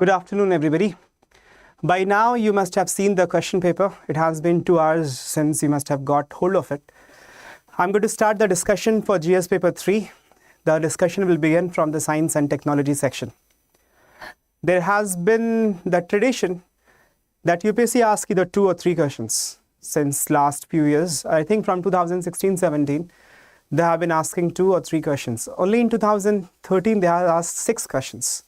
Good afternoon, everybody. By now, you must have seen the question paper. It has been 2 hours since you must have got hold of it. I'm going to start the discussion for GS paper 3. The discussion will begin from the science and technology section. There has been the tradition that UPSC asks either 2 or 3 questions since last few years. I think from 2016-17, they have been asking 2 or 3 questions. Only in 2013, they have asked 6 questions.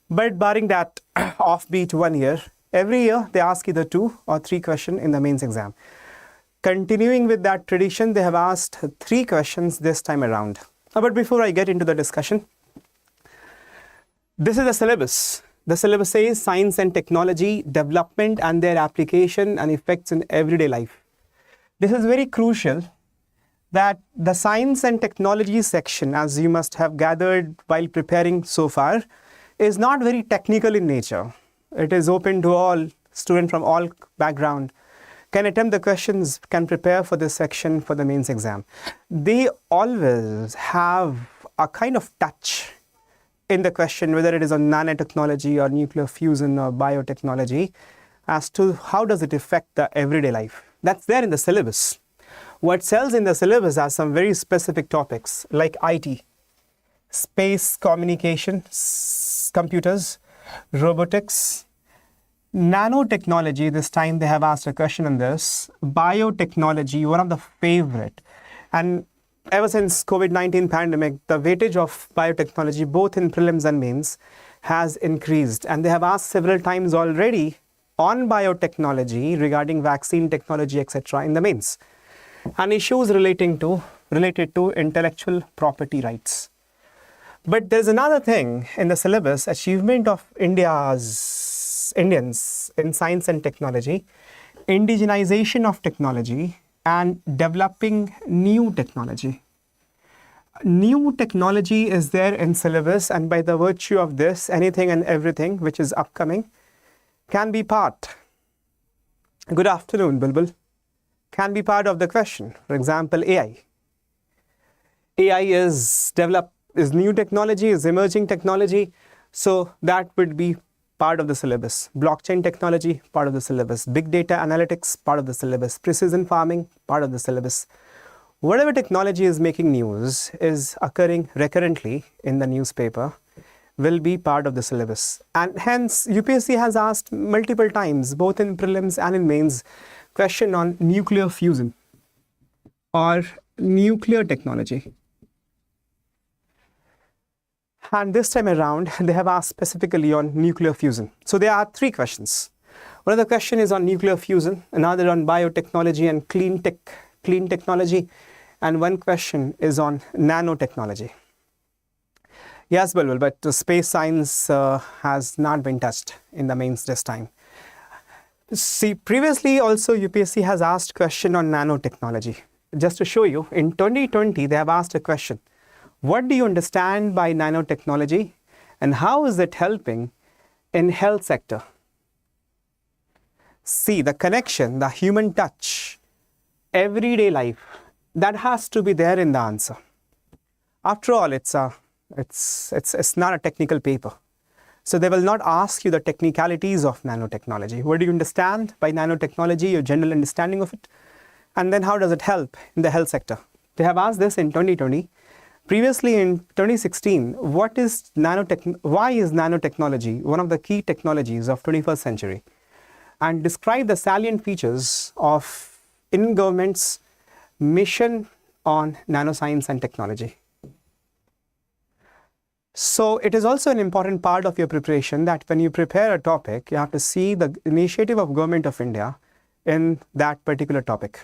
But barring that offbeat 1 year, every year they ask either 2 or 3 questions in the mains exam. Continuing with that tradition, they have asked 3 questions this time around. But before I get into the discussion, this is the syllabus. The syllabus says science and technology, development and their application and effects in everyday life. This is very crucial that the science and technology section, as you must have gathered while preparing so far, is not very technical in nature. It is open to all students from all background can attempt the questions, can prepare for this section for the mains exam. They always have a kind of touch in the question, whether it is on nanotechnology or nuclear fusion or biotechnology, as to how does it affect the everyday life. That's there in the syllabus. What sells in the syllabus are some very specific topics like IT, space communications, computers, robotics, nanotechnology. This time they have asked a question on this. Biotechnology, one of the favorite. And ever since COVID-19 pandemic, the weightage of biotechnology, both in prelims and mains, has increased. And they have asked several times already on biotechnology regarding vaccine technology, etc. in the mains. And issues related to intellectual property rights. But there's another thing in the syllabus, achievement of Indians in science and technology, indigenization of technology, and developing new technology. New technology is there in syllabus, and by the virtue of this, anything and everything which is upcoming can be part. Good afternoon, Bulbul. Can be part of the question. For example, AI. AI is new technology, is emerging technology, so that would be part of the syllabus. Blockchain technology, part of the syllabus. Big data analytics, part of the syllabus. Precision farming, part of the syllabus. Whatever technology is making news, is occurring recurrently in the newspaper, will be part of the syllabus. And hence, UPSC has asked multiple times, both in prelims and in mains, question on nuclear fusion or nuclear technology. And this time around, they have asked specifically on nuclear fusion. So there are 3 questions. One of the question is on nuclear fusion, another on biotechnology and clean technology, and one question is on nanotechnology. Yes, Bulbul, but the space science has not been touched in the mains this time. See, previously also UPSC has asked question on nanotechnology. Just to show you, in 2020, they have asked a question. What do you understand by nanotechnology and how is it helping in health sector? See, the connection, the human touch, everyday life, that has to be there in the answer. After all, it's not a technical paper. So they will not ask you the technicalities of nanotechnology. What do you understand by nanotechnology, your general understanding of it? And then how does it help in the health sector? They have asked this in 2020. Previously in 2016, why is nanotechnology one of the key technologies of 21st century? And describe the salient features of in-government's mission on nanoscience and technology. So it is also an important part of your preparation that when you prepare a topic, you have to see the initiative of Government of India in that particular topic.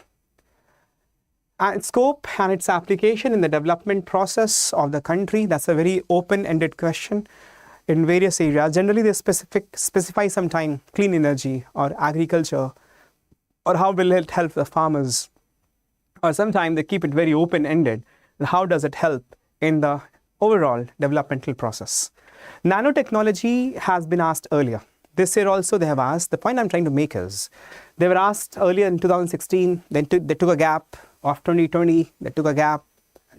And its scope and its application in the development process of the country, that's a very open-ended question in various areas. Generally, they specify sometime clean energy or agriculture, or how will it help the farmers, or sometimes they keep it very open-ended. How does it help in the overall developmental process? Nanotechnology has been asked earlier. This year also they have asked. The point I'm trying to make is, they were asked earlier in 2016, then they took a gap of 2020, they took a gap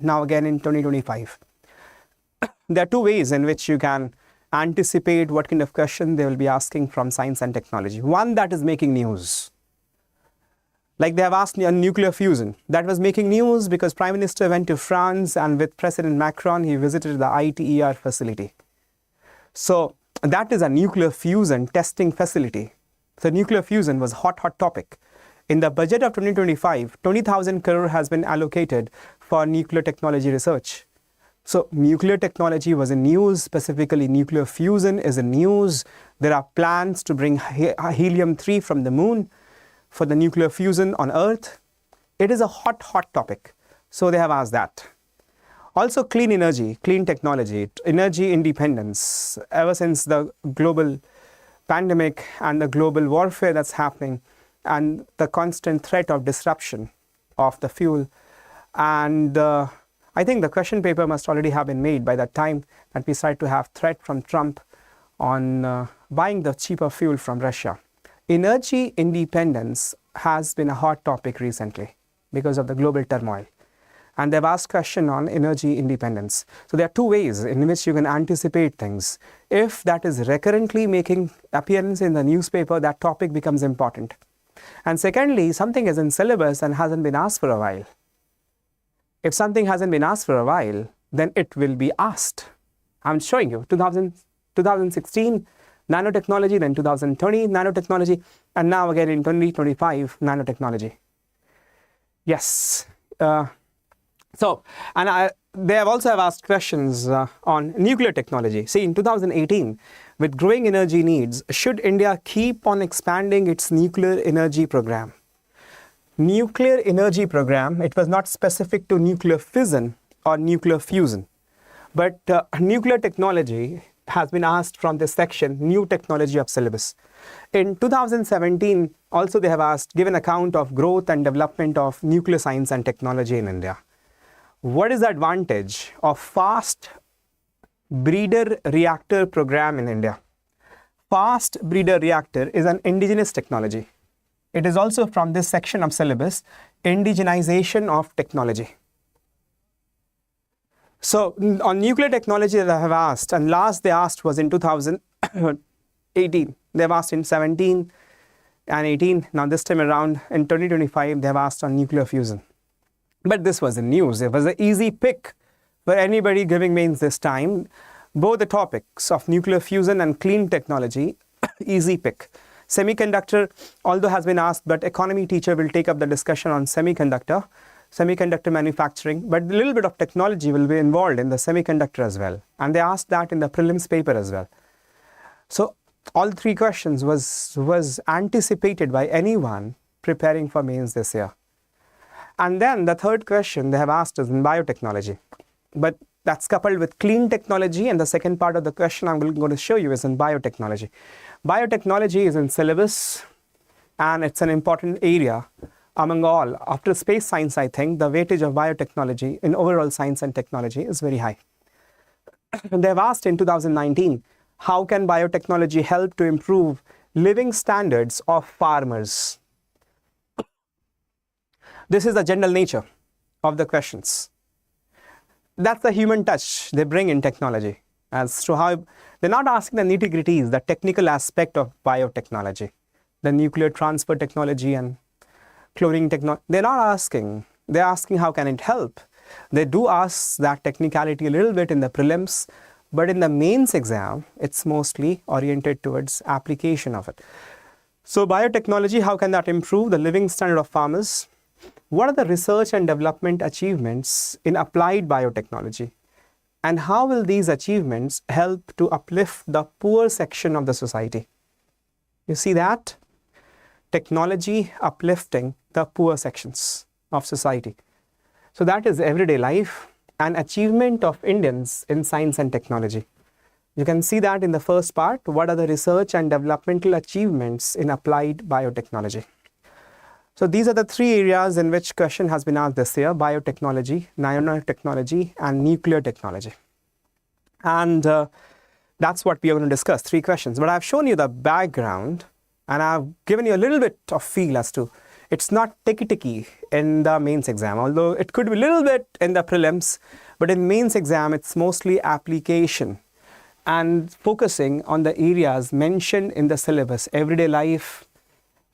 now again in 2025. There are 2 ways in which you can anticipate what kind of question they will be asking from science and technology. One that is making news. Like they have asked me on nuclear fusion. That was making news because Prime Minister went to France, and with President Macron, he visited the ITER facility. So that is a nuclear fusion testing facility. So nuclear fusion was hot topic. In the budget of 2025, 20,000 crore has been allocated for nuclear technology research. So nuclear technology was in news, specifically nuclear fusion is in news. There are plans to bring helium-3 from the moon for the nuclear fusion on Earth. It is a hot topic. So they have asked that. Also clean energy, clean technology, energy independence. Ever since the global pandemic and the global warfare that's happening and the constant threat of disruption of the fuel. And I think the question paper must already have been made by that time that we start to have threat from Trump on buying the cheaper fuel from Russia. Energy independence has been a hot topic recently because of the global turmoil. And they've asked question on energy independence. So there are two ways in which you can anticipate things. If that is recurrently making appearance in the newspaper, that topic becomes important. And secondly, something is in syllabus and hasn't been asked for a while. If something hasn't been asked for a while, then it will be asked. I'm showing you 2016 nanotechnology, then 2020 nanotechnology, and now again in 2025 nanotechnology. Yes. They have also asked questions on nuclear technology. See, in 2018, with growing energy needs, should India keep on expanding its nuclear energy program? Nuclear energy program, it was not specific to nuclear fission or nuclear fusion. But nuclear technology has been asked from this section, new technology of syllabus. In 2017, also they have asked, give an account of growth and development of nuclear science and technology in India. What is the advantage of fast breeder reactor program in India? Fast breeder reactor is an indigenous technology. It is also from this section of syllabus, indigenization of technology. So on nuclear technology that I have asked, and last they asked was in 2018. They have asked in 17 and 18. Now this time around in 2025, they have asked on nuclear fusion. But this was in news. It was an easy pick for anybody giving mains this time. Both the topics of nuclear fusion and clean technology, easy pick. Semiconductor, although has been asked, but economy teacher will take up the discussion on semiconductor manufacturing, but a little bit of technology will be involved in the semiconductor as well. And they asked that in the prelims paper as well. So all three questions was anticipated by anyone preparing for mains this year. And then the third question they have asked is in biotechnology. But that's coupled with clean technology, and the second part of the question I'm going to show you is in biotechnology. Biotechnology is in syllabus, and it's an important area among all. After space science, I think, the weightage of biotechnology in overall science and technology is very high. They have asked in 2019, how can biotechnology help to improve living standards of farmers? This is the general nature of the questions. That's the human touch they bring in technology. As to how they're not asking the nitty-gritties, the technical aspect of biotechnology, the nuclear transfer technology and cloning technology. They're not asking. They're asking how can it help. They do ask that technicality a little bit in the prelims, but in the mains exam, it's mostly oriented towards application of it. So biotechnology, how can that improve the living standard of farmers? What are the research and development achievements in applied biotechnology? And how will these achievements help to uplift the poor section of the society? You see that? Technology uplifting the poor sections of society. So that is everyday life and achievement of Indians in science and technology. You can see that in the first part. What are the research and developmental achievements in applied biotechnology? So these are the three areas in which question has been asked this year: biotechnology, nanotechnology, and nuclear technology. And that's what we are going to discuss, three questions. But I've shown you the background, and I've given you a little bit of feel as to it's not ticky in the mains exam, although it could be a little bit in the prelims, but in mains exam, it's mostly application and focusing on the areas mentioned in the syllabus: everyday life,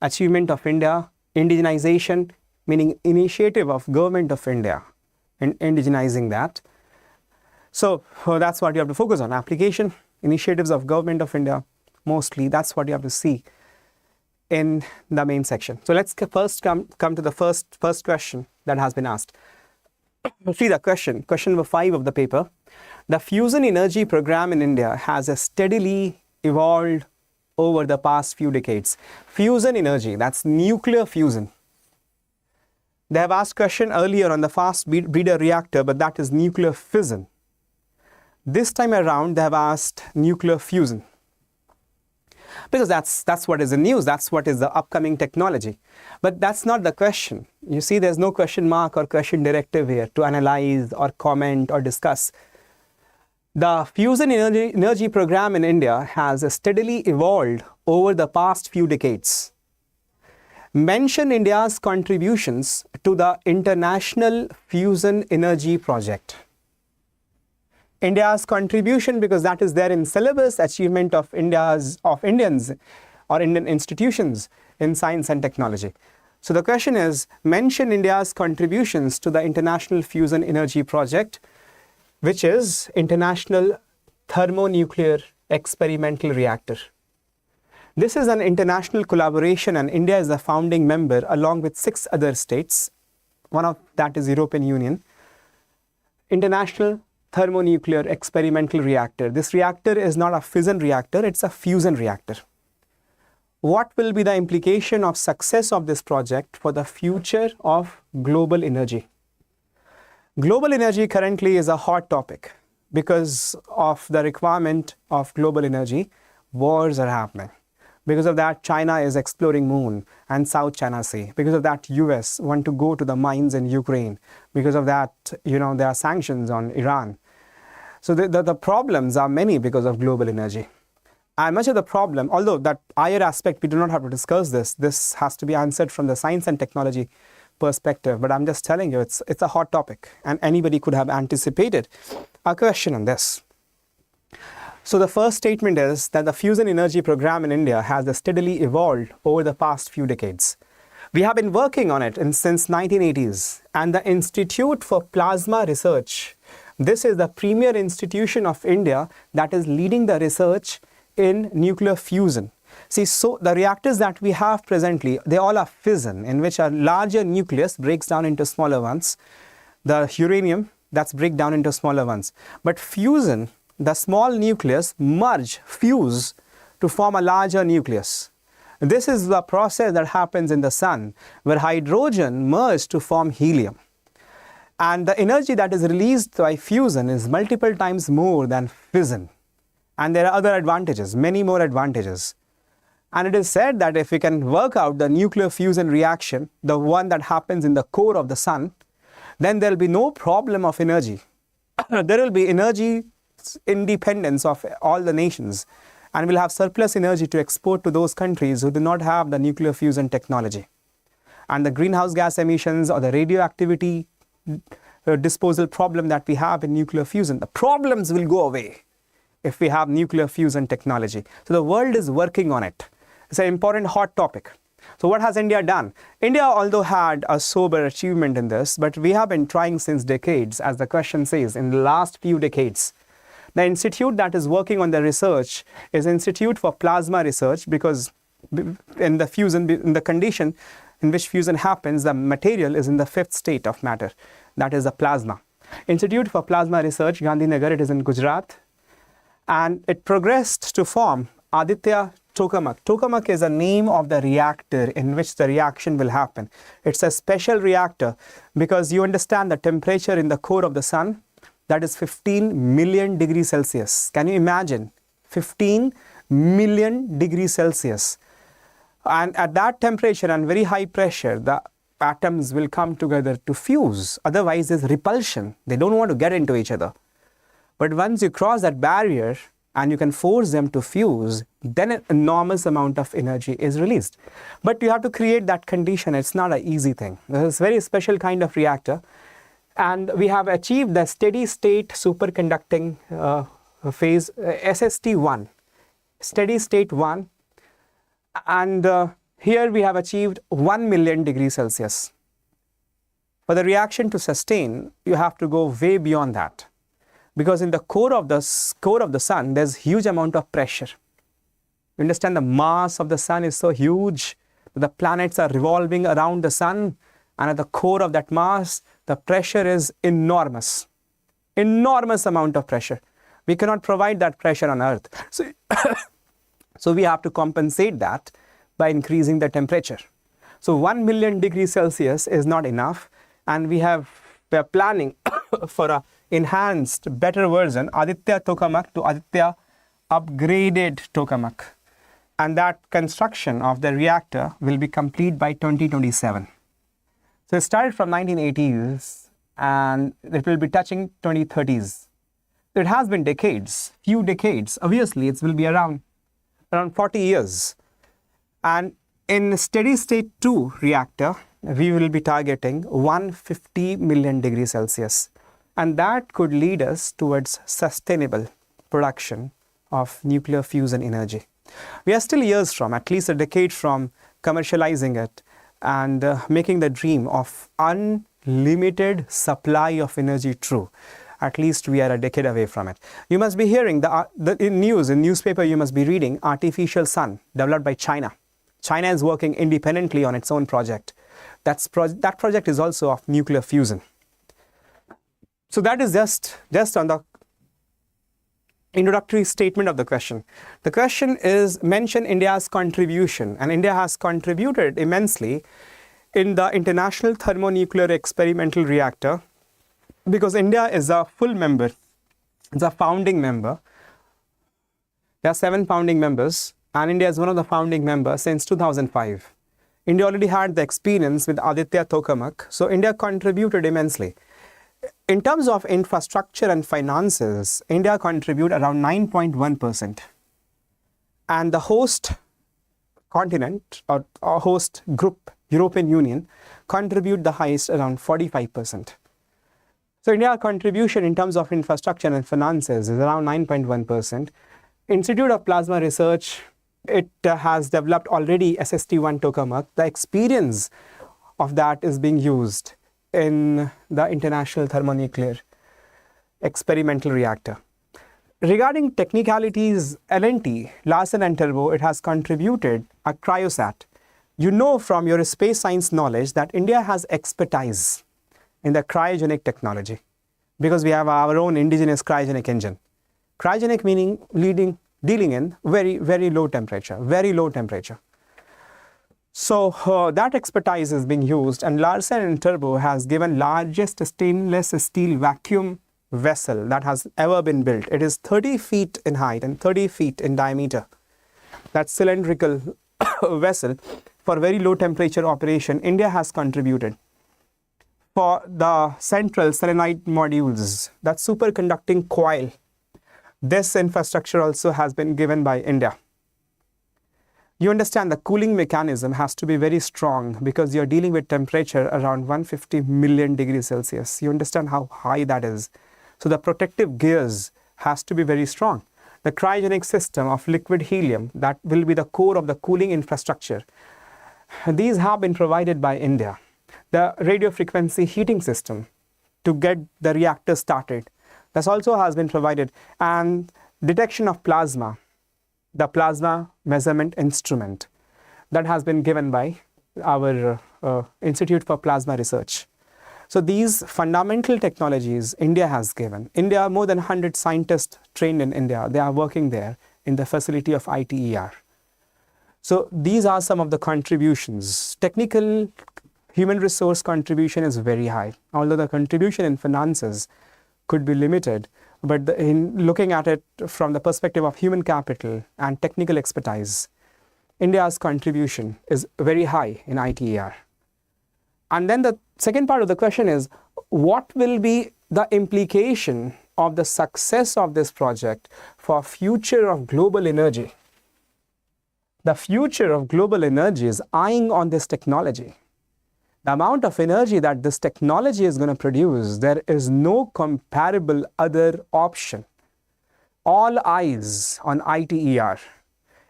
achievement of India, indigenization, meaning initiative of government of India in indigenizing that. So that's what you have to focus on: application, initiatives of government of India. Mostly that's what you have to see in the main section. So let's first come to the first question that has been asked. See the question number 5 of the paper. The fusion energy program in India has steadily evolved over the past few decades. Fusion energy, that's nuclear fusion. They have asked question earlier on the fast breeder reactor, but that is nuclear fission. This time around, they have asked nuclear fusion, because that's what is in news, that's what is the upcoming technology. But that's not the question. You see, there's no question mark or question directive here to analyze or comment or discuss. The fusion energy program in India has steadily evolved over the past few decades. Mention India's contributions to the International Fusion Energy Project. India's contribution, because that is there in syllabus, achievement of Indians or Indian institutions in science and technology. So the question is, mention India's contributions to the International Fusion Energy Project, which is International Thermonuclear Experimental Reactor. This is an international collaboration, and India is a founding member along with 6 other states. One of that is European Union. International Thermonuclear Experimental Reactor. This reactor is not a fission reactor, it's a fusion reactor. What will be the implication of success of this project for the future of global energy? Global energy currently is a hot topic. Because of the requirement of global energy, wars are happening. Because of that, China is exploring moon and South China Sea. Because of that, US want to go to the mines in Ukraine. Because of that, there are sanctions on Iran. So the problems are many because of global energy. And much of the problem, although that higher aspect, we do not have to discuss this. This has to be answered from the science and technology perspective. But I'm just telling you, it's a hot topic. And anybody could have anticipated a question on this. So the first statement is that the fusion energy program in India has steadily evolved over the past few decades. We have been working on it since 1980s, and the Institute for Plasma Research, this is the premier institution of India that is leading the research in nuclear fusion. See, so the reactors that we have presently, they all are fission, in which a larger nucleus breaks down into smaller ones. The uranium, that's break down into smaller ones. But fusion, the small nucleus fuse to form a larger nucleus. This is the process that happens in the sun, where hydrogen merges to form helium. And the energy that is released by fusion is multiple times more than fission. And there are other advantages, many more advantages. And it is said that if we can work out the nuclear fusion reaction, the one that happens in the core of the sun, then there will be no problem of energy. There will be energy independence of all the nations, and we'll have surplus energy to export to those countries who do not have the nuclear fusion technology. And the greenhouse gas emissions or the radioactivity disposal problem that we have in nuclear fusion, the problems will go away if we have nuclear fusion technology. So the world is working on it. It's an important hot topic. So what has India done? India, although had a sober achievement in this, but we have been trying since decades, as the question says, in the last few decades. The institute that is working on the research is Institute for Plasma Research, because in the condition in which fusion happens, the material is in the 5th state of matter, that is the plasma. Institute for Plasma Research, Gandhinagar, it is in Gujarat, and it progressed to form Aditya Tokamak. Tokamak is a name of the reactor in which the reaction will happen. It's a special reactor because you understand the temperature in the core of the sun, that is 15 million degrees Celsius. Can you imagine? 15 million degrees Celsius. And at that temperature and very high pressure, the atoms will come together to fuse. Otherwise, there's repulsion. They don't want to get into each other. But once you cross that barrier and you can force them to fuse, then an enormous amount of energy is released. But you have to create that condition. It's not an easy thing. It's a very special kind of reactor. And we have achieved the steady state superconducting phase SST1, steady state 1, and here we have achieved 1 million degrees Celsius. For the reaction to sustain, you have to go way beyond that, because in the core of the sun, there's huge amount of pressure. You understand, the mass of the sun is so huge, the planets are revolving around the sun, and at the core of that mass, the pressure is enormous. Enormous amount of pressure. We cannot provide that pressure on Earth. So we have to compensate that by increasing the temperature. So 1 million degrees Celsius is not enough, and we are planning for an enhanced, better version, Aditya Tokamak to Aditya upgraded Tokamak. And that construction of the reactor will be complete by 2027. So it started from 1980s, and it will be touching 2030s. It has been decades, few decades. Obviously, it will be around 40 years. And in steady state 2 reactor, we will be targeting 150 million degrees Celsius. And that could lead us towards sustainable production of nuclear fusion energy. We are still years from, at least a decade from, commercializing it and making the dream of unlimited supply of energy true. At least we are a decade away from it. You must be hearing in newspaper you must be reading artificial sun developed by China. China is working independently on its own project. That project is also of nuclear fusion. So that is just on the introductory statement of the question. The question is mention India's contribution, and India has contributed immensely in the International Thermonuclear Experimental Reactor, because India is a full member, it's a founding member. There are 7 founding members, and India is one of the founding members since 2005. India already had the experience with Aditya Tokamak, so India contributed immensely. In terms of infrastructure and finances, India contribute around 9.1%. And the host continent or host group, European Union, contribute the highest, around 45%. So India's contribution in terms of infrastructure and finances is around 9.1%. Institute of Plasma Research, it has developed already SST1 Tokamak. The experience of that is being used in the International Thermonuclear Experimental Reactor. Regarding technicalities, L&T, Larsen and Toubro, it has contributed a cryosat. You know from your space science knowledge that India has expertise in the cryogenic technology, because we have our own indigenous cryogenic engine. Cryogenic meaning dealing in very, very low temperature, So that expertise is being used, and Larsen and Toubro has given largest stainless steel vacuum vessel that has ever been built. It is 30 feet in height and 30 feet in diameter. That cylindrical vessel for very low temperature operation, India has contributed. For the central selenide modules, that superconducting coil, this infrastructure also has been given by India. You understand the cooling mechanism has to be very strong, because you're dealing with temperature around 150 million degrees Celsius. You understand how high that is. So the protective gears has to be very strong. The cryogenic system of liquid helium, that will be the core of the cooling infrastructure. These have been provided by India. The radio frequency heating system to get the reactor started, that also has been provided. And detection of plasma, the plasma measurement instrument, that has been given by our Institute for Plasma Research. So these fundamental technologies India has given. India, more than 100 scientists trained in India, they are working there in the facility of ITER. So these are some of the contributions. Technical human resource contribution is very high, although the contribution in finances could be limited. But in looking at it from the perspective of human capital and technical expertise, India's contribution is very high in ITER. And then the second part of the question is, what will be the implication of the success of this project for future of global energy? The future of global energy is eyeing on this technology. The amount of energy that this technology is going to produce, there is no comparable other option. all eyes on ITER.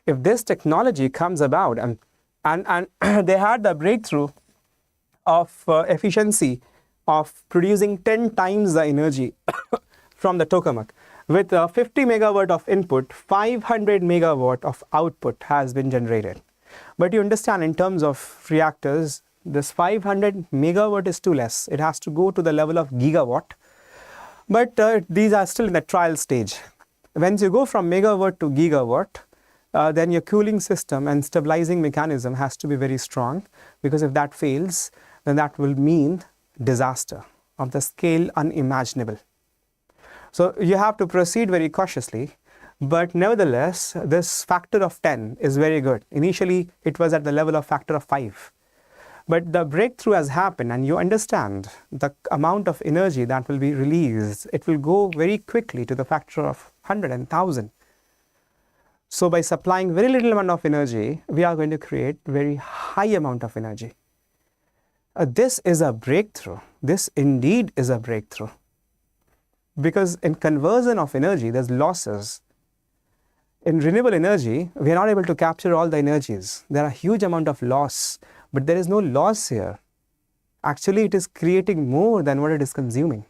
If this technology comes about and they had the breakthrough of efficiency of producing 10 times the energy from the tokamak. With 50 megawatt of input, 500 megawatt of output has been generated. But you understand, in terms of reactors, this 500 megawatt is too less. It has to go to the level of gigawatt. But these are still in the trial stage. Once you go from megawatt to gigawatt, then your cooling system and stabilizing mechanism has to be very strong, because if that fails, then that will mean disaster of the scale unimaginable. So you have to proceed very cautiously, but nevertheless, this factor of 10 is very good. Initially, it was at the level of factor of 5. But the breakthrough has happened, and you understand the amount of energy that will be released. It will go very quickly to the factor of 100 and 1000. So by supplying very little amount of energy, we are going to create very high amount of energy. This is a breakthrough. This indeed is a breakthrough. Because in conversion of energy, there's losses. In renewable energy, we are not able to capture all the energies. There are huge amount of loss, but there is no loss here. Actually, it is creating more than what it is consuming.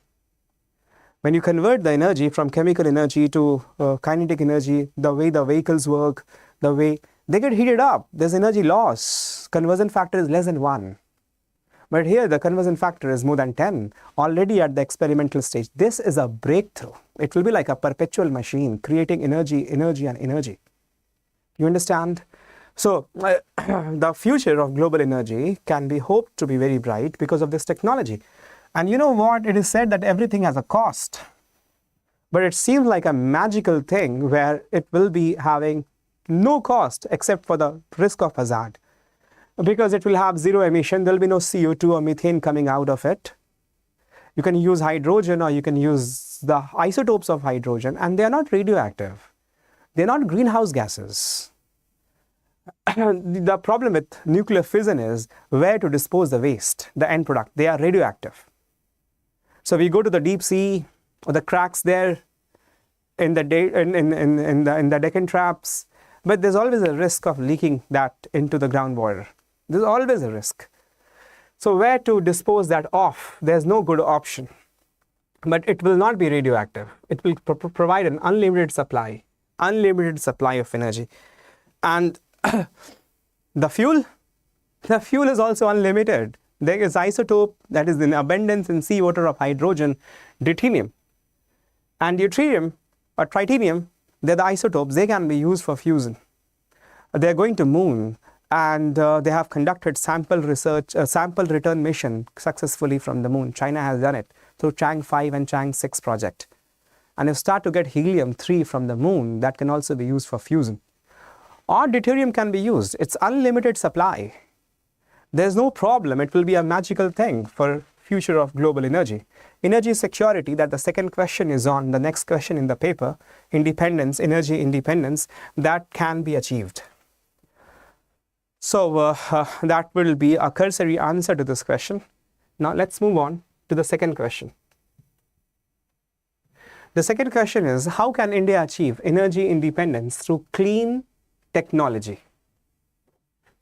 When you convert the energy from chemical energy to kinetic energy, the way the vehicles work, the way they get heated up, there's energy loss. Conversion factor is less than 1. But here the conversion factor is more than 10, already at the experimental stage. This is a breakthrough. It will be like a perpetual machine, creating energy, energy, and energy. You understand? So the future of global energy can be hoped to be very bright because of this technology. And you know what? It is said that everything has a cost. But it seems like a magical thing where it will be having no cost except for the risk of hazard. Because it will have zero emission, there will be no CO2 or methane coming out of it. You can use hydrogen, or you can use the isotopes of hydrogen, and they are not radioactive. They are not greenhouse gases. The problem with nuclear fission is where to dispose the waste, the end product. They are radioactive. So we go to the deep sea, or the cracks there in the Deccan traps, but there's always a risk of leaking that into the groundwater. There's always a risk. So where to dispose that off? There's no good option. But it will not be radioactive. It will provide an unlimited supply of energy. And the fuel is also unlimited. There is isotope that is in abundance in seawater of hydrogen, deuterium. And deuterium or tritium, they're the isotopes. They can be used for fusion. They're going to moon. And they have conducted sample return mission successfully from the moon. China has done it through Chang 5 and Chang 6 project. And you start to get helium-3 from the moon that can also be used for fusion. Or deuterium can be used. It's unlimited supply. There's no problem. It will be a magical thing for future of global energy. Energy security, that the second question is on, the next question in the paper, independence, energy independence, that can be achieved. So that will be a cursory answer to this question. Now let's move on to the second question. The second question is, how can India achieve energy independence through clean technology?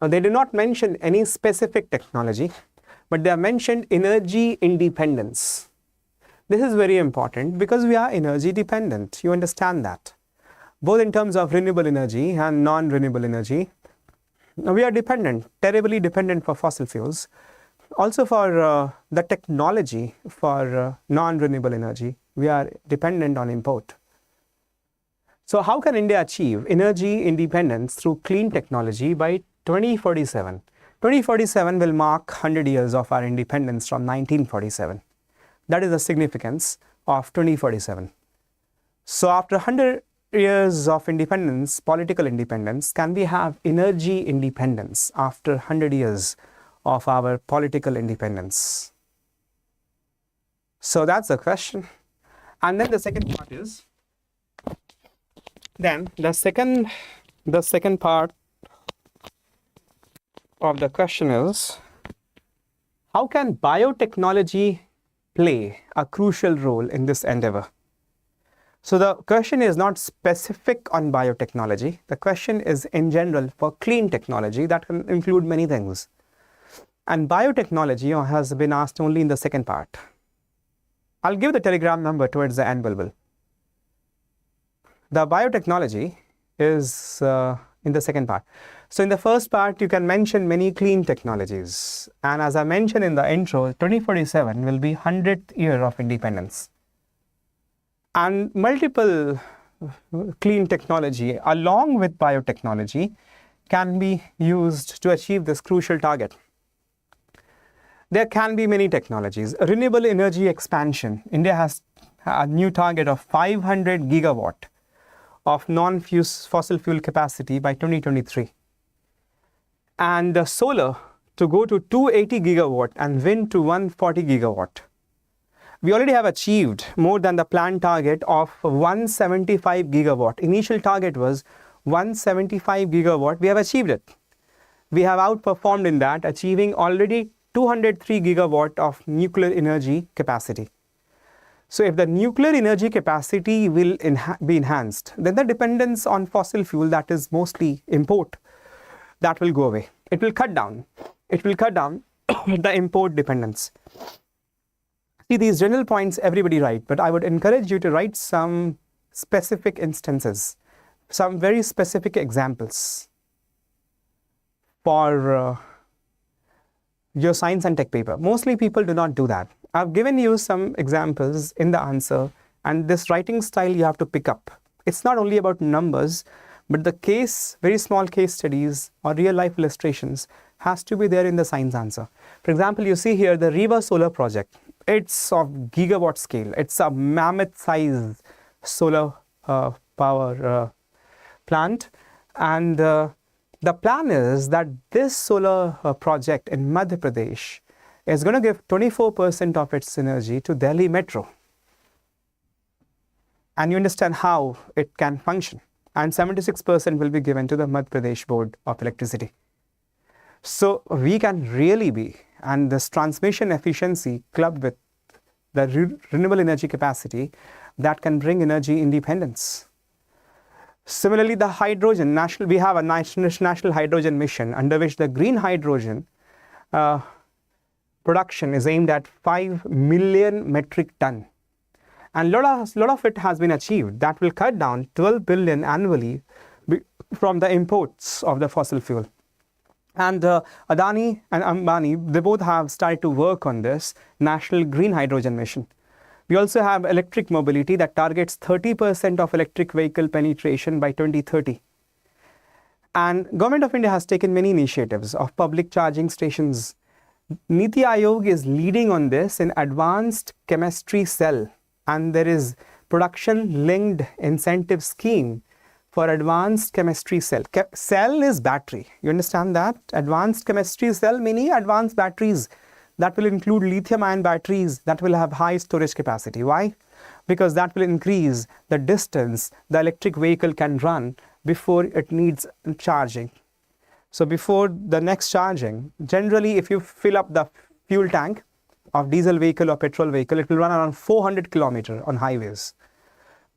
Now they do not mention any specific technology, but they have mentioned energy independence. This is very important because we are energy dependent. You understand that. Both in terms of renewable energy and non-renewable energy. Now we are dependent, terribly dependent for fossil fuels. Also for the technology for non-renewable energy, we are dependent on import. So how can India achieve energy independence through clean technology by 2047? 2047 will mark 100 years of our independence from 1947. That is the significance of 2047. So after 100 years of independence, political independence, can we have energy independence after 100 years of our political independence? So that's the question. And then the second part is, then the second part of the question is, how can biotechnology play a crucial role in this endeavor? So the question is not specific on biotechnology. The question is in general for clean technology that can include many things. And biotechnology has been asked only in the second part. I'll give the telegram number towards the end, Bulbul. The biotechnology is in the second part. So in the first part, you can mention many clean technologies. And as I mentioned in the intro, 2047 will be 100th year of independence. And multiple clean technology along with biotechnology can be used to achieve this crucial target. There can be many technologies. Renewable energy expansion. India has a new target of 500 gigawatt of non-fossil fuel capacity by 2023. And solar to go to 280 gigawatt and wind to 140 gigawatt. We already have achieved more than the planned target of 175 gigawatt. Initial target was 175 gigawatt. We have achieved it. We have outperformed in that, achieving already 203 gigawatt of nuclear energy capacity. So if the nuclear energy capacity will be enhanced, then the dependence on fossil fuel, that is mostly import, that will go away. It will cut down. It will cut down the import dependence. See, these general points everybody write, but I would encourage you to write some specific instances, some very specific examples for your science and tech paper. Mostly people do not do that. I've given you some examples in the answer, and this writing style you have to pick up. It's not only about numbers, but the case, very small case studies or real life illustrations has to be there in the science answer. For example, you see here the Reva solar project. It's of gigawatt scale. It's a mammoth size solar power plant. And the plan is that this solar project in Madhya Pradesh is going to give 24% of its energy to Delhi Metro. And you understand how it can function. And 76% will be given to the Madhya Pradesh Board of Electricity. So we can really be, and this transmission efficiency clubbed with the renewable energy capacity that can bring energy independence. Similarly, the hydrogen, we have a national hydrogen mission under which the green hydrogen production is aimed at 5 million metric ton. And a lot of it has been achieved. That will cut down 12 billion annually from the imports of the fossil fuel. And Adani and Ambani, they both have started to work on this national green hydrogen mission. We also have electric mobility that targets 30% of electric vehicle penetration by 2030. And Government of India has taken many initiatives of public charging stations. Niti Aayog is leading on this in advanced chemistry cell, and there is production linked incentive scheme for advanced chemistry cell. Cell is battery. You understand that? Advanced chemistry cell meaning advanced batteries. That will include lithium-ion batteries that will have high storage capacity. Why? Because that will increase the distance the electric vehicle can run before it needs charging. So before the next charging, generally if you fill up the fuel tank of diesel vehicle or petrol vehicle, it will run around 400 kilometers on highways.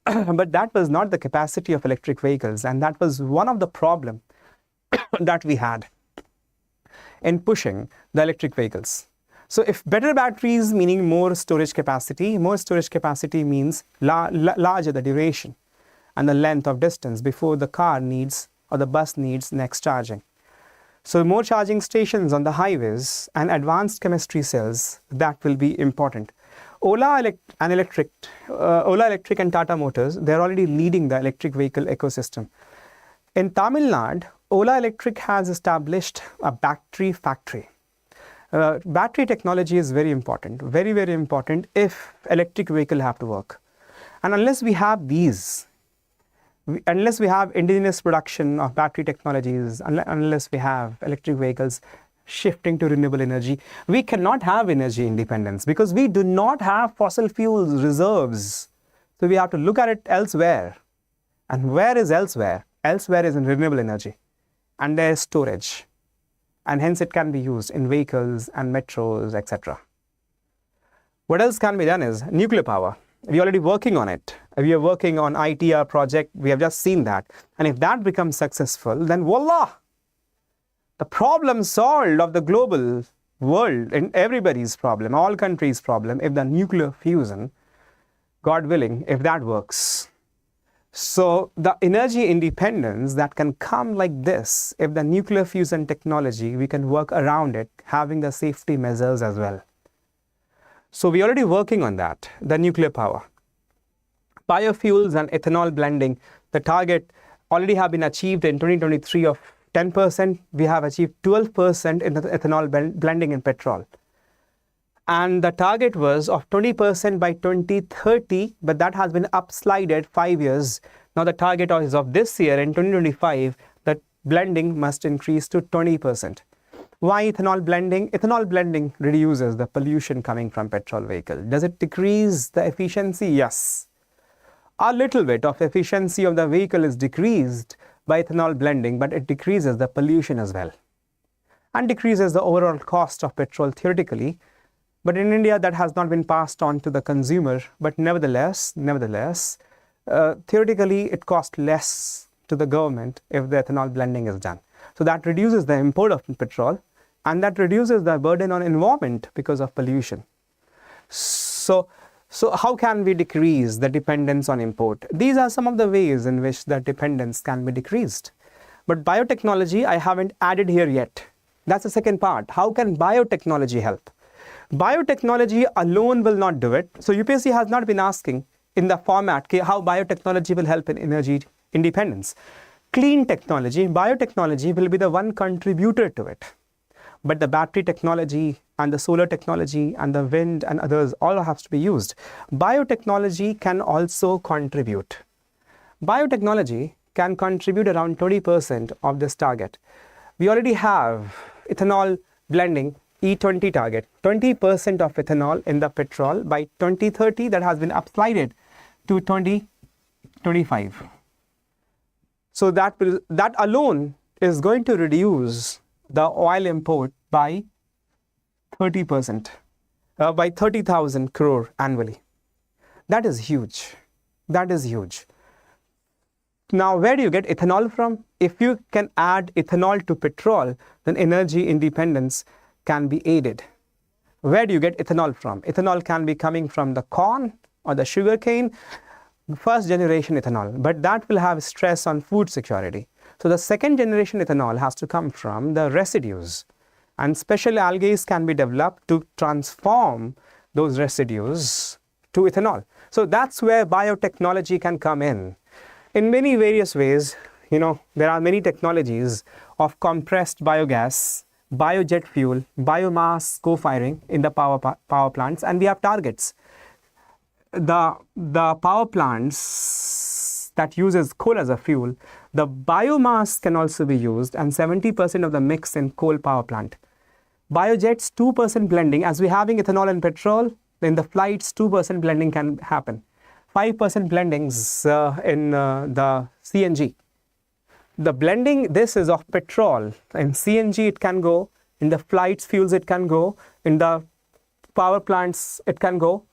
But that was not the capacity of electric vehicles, and that was one of the problems that we had in pushing the electric vehicles. So if better batteries meaning more storage capacity means larger the duration and the length of distance before the car needs or the bus needs next charging. So more charging stations on the highways and advanced chemistry cells, that will be important. Ola Electric and Tata Motors, they're already leading the electric vehicle ecosystem. In Tamil Nadu, Ola Electric has established a battery factory. Battery technology is very important, very, very important if electric vehicle have to work. And unless we have these, unless we have indigenous production of battery technologies, unless we have electric vehicles shifting to renewable energy, we cannot have energy independence because we do not have fossil fuels reserves. So we have to look at it elsewhere. And where is elsewhere? Elsewhere is in renewable energy. And there is storage. And hence it can be used in vehicles and metros, etc. What else can be done is nuclear power. We're already working on it. We are working on ITR project. We have just seen that. And if that becomes successful, then voila, the problem solved of the global world and everybody's problem, all countries' problem, if the nuclear fusion, God willing, if that works. So the energy independence that can come like this, if the nuclear fusion technology, we can work around it, having the safety measures as well. So we're already working on that, the nuclear power. Biofuels and ethanol blending, the target already have been achieved in 2023 of 10%. We have achieved 12% in the ethanol blending in petrol. And the target was of 20% by 2030, but that has been upslided 5 years. Now the target is of this year in 2025, that blending must increase to 20%. Why ethanol blending? Ethanol blending reduces the pollution coming from petrol vehicle. Does it decrease the efficiency? Yes. A little bit of efficiency of the vehicle is decreased by ethanol blending, but it decreases the pollution as well and decreases the overall cost of petrol theoretically. But in India, that has not been passed on to the consumer. But nevertheless, theoretically, it costs less to the government if the ethanol blending is done. So that reduces the import of petrol, and that reduces the burden on environment because of pollution. So how can we decrease the dependence on import? These are some of the ways in which the dependence can be decreased. But biotechnology, I haven't added here yet. That's the second part. How can biotechnology help? Biotechnology alone will not do it. So UPSC has not been asking in the format how biotechnology will help in energy independence. Clean technology, biotechnology will be the one contributor to it. But the battery technology and the solar technology and the wind and others all have to be used. Biotechnology can also contribute. Biotechnology can contribute around 20% of this target. We already have ethanol blending E20 target, 20% of ethanol in the petrol by 2030, that has been upslided to 2025. So that alone is going to reduce the oil import by 30%, by 30,000 crore annually. That is huge. That is huge. Now, where do you get ethanol from? If you can add ethanol to petrol, then energy independence can be aided. Where do you get ethanol from? Ethanol can be coming from the corn or the sugar cane, first generation ethanol, but that will have stress on food security. So the second generation ethanol has to come from the residues, and special algae can be developed to transform those residues to ethanol. So that's where biotechnology can come in many various ways. There are many technologies of compressed biogas, biojet fuel, biomass co-firing in the power plants, and we have targets. The power plants that uses coal as a fuel, the biomass can also be used, and 70% of the mix in coal power plant. Biojets, 2% blending. As we're having ethanol and petrol, in the flights, 2% blending can happen. 5% blendings in the CNG. The blending, this is of petrol. In CNG, it can go. In the flights, fuels, it can go. In the power plants, it can go.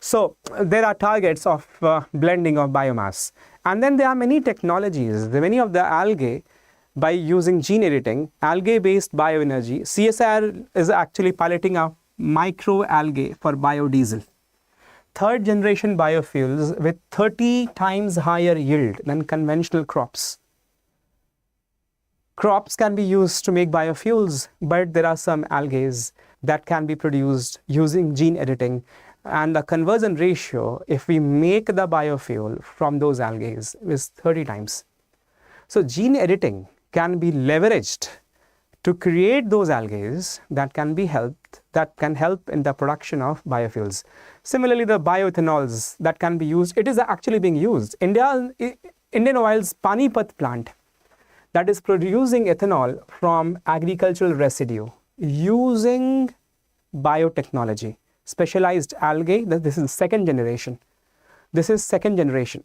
So there are targets of blending of biomass. And then there are many technologies. Many of the algae, by using gene editing, algae-based bioenergy, CSIR is actually piloting a microalgae for biodiesel. Third generation biofuels with 30 times higher yield than conventional crops. Crops can be used to make biofuels, but there are some algae that can be produced using gene editing. And the conversion ratio, if we make the biofuel from those algae, is 30 times. So gene editing can be leveraged to create those algae that can help in the production of biofuels. Similarly, the bioethanols that can be used, it is actually being used. Indian Oil's Panipat plant that is producing ethanol from agricultural residue using biotechnology, specialized algae. This is second generation. This is second generation.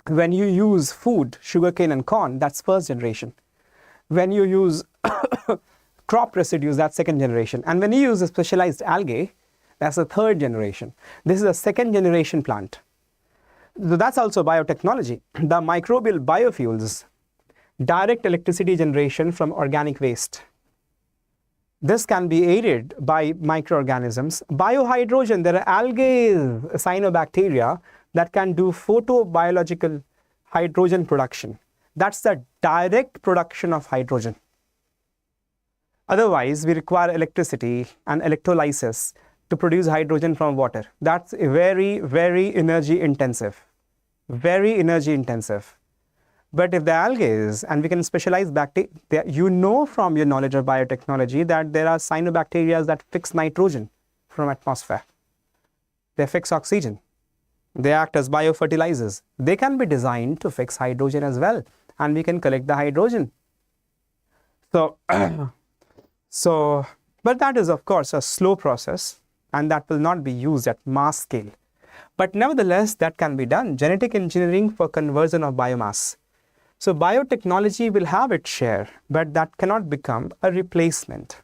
When you use food, sugarcane and corn, that's first generation. When you use crop residues, that's second generation. And when you use a specialized algae, That's the third generation. This is a second generation plant. So that's also biotechnology. The microbial biofuels, direct electricity generation from organic waste. This can be aided by microorganisms. Biohydrogen, there are algae, cyanobacteria that can do photobiological hydrogen production. That's the direct production of hydrogen. Otherwise, we require electricity and electrolysis to produce hydrogen from water. That's very, very energy intensive. Very energy intensive. But if the algae is, and we can specialize bacteria, you know from your knowledge of biotechnology that there are cyanobacteria that fix nitrogen from atmosphere. They fix oxygen. They act as biofertilizers. They can be designed to fix hydrogen as well, and we can collect the hydrogen. So, but that is of course a slow process, and that will not be used at mass scale. But nevertheless, that can be done. Genetic engineering for conversion of biomass. So biotechnology will have its share, but that cannot become a replacement.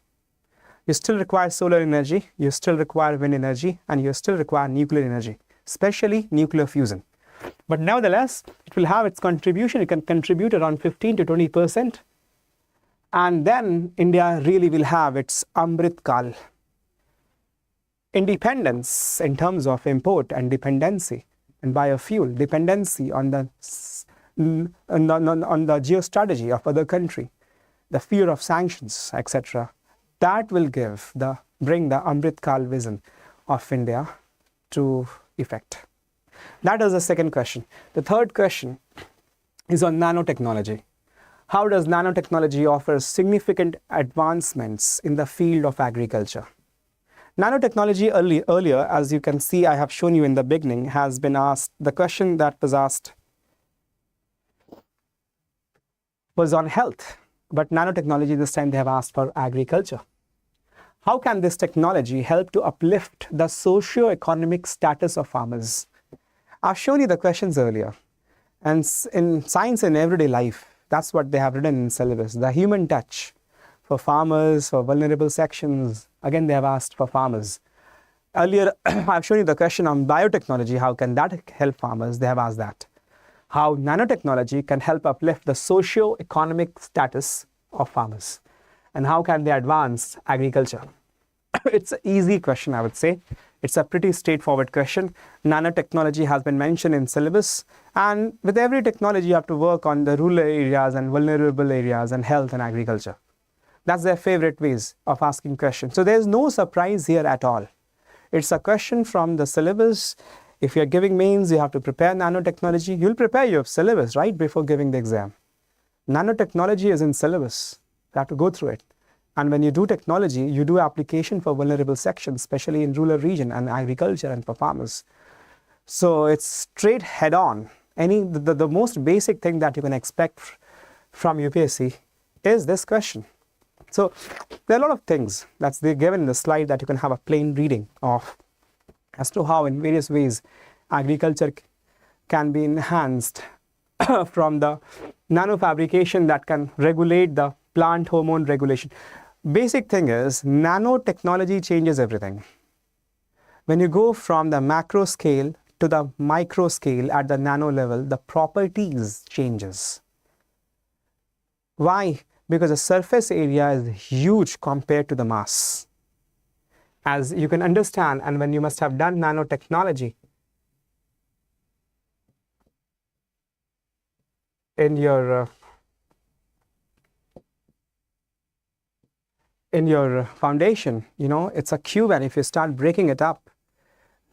You still require solar energy, you still require wind energy, and you still require nuclear energy, especially nuclear fusion. But nevertheless, it will have its contribution. It can contribute around 15 to 20%. And then India really will have its Amrit Kal. Independence in terms of import and dependency and biofuel, dependency on the geostrategy of other country, the fear of sanctions, etc. That will bring the Amrit Kal vision of India to effect. That is the second question. The third question is on nanotechnology. How does nanotechnology offer significant advancements in the field of agriculture? Nanotechnology earlier, as you can see, I have shown you in the beginning, has been asked, the question that was asked was on health, but nanotechnology this time they have asked for agriculture. How can this technology help to uplift the socio-economic status of farmers? I've shown you the questions earlier, and in science and everyday life, that's what they have written in syllabus, the human touch for farmers, for vulnerable sections. Again, they have asked for farmers. Earlier, I've shown you the question on biotechnology, how can that help farmers? They have asked that. How nanotechnology can help uplift the socio-economic status of farmers, and how can they advance agriculture? It's an easy question, I would say. It's a pretty straightforward question. Nanotechnology has been mentioned in syllabus, and with every technology you have to work on the rural areas and vulnerable areas and health and agriculture. That's their favorite ways of asking questions. So there's no surprise here at all. It's a question from the syllabus. If you're giving mains, you have to prepare nanotechnology. You'll prepare your syllabus right before giving the exam. Nanotechnology is in syllabus. You have to go through it. And when you do technology, you do application for vulnerable sections, especially in rural region and agriculture and for farmers. So it's straight head on. The most basic thing that you can expect from UPSC is this question. So there are a lot of things that's given in the slide that you can have a plain reading of as to how in various ways agriculture can be enhanced from the nanofabrication that can regulate the plant hormone regulation. Basic thing is nanotechnology changes everything. When you go from the macro scale to the micro scale at the nano level, the properties changes. Why? Because the surface area is huge compared to the mass. As you can understand, and when you must have done nanotechnology in your foundation, you know, it's a cube, and if you start breaking it up,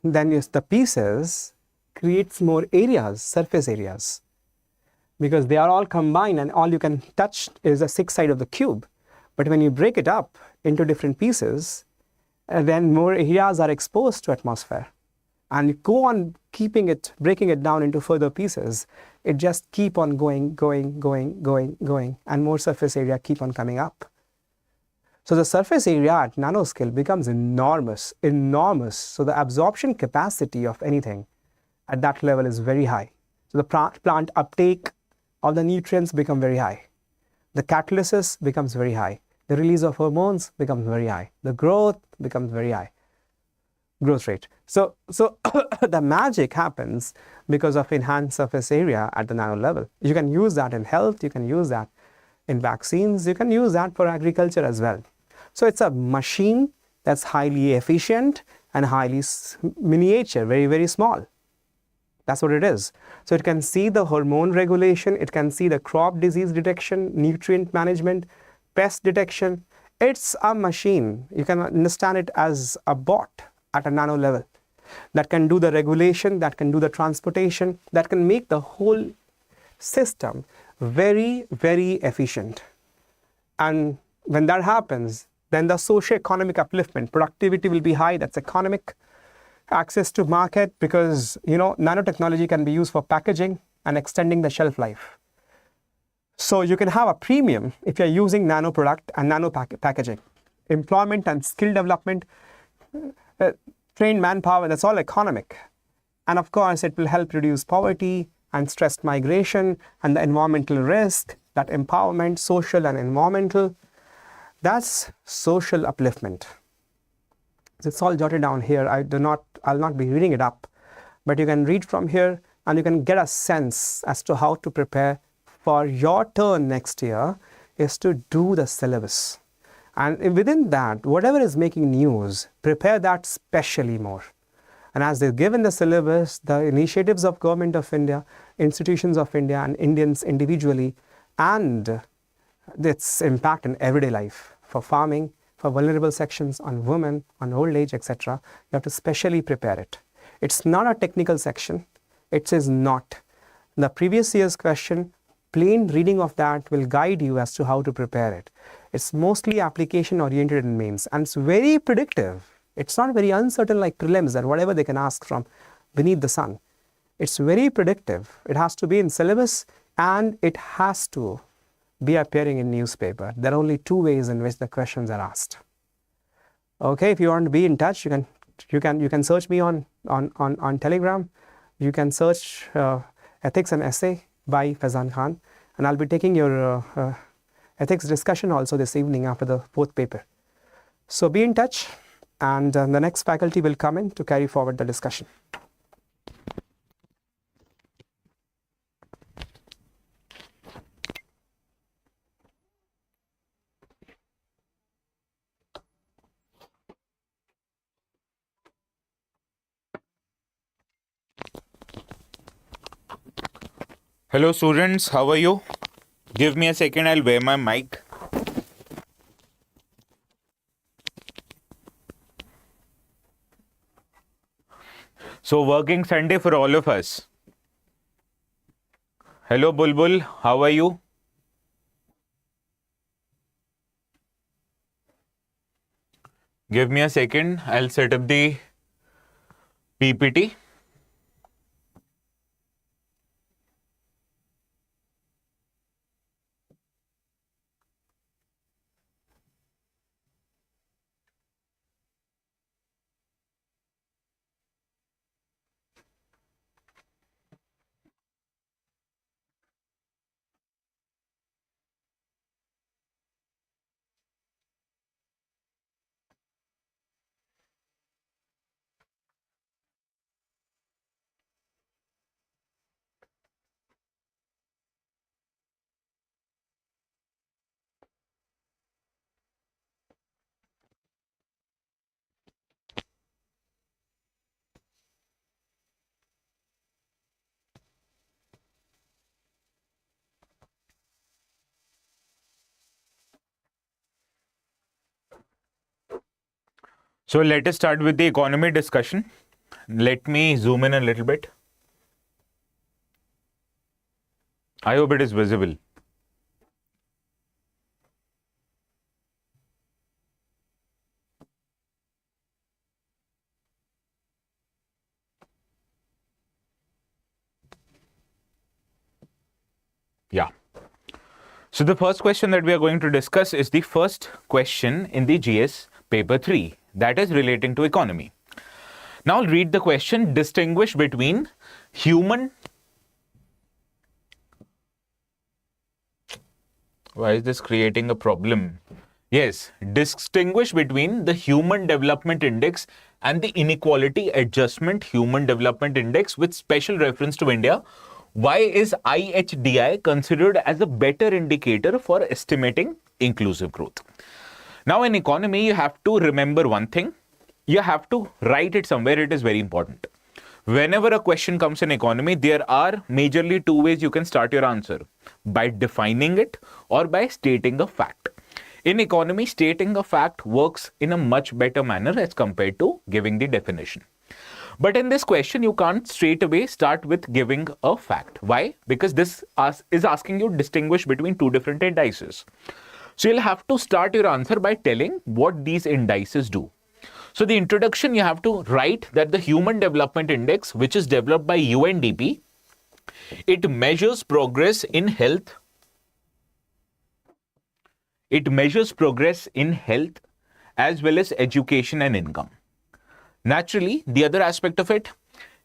then the pieces creates more areas, surface areas, because they are all combined and all you can touch is the 6 side of the cube. But when you break it up into different pieces, then more areas are exposed to atmosphere, and you go on breaking it down into further pieces. It just keep on going, and more surface area keep on coming up. So the surface area at nanoscale becomes enormous. So the absorption capacity of anything at that level is very high. So the plant uptake of the nutrients become very high. The catalysis becomes very high. The release of hormones becomes very high. The growth becomes very high. growth rate. So the magic happens because of enhanced surface area at the nano level. You can use that in health, you can use that in vaccines, you can use that for agriculture as well. So it's a machine that's highly efficient and highly miniature, very, very small. That's what it is. So it can see the hormone regulation, it can see the crop disease detection, nutrient management, pest detection. It's a machine. You can understand it as a bot at a nano level that can do the regulation, that can do the transportation, that can make the whole system very, very efficient. And when that happens, then the socio-economic upliftment, productivity will be high. That's economic. Access to market, because nanotechnology can be used for packaging and extending the shelf life. So you can have a premium if you're using nano product and nano packaging. Employment and skill development, trained manpower, that's all economic. And of course, it will help reduce poverty and stressed migration and the environmental risk, that empowerment, social and environmental. That's social upliftment. It's all jotted down here. I'll not be reading it up, but you can read from here and you can get a sense as to how to prepare for your turn next year is to do the syllabus. And within that, whatever is making news, prepare that specially more. And as they're given the syllabus, the initiatives of Government of India, institutions of India and Indians individually, and its impact in everyday life for farming, for vulnerable sections, on women, on old age, etc. You have to specially prepare it. It's not a technical section. It is not. The previous year's question, plain reading of that will guide you as to how to prepare it. It's mostly application oriented in mains, and it's very predictive. It's not very uncertain like prelims and whatever they can ask from beneath the sun. It's very predictive. It has to be in syllabus and it has to be appearing in newspaper. There are only two ways in which the questions are asked. Okay, if you want to be in touch, you can search me on Telegram. You can search Ethics and Essay by Faizan Khan, and I'll be taking your ethics discussion also this evening after the fourth paper. So be in touch, and the next faculty will come in to carry forward the discussion. Hello students, how are you? Give me a second, I'll wear my mic. So working Sunday for all of us. Hello Bulbul, how are you? Give me a second, I'll set up the PPT. So let us start with the economy discussion. Let me zoom in a little bit. I hope it is visible. Yeah. So the first question that we are going to discuss is the first question in the GS paper 3, that is relating to economy. Now I'll read the question. Distinguish between human... Why is this creating a problem? Yes, distinguish between the Human Development Index and the Inequality Adjustment Human Development Index with special reference to India. Why is IHDI considered as a better indicator for estimating inclusive growth? Now, in economy, you have to remember one thing. You have to write it somewhere. It is very important. Whenever a question comes in economy, there are majorly two ways you can start your answer: by defining it or by stating a fact. In economy, stating a fact works in a much better manner as compared to giving the definition. But in this question, you can't straight away start with giving a fact. Why? Because this is asking you to distinguish between two different indices. So you'll have to start your answer by telling what these indices do. So the introduction, you have to write that the Human Development Index, which is developed by UNDP, it measures progress in health. It measures progress in health as well as education and income. Naturally, the other aspect of it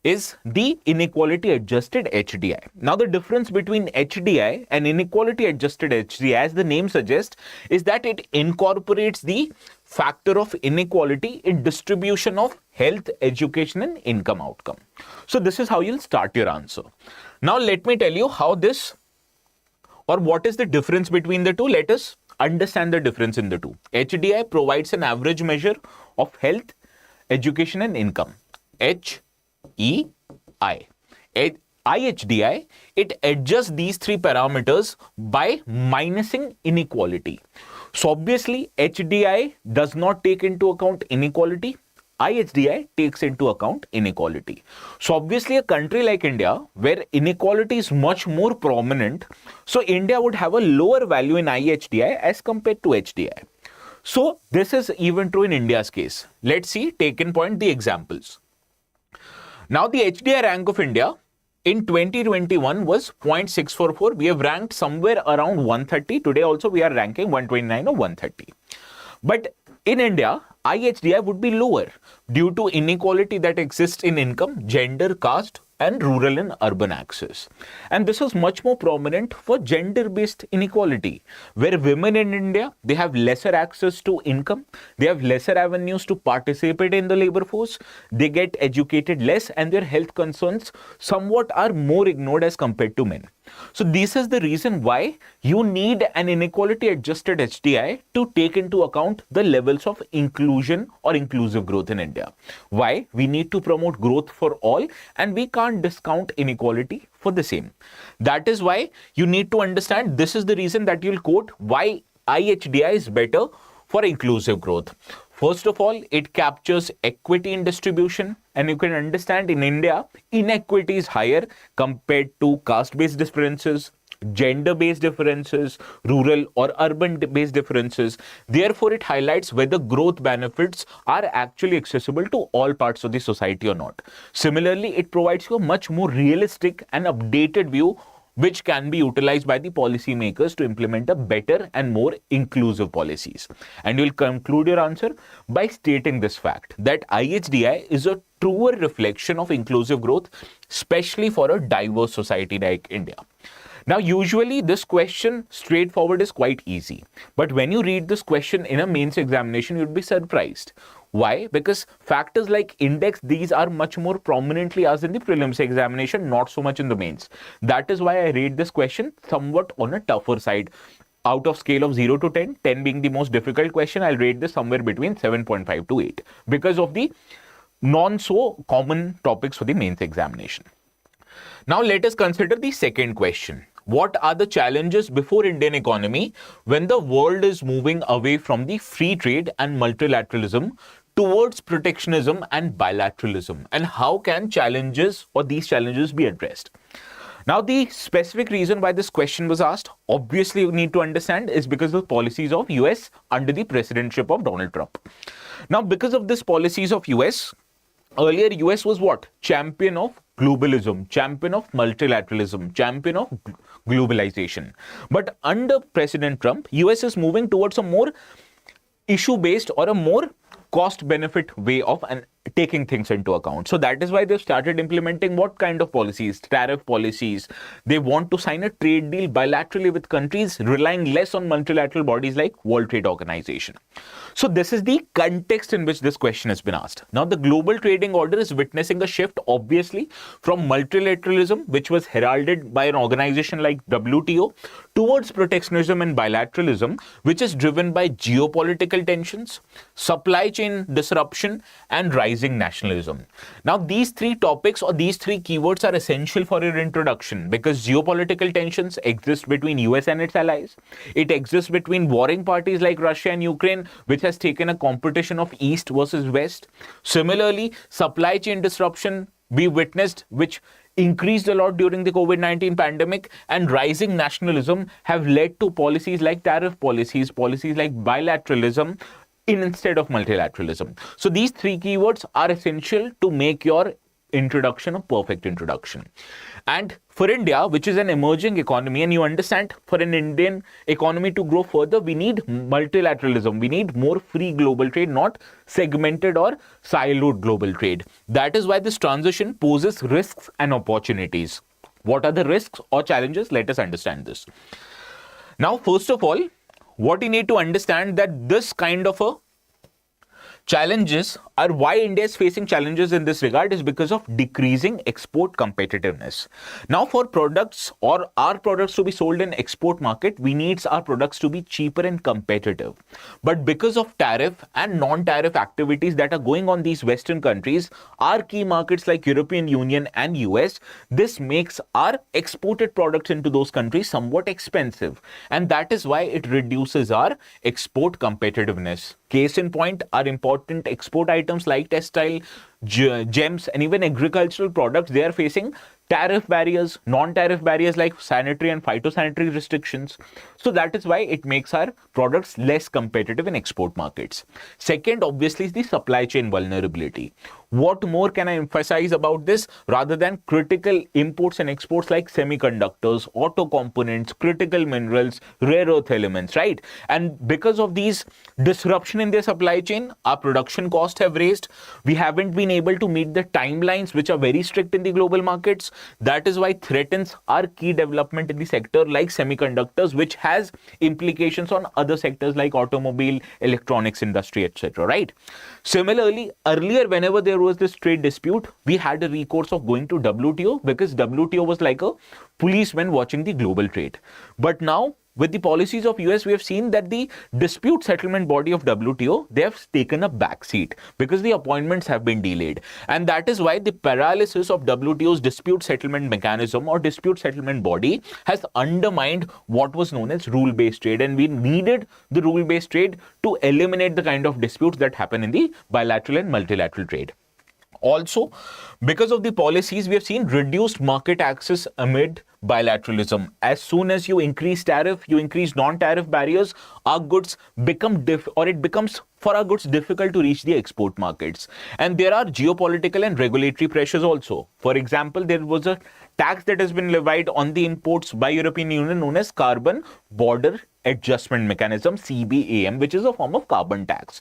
is the inequality adjusted HDI. Now, the difference between HDI and inequality adjusted HDI, as the name suggests, is that it incorporates the factor of inequality in distribution of health, education, and income outcome. So, this is how you'll start your answer. Now, let me tell you how this, or what is the difference between the two. Let us understand the difference in the two. HDI provides an average measure of health, education, and income. HEI. IHDI, it adjusts these three parameters by minusing inequality. So obviously, HDI does not take into account inequality. IHDI takes into account inequality. So obviously, a country like India, where inequality is much more prominent, so India would have a lower value in IHDI as compared to HDI. So this is even true in India's case. Let's see, take in point the examples. Now the HDI rank of India in 2021 was 0.644. We have ranked somewhere around 130. Today also we are ranking 129 or 130. But in India, IHDI would be lower due to inequality that exists in income, gender, caste, and rural and urban access. And this is much more prominent for gender-based inequality, where women in India, they have lesser access to income, they have lesser avenues to participate in the labor force, they get educated less, and their health concerns somewhat are more ignored as compared to men. So this is the reason why you need an inequality adjusted HDI to take into account the levels of inclusion or inclusive growth in India. Why? We need to promote growth for all, and we can't discount inequality for the same. That is why you need to understand, this is the reason that you'll quote why IHDI is better for inclusive growth. First of all, it captures equity in distribution, and you can understand in India, inequity is higher compared to caste-based differences, gender-based differences, rural or urban-based differences. Therefore, it highlights whether growth benefits are actually accessible to all parts of the society or not. Similarly, it provides you a much more realistic and updated view which can be utilized by the policymakers to implement a better and more inclusive policies. And you'll conclude your answer by stating this fact, that IHDI is a truer reflection of inclusive growth, especially for a diverse society like India. Now, usually this question straightforward is quite easy. But when you read this question in a mains examination, you'd be surprised. Why? Because factors like index, these are much more prominently asked in the prelims examination, not so much in the mains. That is why I rate this question somewhat on a tougher side. Out of scale of 0 to 10, 10 being the most difficult question, I'll rate this somewhere between 7.5 to 8 because of the non-so-common topics for the mains examination. Now, let us consider the second question. What are the challenges before Indian economy when the world is moving away from the free trade and multilateralism towards protectionism and bilateralism? And how can challenges or these challenges be addressed? Now, the specific reason why this question was asked, obviously you need to understand, is because of the policies of US under the presidency of Donald Trump. Now, because of these policies of US, earlier US was what? Champion of globalism, champion of multilateralism, champion of globalization. But under President Trump, US is moving towards a more issue-based or a more cost-benefit way of taking things into account. So that is why they've started implementing what kind of policies? Tariff policies. They want to sign a trade deal bilaterally with countries, relying less on multilateral bodies like World Trade Organization. So this is the context in which this question has been asked. Now, the global trading order is witnessing a shift, obviously, from multilateralism, which was heralded by an organization like WTO, towards protectionism and bilateralism, which is driven by geopolitical tensions, supply chain disruption, and rising nationalism. Now, these three topics or these three keywords are essential for your introduction because geopolitical tensions exist between US and its allies. It exists between warring parties like Russia and Ukraine, which has taken a competition of East versus West. Similarly, supply chain disruption we witnessed, which increased a lot during the COVID-19 pandemic, and rising nationalism have led to policies like tariff policies, policies like bilateralism instead of multilateralism. So these three keywords are essential to make your introduction a perfect introduction. And for India, which is an emerging economy, and you understand, for an Indian economy to grow further, we need multilateralism. We need more free global trade, not segmented or siloed global trade. That is why this transition poses risks and opportunities. What are the risks or challenges? Let us understand this. Now, first of all, what you need to understand that this kind of a challenges are why India is facing challenges in this regard is because of decreasing export competitiveness. Now, for products or our products to be sold in export market, we need our products to be cheaper and competitive. But because of tariff and non-tariff activities that are going on these Western countries, our key markets like European Union and US, this makes our exported products into those countries somewhat expensive. And that is why it reduces our export competitiveness. Case in point, our important export items like textile, gems, and even agricultural products, they are facing tariff barriers, non-tariff barriers like sanitary and phytosanitary restrictions. So that is why it makes our products less competitive in export markets. Second, obviously, is the supply chain vulnerability. What more can I emphasize about this rather than critical imports and exports like semiconductors, auto components, critical minerals, rare earth elements, right? And because of these disruption in their supply chain, our production costs have raised. We haven't been able to meet the timelines which are very strict in the global markets. That is why threatens our key development in the sector like semiconductors, which has implications on other sectors like automobile, electronics industry, etc. Right? Similarly, earlier whenever there was this trade dispute, we had a recourse of going to WTO because WTO was like a policeman watching the global trade. But now, with the policies of US, we have seen that the dispute settlement body of WTO, they have taken a backseat because the appointments have been delayed. And that is why the paralysis of WTO's dispute settlement mechanism or dispute settlement body has undermined what was known as rule-based trade. And we needed the rule-based trade to eliminate the kind of disputes that happen in the bilateral and multilateral trade. Also, because of the policies, we have seen reduced market access amid bilateralism. As soon as you increase tariff, you increase non-tariff barriers, our goods become it becomes for our goods difficult to reach the export markets. And there are geopolitical and regulatory pressures also. For example, there was a tax that has been levied on the imports by European Union known as Carbon Border Adjustment Mechanism, CBAM, which is a form of carbon tax.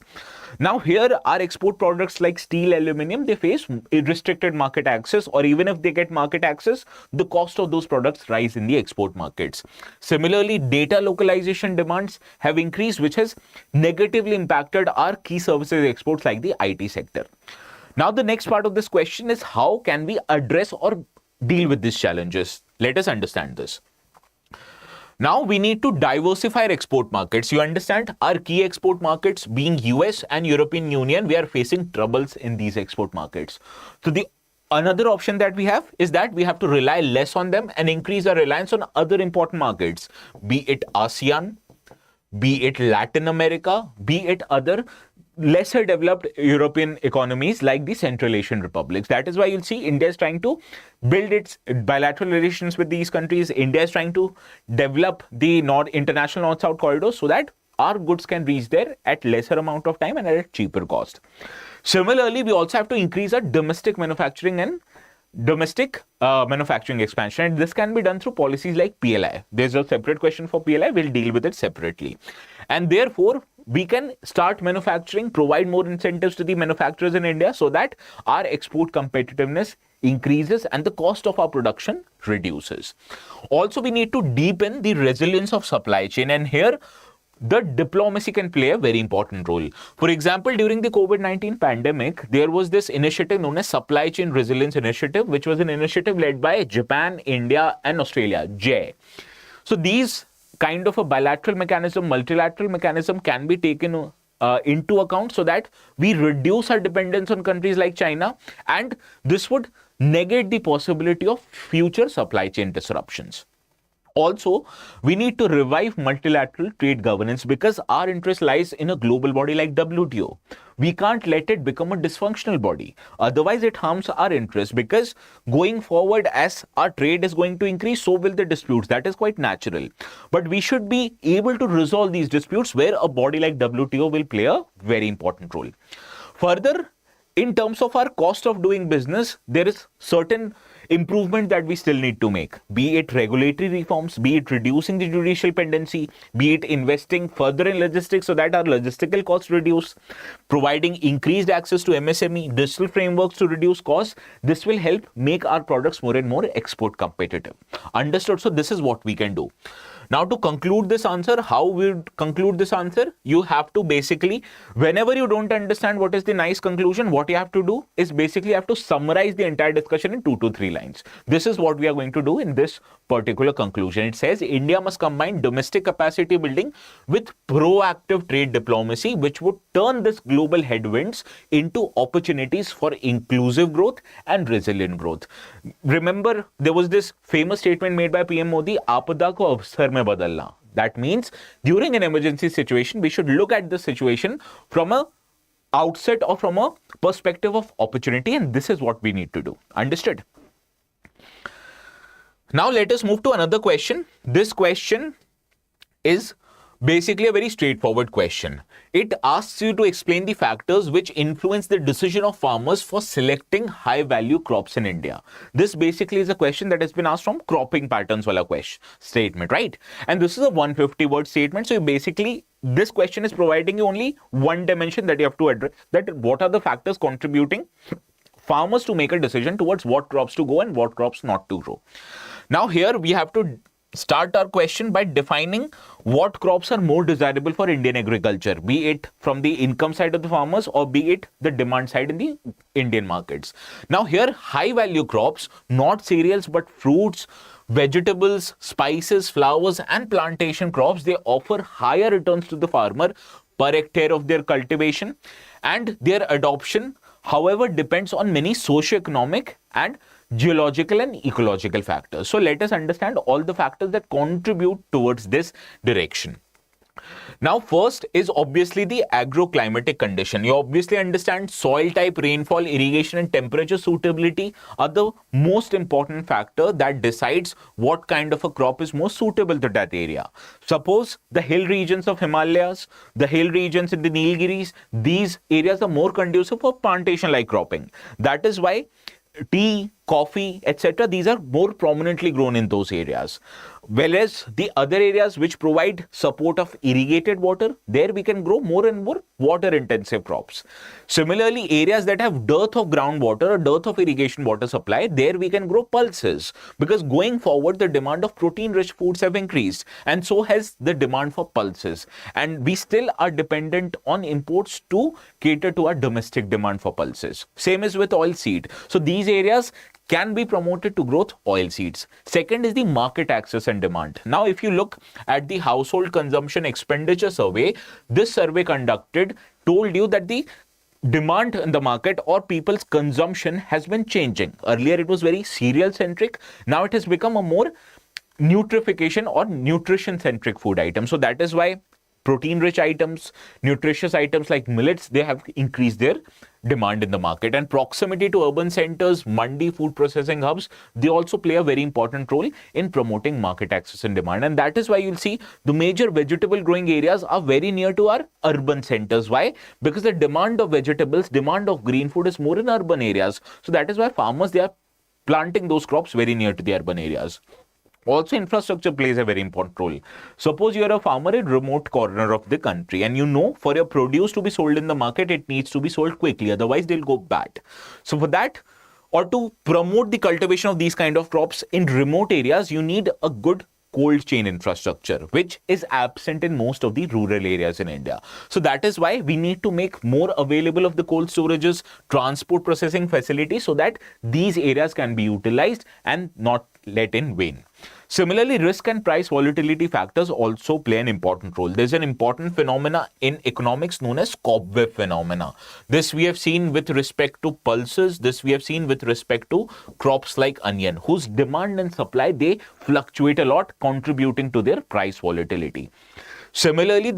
Now here, our export products like steel, aluminium, they face restricted market access, or even if they get market access, the cost of those products rise in the export markets. Similarly, data localization demands have increased, which has negatively impacted our key services exports like the IT sector. Now, the next part of this question is how can we address or deal with these challenges? Let us understand this. Now we need to diversify our export markets. You understand, our key export markets being US and European Union, we are facing troubles in these export markets. So another option that we have is that we have to rely less on them and increase our reliance on other important markets, be it ASEAN, be it Latin America, be it other lesser developed European economies like the Central Asian republics. That is why you'll see India is trying to build its bilateral relations with these countries. India is trying to develop the international North-South corridor so that our goods can reach there at lesser amount of time and at a cheaper cost. Similarly, we also have to increase our domestic manufacturing and domestic manufacturing expansion, and this can be done through policies like PLI. There's a separate question for PLI, we'll deal with it separately. And therefore, we can start manufacturing, provide more incentives to the manufacturers in India so that our export competitiveness increases and the cost of our production reduces. Also, we need to deepen the resilience of supply chain, and here the diplomacy can play a very important role. For example, during the COVID-19 pandemic, there was this initiative known as Supply Chain Resilience Initiative, which was an initiative led by Japan, India, and Australia, JAI. So these kind of a bilateral mechanism, multilateral mechanism can be taken into account so that we reduce our dependence on countries like China, and this would negate the possibility of future supply chain disruptions. Also, we need to revive multilateral trade governance because our interest lies in a global body like WTO. We can't let it become a dysfunctional body. Otherwise, it harms our interest, because going forward, as our trade is going to increase, so will the disputes. That is quite natural. But we should be able to resolve these disputes where a body like WTO will play a very important role. Further, in terms of our cost of doing business, there is certain improvement that we still need to make, be it regulatory reforms, be it reducing the judicial pendency, be it investing further in logistics so that our logistical costs reduce, providing increased access to MSME, digital frameworks to reduce costs. This will help make our products more and more export competitive. Understood? So this is what we can do. Now, to conclude this answer, how we conclude this answer? You have to basically, whenever you don't understand what is the nice conclusion, what you have to do is basically you have to summarize the entire discussion in 2 to 3 lines. This is what we are going to do in this particular conclusion. It says India must combine domestic capacity building with proactive trade diplomacy, which would turn this global headwinds into opportunities for inclusive growth and resilient growth. Remember, there was this famous statement made by PM Modi, "Aapada ko avsar mein badalna." That means during an emergency situation, we should look at the situation from a outset or from a perspective of opportunity, and this is what we need to do. Understood? Now let us move to another question. This question is basically a very straightforward question. It asks you to explain the factors which influence the decision of farmers for selecting high value crops in India. This basically is a question that has been asked from cropping patterns wala question statement, right? And this is a 150 word statement. So basically this question is providing you only one dimension that you have to address, that what are the factors contributing farmers to make a decision towards what crops to go and what crops not to grow. Now here we have to start our question by defining what crops are more desirable for Indian agriculture, be it from the income side of the farmers or be it the demand side in the Indian markets. Now here, high value crops, not cereals but fruits, vegetables, spices, flowers and plantation crops, they offer higher returns to the farmer per hectare of their cultivation, and their adoption, however, depends on many socio-economic and geological and ecological factors. So let us understand all the factors that contribute towards this direction. Now, first is obviously the agroclimatic condition. You obviously understand soil type, rainfall, irrigation and temperature suitability are the most important factor that decides what kind of a crop is most suitable to that area. Suppose the hill regions of Himalayas, the hill regions in the Nilgiris, these areas are more conducive for plantation-like cropping. That is why tea, coffee, etc., these are more prominently grown in those areas. Whereas the other areas which provide support of irrigated water, there we can grow more and more water intensive crops. Similarly, areas that have dearth of groundwater or dearth of irrigation water supply, there we can grow pulses, because going forward the demand of protein rich foods have increased, and so has the demand for pulses, and we still are dependent on imports to cater to our domestic demand for pulses. Same is with oil seed. So these areas can be promoted to growth oil seeds. Second is the market access and demand. Now, if you look at the household consumption expenditure survey, this survey conducted told you that the demand in the market or people's consumption has been changing. Earlier, it was very cereal centric. Now it has become a more nutrification or nutrition centric food item. So that is why protein-rich items, nutritious items like millets, they have increased their demand in the market. And proximity to urban centers, mandi, food processing hubs, they also play a very important role in promoting market access and demand. And that is why you'll see the major vegetable growing areas are very near to our urban centers. Why? Because the demand of vegetables, demand of green food is more in urban areas. So that is why farmers, they are planting those crops very near to the urban areas. Also, infrastructure plays a very important role. Suppose you are a farmer in remote corner of the country and you know for your produce to be sold in the market, it needs to be sold quickly, otherwise they'll go bad. So for that, or to promote the cultivation of these kind of crops in remote areas, you need a good cold chain infrastructure, which is absent in most of the rural areas in India. So that is why we need to make more available of the cold storages, transport processing facilities, so that these areas can be utilized and not let in vain. Similarly, risk and price volatility factors also play an important role. There's an important phenomena in economics known as cobweb phenomena. This we have seen with respect to pulses. This we have seen with respect to crops like onion, whose demand and supply, they fluctuate a lot, contributing to their price volatility. Similarly,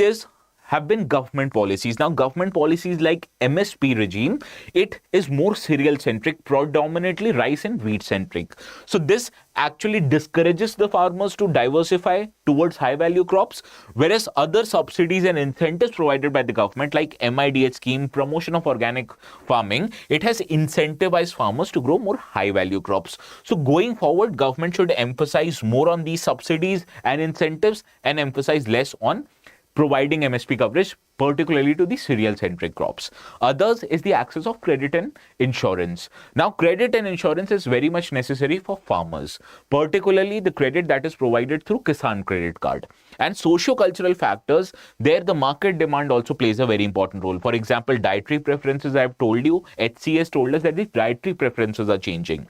have been government policies. Now, government policies like MSP regime, it is more cereal centric, predominantly rice and wheat centric. So this actually discourages the farmers to diversify towards high value crops, whereas other subsidies and incentives provided by the government like MIDH scheme, promotion of organic farming, it has incentivized farmers to grow more high value crops. So going forward, government should emphasize more on these subsidies and incentives and emphasize less on providing MSP coverage, particularly to the cereal-centric crops. Others is the access of credit and insurance. Now, credit and insurance is very much necessary for farmers, particularly the credit that is provided through Kisan Credit Card. And socio-cultural factors, there the market demand also plays a very important role. For example, dietary preferences, I have told you, HCS told us that the dietary preferences are changing.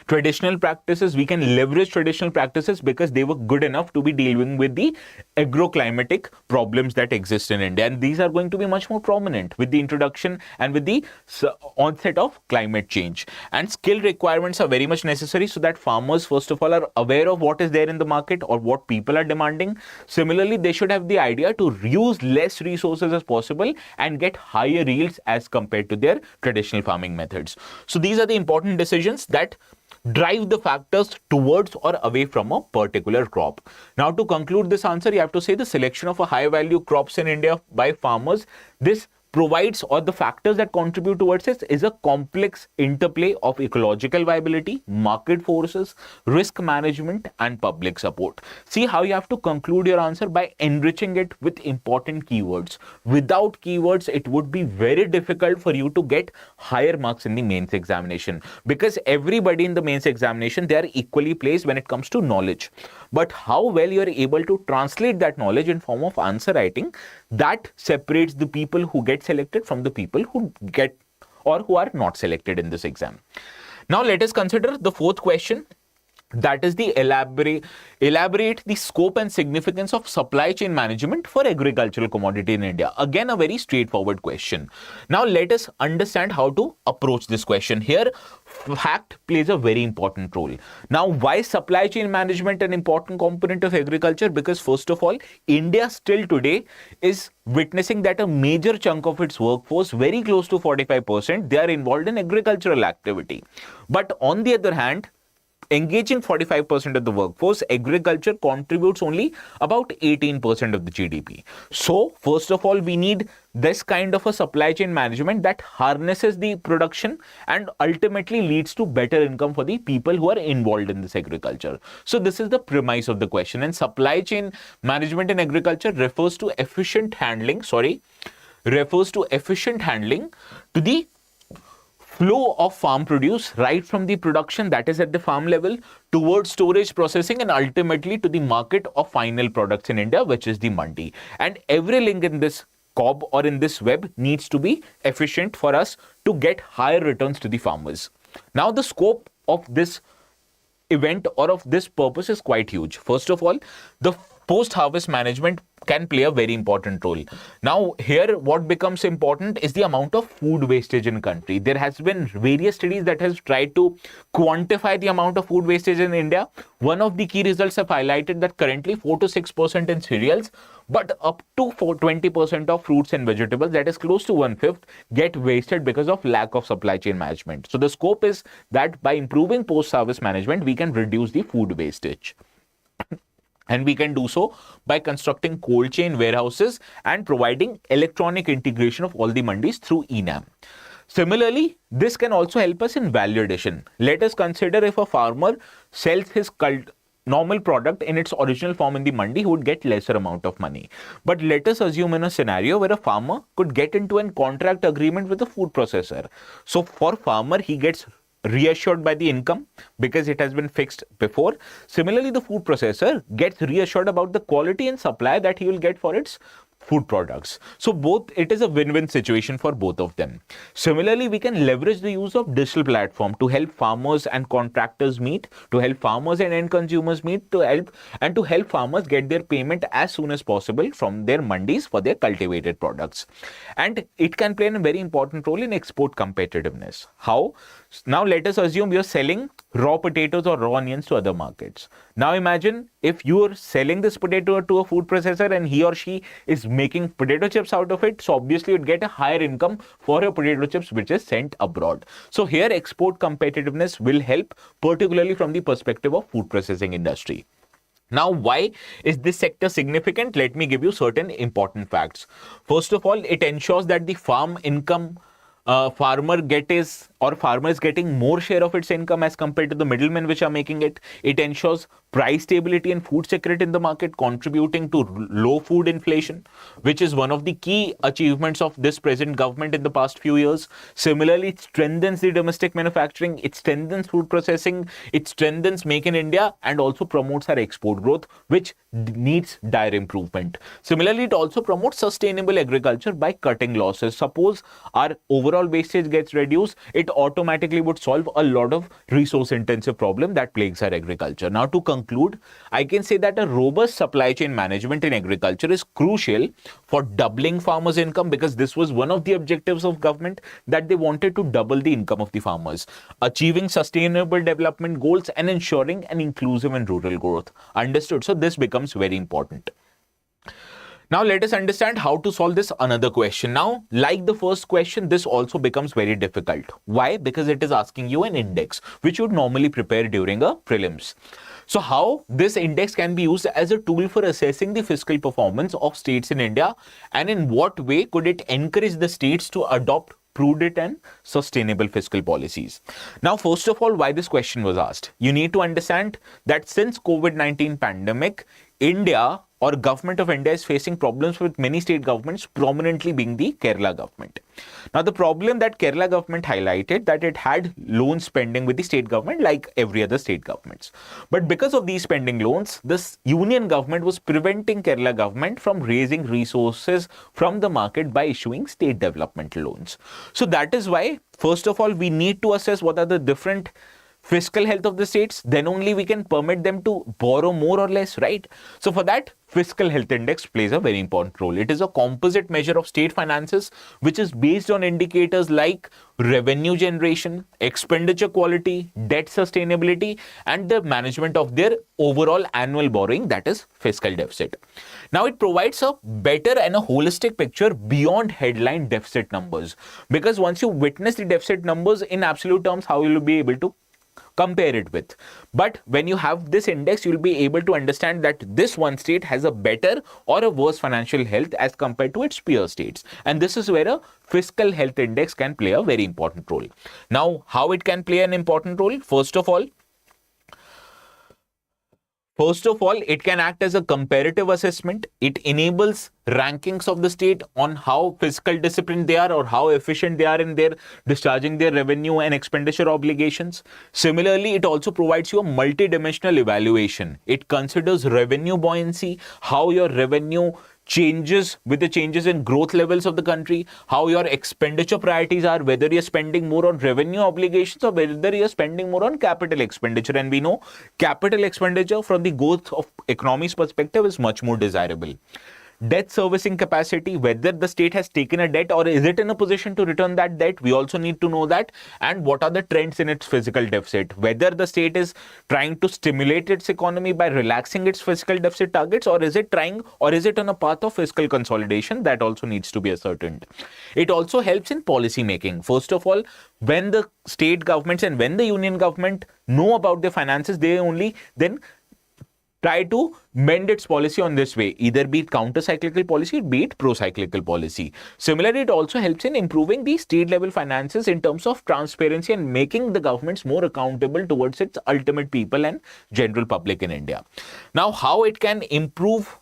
Traditional practices, we can leverage traditional practices because they were good enough to be dealing with the agroclimatic problems that exist in India, and these are going to be much more prominent with the introduction and with the onset of climate change. And skill requirements are very much necessary so that farmers first of all are aware of what is there in the market or what people are demanding. Similarly, they should have the idea to use less resources as possible and get higher yields as compared to their traditional farming methods. So these are the important decisions that drive the factors towards or away from a particular crop. Now, to conclude this answer, you have to say the selection of a high value crops in India by farmers, this provides, or the factors that contribute towards it is a complex interplay of ecological viability, market forces, risk management, and public support. See how you have to conclude your answer by enriching it with important keywords. Without keywords, it would be very difficult for you to get higher marks in the mains examination, because everybody in the mains examination, they are equally placed when it comes to knowledge. But how well you are able to translate that knowledge in form of answer writing, that separates the people who get selected from the people who get or who are not selected in this exam. Now let us consider the fourth question. That is the elaborate the scope and significance of supply chain management for agricultural commodity in India. Again, a very straightforward question. Now let us understand how to approach this question. Here, fact plays a very important role. Now, why supply chain management an important component of agriculture? Because first of all, India still today is witnessing that a major chunk of its workforce, very close to 45%, they are involved in agricultural activity. But on the other hand, engaging 45% of the workforce, agriculture contributes only about 18% of the GDP. So, first of all, we need this kind of a supply chain management that harnesses the production and ultimately leads to better income for the people who are involved in this agriculture. So, this is the premise of the question. And supply chain management in agriculture refers to efficient handling to the flow of farm produce right from the production, that is at the farm level, towards storage, processing, and ultimately to the market of final products in India, which is the mandi. And every link in this cob or in this web needs to be efficient for us to get higher returns to the farmers. Now, the scope of this event or of this purpose is quite huge. First of all, the post-harvest management can play a very important role. Now, here what becomes important is the amount of food wastage in country. There has been various studies that has tried to quantify the amount of food wastage in India. One of the key results have highlighted that currently 4 to 6% in cereals, but up to 20% of fruits and vegetables, that is close to 1/5, get wasted because of lack of supply chain management. So the scope is that by improving post-harvest management, we can reduce the food wastage. And we can do so by constructing cold chain warehouses and providing electronic integration of all the mandis through eNAM. Similarly, this can also help us in value addition. Let us consider if a farmer sells his normal product in its original form in the mandi, he would get lesser amount of money. But let us assume in a scenario where a farmer could get into a contract agreement with a food processor. So for farmer, he gets reassured by the income because it has been fixed before. Similarly, the food processor gets reassured about the quality and supply that he will get for its food products. So both, it is a win-win situation for both of them. Similarly, we can leverage the use of digital platform to help farmers and contractors meet, to help farmers and end consumers meet, to help farmers get their payment as soon as possible from their mandis for their cultivated products. And it can play a very important role in export competitiveness. How? Now let us assume you're selling raw potatoes or raw onions to other markets. Now imagine if you are selling this potato to a food processor and he or she is making potato chips out of it, so obviously you'd get a higher income for your potato chips which is sent abroad. So here export competitiveness will help, particularly from the perspective of food processing industry. Now, why is this sector significant? Let me give you certain important facts. First of all, it ensures that the farm income farmer is getting more share of its income as compared to the middlemen which are making it. It ensures price stability and food security in the market, contributing to low food inflation, which is one of the key achievements of this present government in the past few years. Similarly, it strengthens the domestic manufacturing, it strengthens food processing, it strengthens Make in India, and also promotes our export growth, which needs dire improvement. Similarly, it also promotes sustainable agriculture by cutting losses. Suppose our overall wastage gets reduced, it automatically would solve a lot of resource intensive problem that plagues our agriculture. Now, to conclude, I can say that a robust supply chain management in agriculture is crucial for doubling farmers' income, because this was one of the objectives of government, that they wanted to double the income of the farmers, achieving sustainable development goals and ensuring an inclusive and rural growth. Understood? So this becomes very important. Now let us understand how to solve this another question. Now, like the first question, this also becomes very difficult. Why? Because it is asking you an index, which you would normally prepare during a prelims. So how this index can be used as a tool for assessing the fiscal performance of states in India, and in what way could it encourage the states to adopt prudent and sustainable fiscal policies. Now, first of all, why this question was asked? You need to understand that since COVID-19 pandemic, India or government of India is facing problems with many state governments, prominently being the Kerala government. Now, the problem that Kerala government highlighted, that it had loan spending with the state government like every other state governments. But because of these spending loans, this union government was preventing Kerala government from raising resources from the market by issuing state developmental loans. So that is why, first of all, we need to assess what are the different fiscal health of the states, then only we can permit them to borrow more or less, right? So for that, fiscal health index plays a very important role. It is a composite measure of state finances, which is based on indicators like revenue generation, expenditure quality, debt sustainability, and the management of their overall annual borrowing, that is fiscal deficit. Now, it provides a better and a holistic picture beyond headline deficit numbers, because once you witness the deficit numbers in absolute terms, how will you be able to compare it with? But when you have this index, you'll be able to understand that this one state has a better or a worse financial health as compared to its peer states. And this is where a fiscal health index can play a very important role. Now, how it can play an important role? First of all, it can act as a comparative assessment. It enables rankings of the state on how fiscal disciplined they are or how efficient they are in their discharging their revenue and expenditure obligations. Similarly, it also provides you a multidimensional evaluation. It considers revenue buoyancy, how your revenue changes with the changes in growth levels of the country, how your expenditure priorities are, whether you're spending more on revenue obligations or whether you're spending more on capital expenditure. And we know capital expenditure from the growth of economy's perspective is much more desirable. Debt servicing capacity, whether the state has taken a debt or is it in a position to return that debt, we also need to know that. And what are the trends in its fiscal deficit, whether the state is trying to stimulate its economy by relaxing its fiscal deficit targets, or is it on a path of fiscal consolidation, that also needs to be ascertained. It also helps in policy making. First of all, when the state governments and when the union government know about their finances, they only then try to mend its policy on this way, either be it counter-cyclical policy, be it pro-cyclical policy. Similarly, it also helps in improving the state-level finances in terms of transparency and making the governments more accountable towards its ultimate people and general public in India. Now, how it can improve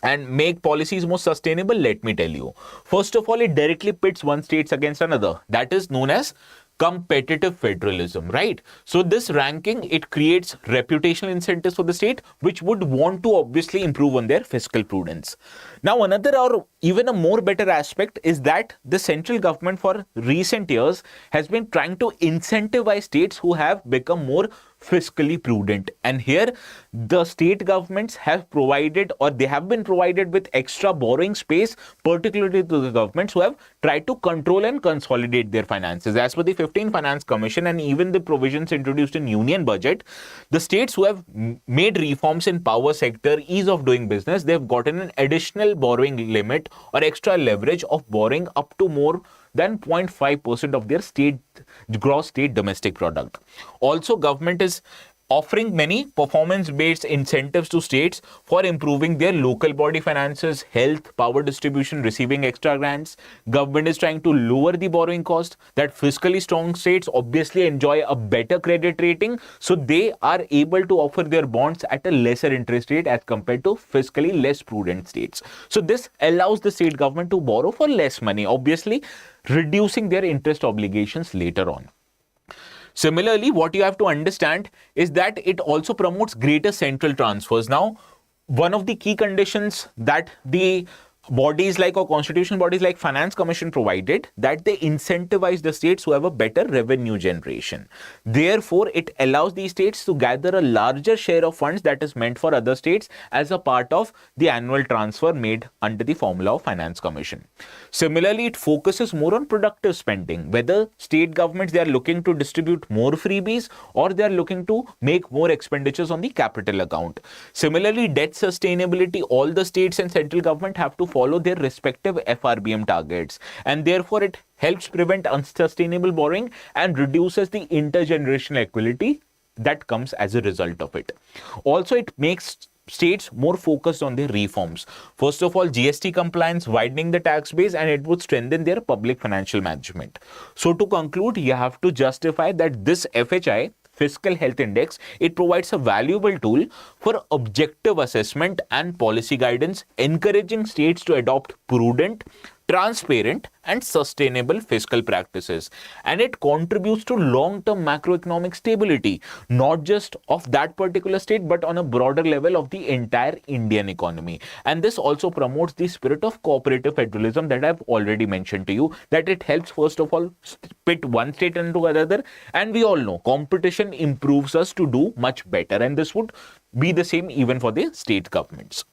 and make policies more sustainable, let me tell you. First of all, it directly pits one state against another. That is known as competitive federalism, right? So this ranking, it creates reputational incentives for the state, which would want to obviously improve on their fiscal prudence. Now, another or even a more better aspect is that the central government for recent years has been trying to incentivize states who have become more fiscally prudent. And here, the state governments have provided, or they have been provided with extra borrowing space, particularly to the governments who have tried to control and consolidate their finances. As per the 15th Finance Commission and even the provisions introduced in Union Budget, the states who have made reforms in power sector, ease of doing business, they have gotten an additional borrowing limit or extra leverage of borrowing up to more than 0.5% of their gross state domestic product. Also, government is offering many performance-based incentives to states for improving their local body finances, health, power distribution, receiving extra grants. Government is trying to lower the borrowing cost, that fiscally strong states obviously enjoy a better credit rating, so they are able to offer their bonds at a lesser interest rate as compared to fiscally less prudent states. So this allows the state government to borrow for less money, obviously reducing their interest obligations later on. Similarly, what you have to understand is that it also promotes greater central transfers. Now, one of the key conditions that the bodies like, or constitutional bodies like Finance Commission provided, that they incentivize the states who have a better revenue generation. Therefore, it allows these states to gather a larger share of funds that is meant for other states as a part of the annual transfer made under the formula of Finance Commission. Similarly, it focuses more on productive spending, whether state governments, they are looking to distribute more freebies or they are looking to make more expenditures on the capital account. Similarly, debt sustainability, all the states and central government have to follow their respective FRBM targets, and therefore it helps prevent unsustainable borrowing and reduces the intergenerational equality that comes as a result of it. Also, it makes states more focused on their reforms. First of all, GST compliance, widening the tax base, and it would strengthen their public financial management. So to conclude, you have to justify that this FHI, Fiscal Health Index, it provides a valuable tool for objective assessment and policy guidance, encouraging states to adopt prudent, transparent and sustainable fiscal practices. And it contributes to long-term macroeconomic stability, not just of that particular state, but on a broader level of the entire Indian economy. And this also promotes the spirit of cooperative federalism that I've already mentioned to you, that it helps, first of all, pit one state into another. And we all know competition improves us to do much better. And this would be the same even for the state governments.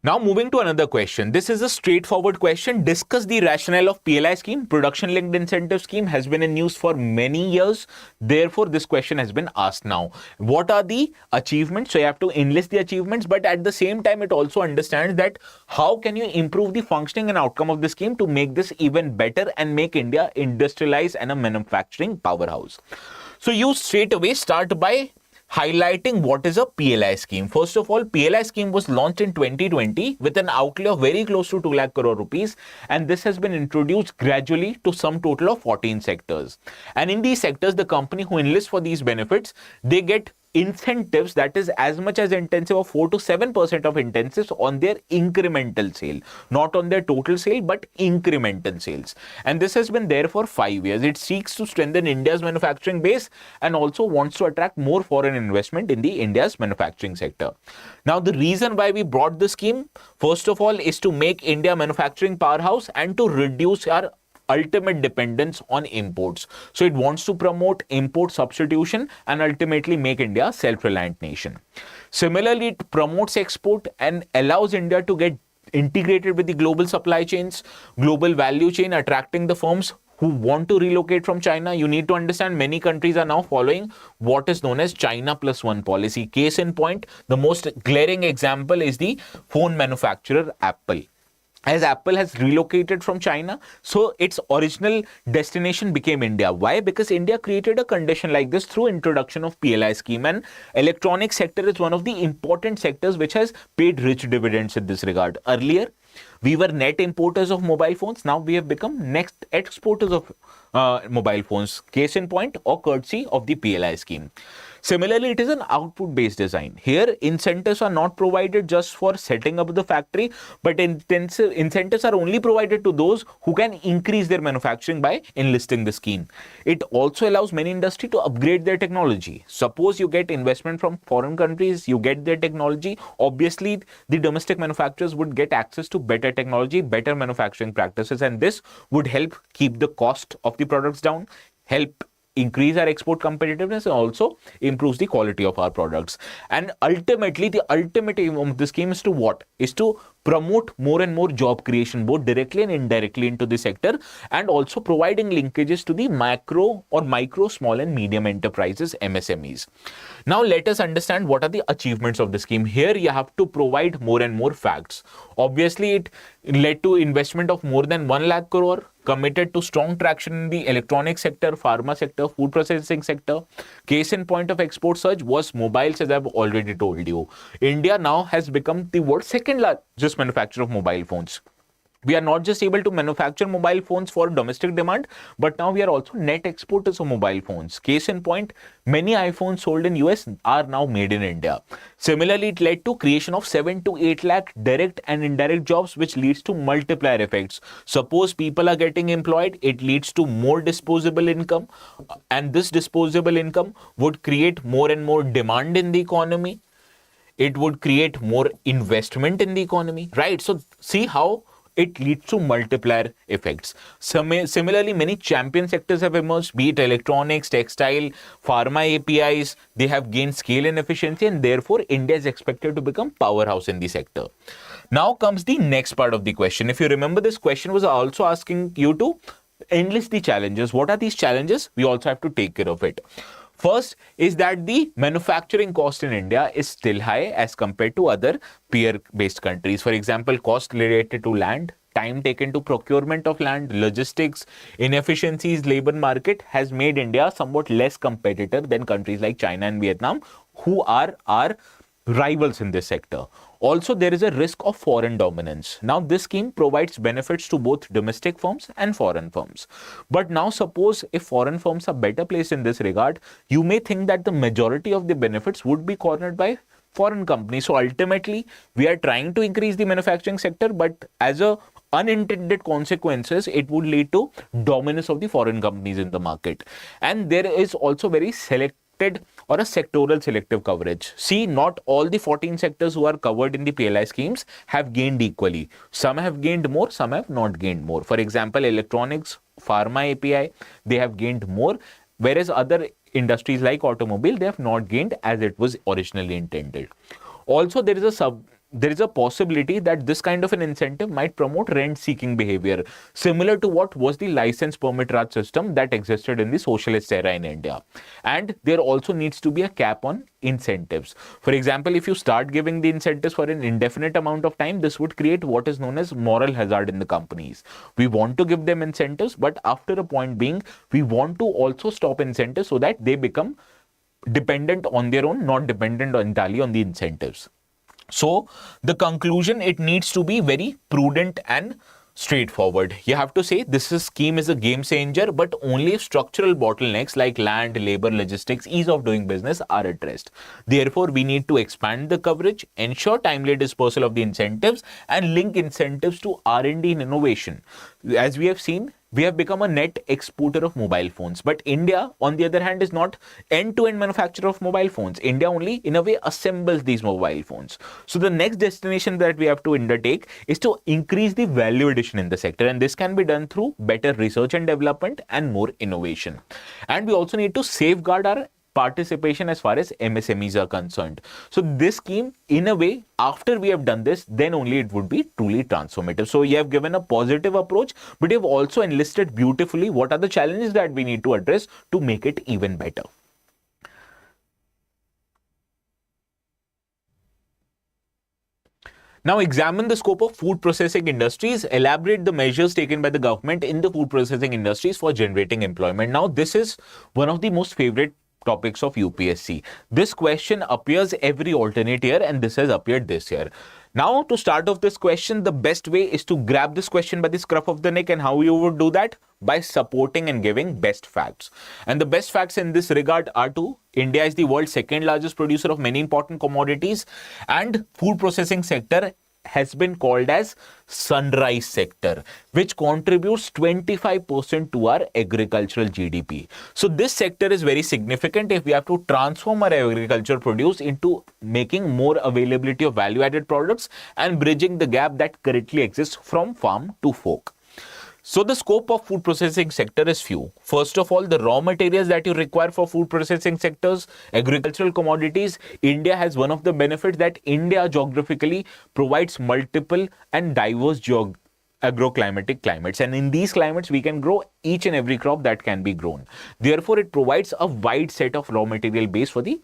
Now moving to another question. This is a straightforward question. Discuss the rationale of PLI scheme. Production linked incentive scheme has been in use for many years. Therefore, this question has been asked now. What are the achievements? So you have to enlist the achievements, but at the same time, it also understands that how can you improve the functioning and outcome of the scheme to make this even better and make India industrialized and a manufacturing powerhouse. So you straight away start by highlighting what is a PLI scheme. First of all, PLI scheme was launched in 2020 with an outlay of very close to 2 lakh crore rupees, and this has been introduced gradually to some total of 14 sectors. And in these sectors, the company who enlists for these benefits, they get incentives that is as much as intensive of 4 to 7% of incentives on their incremental sale, not on their total sale, but incremental sales. And this has been there for 5 years. It seeks to strengthen India's manufacturing base and also wants to attract more foreign investment in the India's manufacturing sector. Now, the reason why we brought this scheme, first of all, is to make India a manufacturing powerhouse and to reduce our ultimate dependence on imports. So it wants to promote import substitution and ultimately make India a self-reliant nation. Similarly, it promotes export and allows India to get integrated with the global supply chains, global value chain, attracting the firms who want to relocate from China. You need to understand many countries are now following what is known as China plus one policy. Case in point, the most glaring example is the phone manufacturer Apple. as Apple has relocated from China, so its original destination became India. Why? Because India created a condition like this through introduction of PLI scheme, and electronic sector is one of the important sectors which has paid rich dividends in this regard. Earlier, we were net importers of mobile phones. Now we have become net exporters of mobile phones. Case in point, or courtesy of the PLI scheme. Similarly, it is an output-based design. Here, incentives are not provided just for setting up the factory, but incentives are only provided to those who can increase their manufacturing by enlisting the scheme. It also allows many industry to upgrade their technology. Suppose you get investment from foreign countries, you get their technology. Obviously, the domestic manufacturers would get access to better technology, better manufacturing practices, and this would help keep the cost of the products down, help increase our export competitiveness, and also improves the quality of our products. And ultimately, the ultimate aim of this scheme is to what? Is to promote more and more job creation, both directly and indirectly into the sector, and also providing linkages to the macro or micro, small and medium enterprises, MSMEs. Now let us understand what are the achievements of the scheme. Here you have to provide more and more facts. Obviously, it led to investment of more than 1 lakh crore, committed to strong traction in the electronic sector, pharma sector, food processing sector. Case in point of export surge was mobiles, as I've already told you. India now has become the world's second largest manufacturer of mobile phones. We are not just able to manufacture mobile phones for domestic demand, but now we are also net exporters of mobile phones. Case in point, many iPhones sold in US are now made in India. Similarly, it led to creation of 7 to 8 lakh direct and indirect jobs, which leads to multiplier effects. Suppose people are getting employed, it leads to more disposable income, and this disposable income would create more and more demand in the economy. It would create more investment in the economy, right? So see how it leads to multiplier effects. Similarly, many champion sectors have emerged, be it electronics, textile, pharma APIs. They have gained scale and efficiency, and therefore India is expected to become powerhouse in the sector. Now comes the next part of the question. If you remember, this question was also asking you to enlist the challenges. What are these challenges? We also have to take care of it. First is that the manufacturing cost in India is still high as compared to other peer-based countries. For example, cost related to land, time taken to procurement of land, logistics, inefficiencies, labor market has made India somewhat less competitive than countries like China and Vietnam, who are our rivals in this sector. Also, there is a risk of foreign dominance. Now, this scheme provides benefits to both domestic firms and foreign firms. But now, suppose if foreign firms are better placed in this regard, you may think that the majority of the benefits would be cornered by foreign companies. So ultimately, we are trying to increase the manufacturing sector, but as a unintended consequences, it would lead to dominance of the foreign companies in the market. And there is also very selected or a sectoral selective coverage. See, not all the 14 sectors who are covered in the PLI schemes have gained equally. Some have gained more, some have not gained more. For example, electronics, pharma API, they have gained more, whereas other industries like automobile, they have not gained as it was originally intended. Also, there is a possibility that this kind of an incentive might promote rent-seeking behavior, similar to what was the license permit Raj system that existed in the socialist era in India. And there also needs to be a cap on incentives. For example, if you start giving the incentives for an indefinite amount of time, this would create what is known as moral hazard in the companies. We want to give them incentives, but after a point being, we want to also stop incentives so that they become dependent on their own, not dependent entirely on the incentives. So the conclusion, it needs to be very prudent and straightforward. You have to say this scheme is a game changer, but only if structural bottlenecks like land, labor, logistics, ease of doing business are addressed. Therefore, we need to expand the coverage, ensure timely dispersal of the incentives, and link incentives to R&D and innovation. As we have seen, we have become a net exporter of mobile phones. But India, on the other hand, is not end-to-end manufacturer of mobile phones. India only, in a way, assembles these mobile phones. So the next destination that we have to undertake is to increase the value addition in the sector. And this can be done through better research and development and more innovation. And we also need to safeguard our participation as far as MSMEs are concerned. So this scheme, in a way, after we have done this, then only it would be truly transformative. So you have given a positive approach, but you've also enlisted beautifully what are the challenges that we need to address to make it even better. Now examine the scope of food processing industries, elaborate the measures taken by the government in the food processing industries for generating employment. Now this is one of the most favorite topics of UPSC. This question appears every alternate year and this has appeared this year. Now to start off this question, the best way is to grab this question by the scruff of the neck, and how you would do that? By supporting and giving best facts. And the best facts in this regard are India is the world's second largest producer of many important commodities, and food processing sector has been called as sunrise sector, which contributes 25% to our agricultural GDP. So this sector is very significant if we have to transform our agriculture produce into making more availability of value-added products and bridging the gap that currently exists from farm to fork. So the scope of food processing sector is few. First of all, the raw materials that you require for food processing sectors, agricultural commodities. India has one of the benefits that India geographically provides multiple and diverse agroclimatic climates, and in these climates we can grow each and every crop that can be grown. Therefore, it provides a wide set of raw material base for the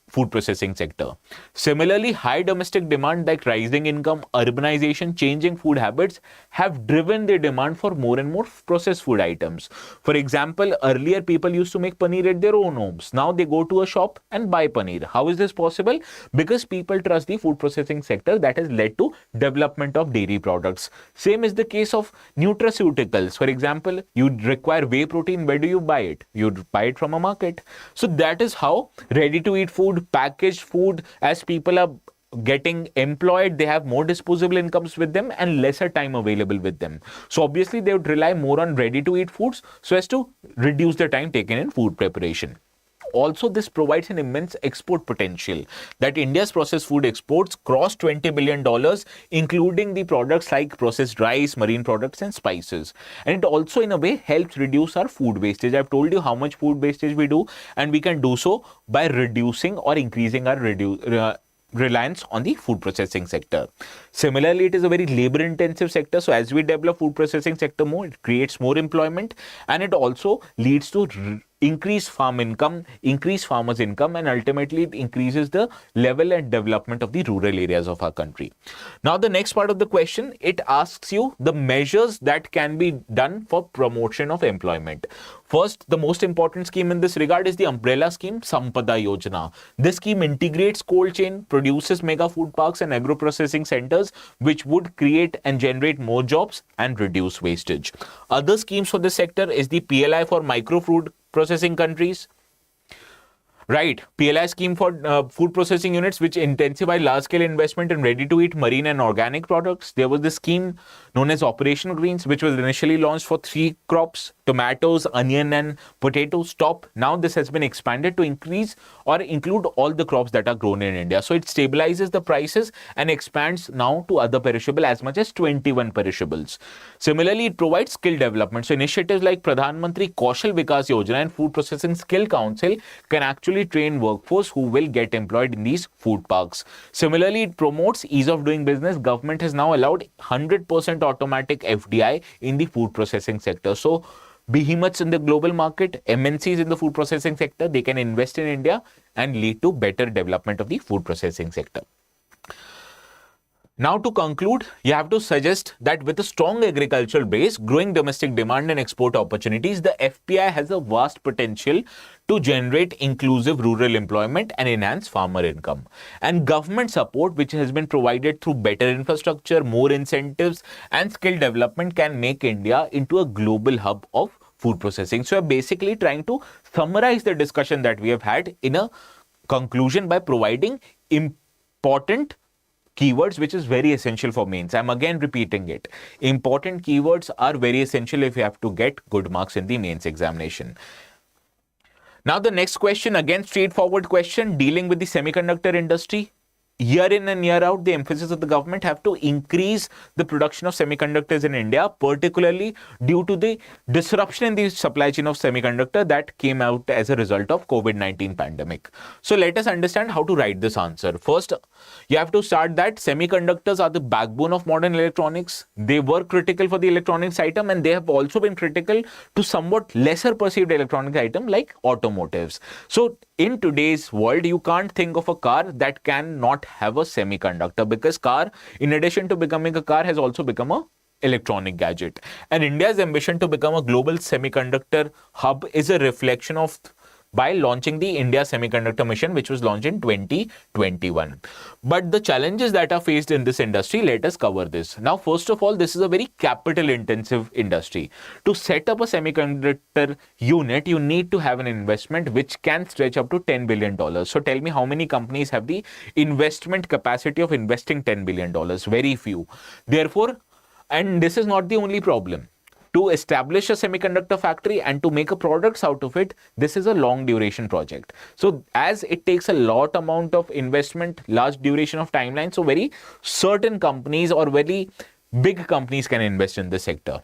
food processing sector. Similarly, high domestic demand like rising income, urbanization, changing food habits have driven the demand for more and more processed food items. For example, earlier people used to make paneer at their own homes. Now they go to a shop and buy paneer. How is this possible? Because people trust the food processing sector. That has led to development of dairy products. Same is the case of nutraceuticals. For example, you require whey protein. Where do you buy it? You buy it from a market. So that is how ready-to-eat food, packaged food, as people are getting employed, they have more disposable incomes with them and lesser time available with them. So obviously they would rely more on ready-to-eat foods so as to reduce the time taken in food preparation. Also, this provides an immense export potential, that India's processed food exports cross $20 billion, including the products like processed rice, marine products and spices. And it also in a way helps reduce our food wastage. I've told you how much food wastage we do, and we can do so by reducing or increasing our reliance on the food processing sector. Similarly, it is a very labor intensive sector. So as we develop food processing sector more, it creates more employment, and it also leads to increase farm income, increase farmers' income, and ultimately it increases the level and development of the rural areas of our country. Now, the next part of the question, it asks you the measures that can be done for promotion of employment. First, the most important scheme in this regard is the umbrella scheme, Sampada Yojana. This scheme integrates cold chain, produces mega food parks and agro-processing centers, which would create and generate more jobs and reduce wastage. Other schemes for this sector is the PLI for micro food processing countries. Right, PLI scheme for food processing units, which intensify large-scale investment in ready-to-eat marine and organic products. There was this scheme known as Operation Greens, which was initially launched for 3 crops, tomatoes, onion and potatoes top. Now this has been expanded to increase or include all the crops that are grown in India. So it stabilizes the prices and expands now to other perishable as much as 21 perishables. Similarly, it provides skill development. So initiatives like Pradhan Mantri Kaushal Vikas Yojana and Food Processing Skill Council can actually train workforce who will get employed in these food parks. Similarly, it promotes ease of doing business. Government has now allowed 100% automatic FDI in the food processing sector. So behemoths in the global market, MNCs in the food processing sector, they can invest in India and lead to better development of the food processing sector. Now to conclude, you have to suggest that with a strong agricultural base, growing domestic demand and export opportunities, the FPI has a vast potential to generate inclusive rural employment and enhance farmer income. And government support, which has been provided through better infrastructure, more incentives and skill development, can make India into a global hub of food processing. So, I'm basically trying to summarize the discussion that we have had in a conclusion by providing important keywords, which is very essential for mains. I'm again repeating it. Important keywords are very essential if you have to get good marks in the mains examination. Now the next question, again straightforward question, dealing with the semiconductor industry. Year in and year out, the emphasis of the government have to increase the production of semiconductors in India, particularly due to the disruption in the supply chain of semiconductor that came out as a result of COVID-19 pandemic. So let us understand how to write this answer. First, you have to start that semiconductors are the backbone of modern electronics. They were critical for the electronics item, and they have also been critical to somewhat lesser perceived electronics item like automotives. So in today's world, you can't think of a car that can not have a semiconductor, because car, in addition to becoming a car, has also become a electronic gadget. And India's ambition to become a global semiconductor hub is a reflection of by launching the India Semiconductor Mission, which was launched in 2021. But the challenges that are faced in this industry, let us cover this. Now, first of all, this is a very capital intensive industry. To set up a semiconductor unit, you need to have an investment which can stretch up to $10 billion. So tell me, how many companies have the investment capacity of investing $10 billion? Very few. Therefore, and this is not the only problem. To establish a semiconductor factory and to make a products out of it, this is a long duration project. So as it takes a lot amount of investment, large duration of timeline, so very certain companies or very big companies can invest in this sector.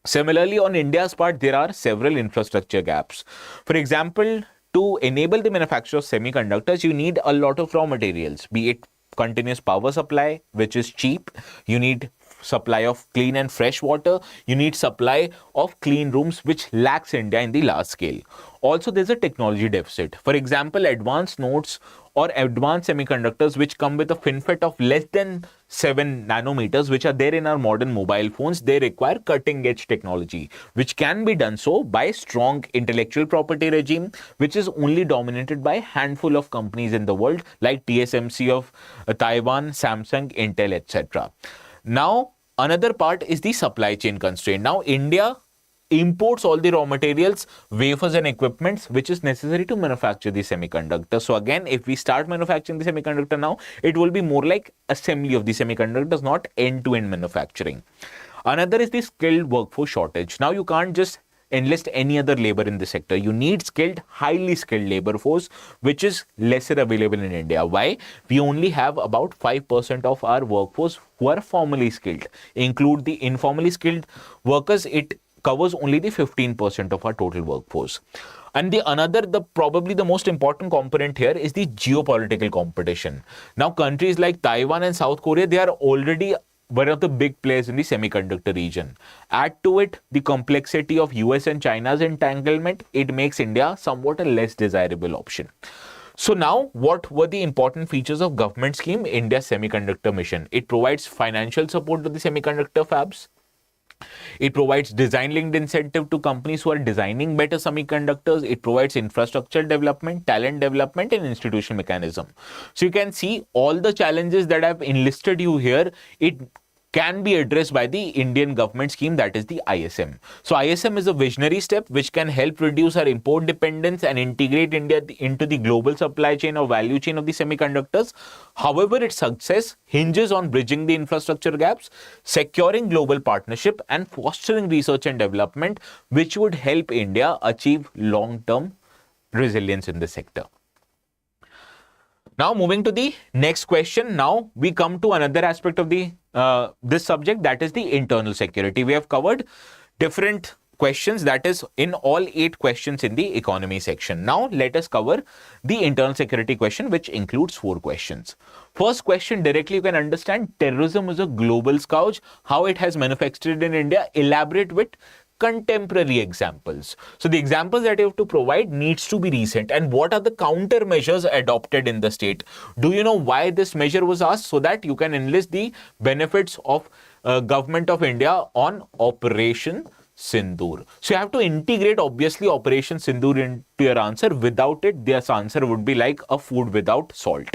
Similarly, on India's part, there are several infrastructure gaps. For example, to enable the manufacture of semiconductors, you need a lot of raw materials, be it continuous power supply, which is cheap. You need supply of clean and fresh water. You need supply of clean rooms, which lacks India in the large scale. Also, there's a technology deficit. For example, advanced nodes or advanced semiconductors which come with a FinFET of less than 7 nanometers, which are there in our modern mobile phones, they require cutting edge technology, which can be done so by strong intellectual property regime, which is only dominated by a handful of companies in the world like TSMC of Taiwan, Samsung, Intel, etc. Now, another part is the supply chain constraint. Now, India imports all the raw materials, wafers and equipments which is necessary to manufacture the semiconductor. So again, if we start manufacturing the semiconductor now, it will be more like assembly of the semiconductors, not end-to-end manufacturing. Another is the skilled workforce shortage. Now, you can't just enlist any other labor in the sector. You need skilled, highly skilled labor force, which is lesser available in India. Why? We only have about 5% of our workforce who are formally skilled. Include the informally skilled workers, it covers only the 15% of our total workforce. And probably the most important component here is the geopolitical competition. Now, countries like Taiwan and South Korea, they are already one of the big players in the semiconductor region. Add to it the complexity of US and China's entanglement, it makes India somewhat a less desirable option. So now, what were the important features of government scheme India Semiconductor Mission? It provides financial support to the semiconductor fabs. It provides design-linked incentive to companies who are designing better semiconductors. It provides infrastructure development, talent development, and institutional mechanism. So you can see all the challenges that I've enlisted you here, it can be addressed by the Indian government scheme, that is the ISM. So ISM is a visionary step which can help reduce our import dependence and integrate India into the global supply chain or value chain of the semiconductors. However, its success hinges on bridging the infrastructure gaps, securing global partnership, and fostering research and development, which would help India achieve long-term resilience in the sector. Now, moving to the next question. Now, we come to another aspect of the this subject, that is the internal security. We have covered different questions, that is in all 8 questions in the economy section. Now, let us cover the internal security question, which includes 4 questions. First question, directly you can understand, terrorism is a global scourge. How it has manifested in India? Elaborate with contemporary examples. So the examples that you have to provide needs to be recent. And what are the countermeasures adopted in the state? Do you know why this measure was asked? So that you can enlist the benefits of government of India on Operation Sindoor. So you have to integrate obviously Operation Sindoor into your answer. Without it, this answer would be like a food without salt.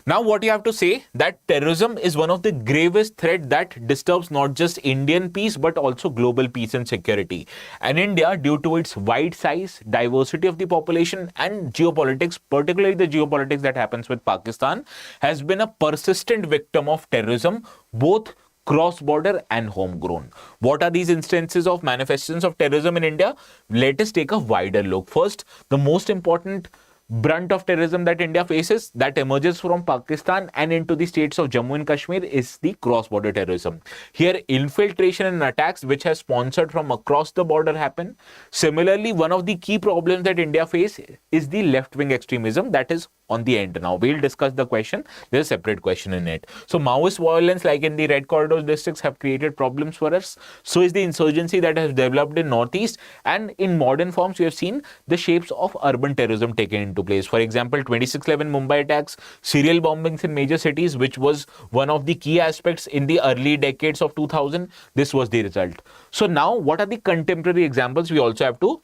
Now, what you have to say, that terrorism is one of the gravest threats that disturbs not just Indian peace but also global peace and security. And India, due to its wide size, diversity of the population and geopolitics, particularly the geopolitics that happens with Pakistan, has been a persistent victim of terrorism, both cross-border and homegrown. What are these instances of manifestations of terrorism in India? Let us take a wider look. First, the most important brunt of terrorism that India faces, that emerges from Pakistan and into the states of Jammu and Kashmir, is the cross-border terrorism. Here, infiltration and attacks which has sponsored from across the border happen. Similarly, one of the key problems that India faces is the left-wing extremism that is on the end. Now we'll discuss the question. There's a separate question in it. So Maoist violence, like in the red corridor districts, have created problems for us. So is the insurgency that has developed in Northeast, and in modern forms we have seen the shapes of urban terrorism taken into place. For example, 26/11 Mumbai attacks, serial bombings in major cities, which was one of the key aspects in the early decades of 2000. This was the result. So now what are the contemporary examples? We also have to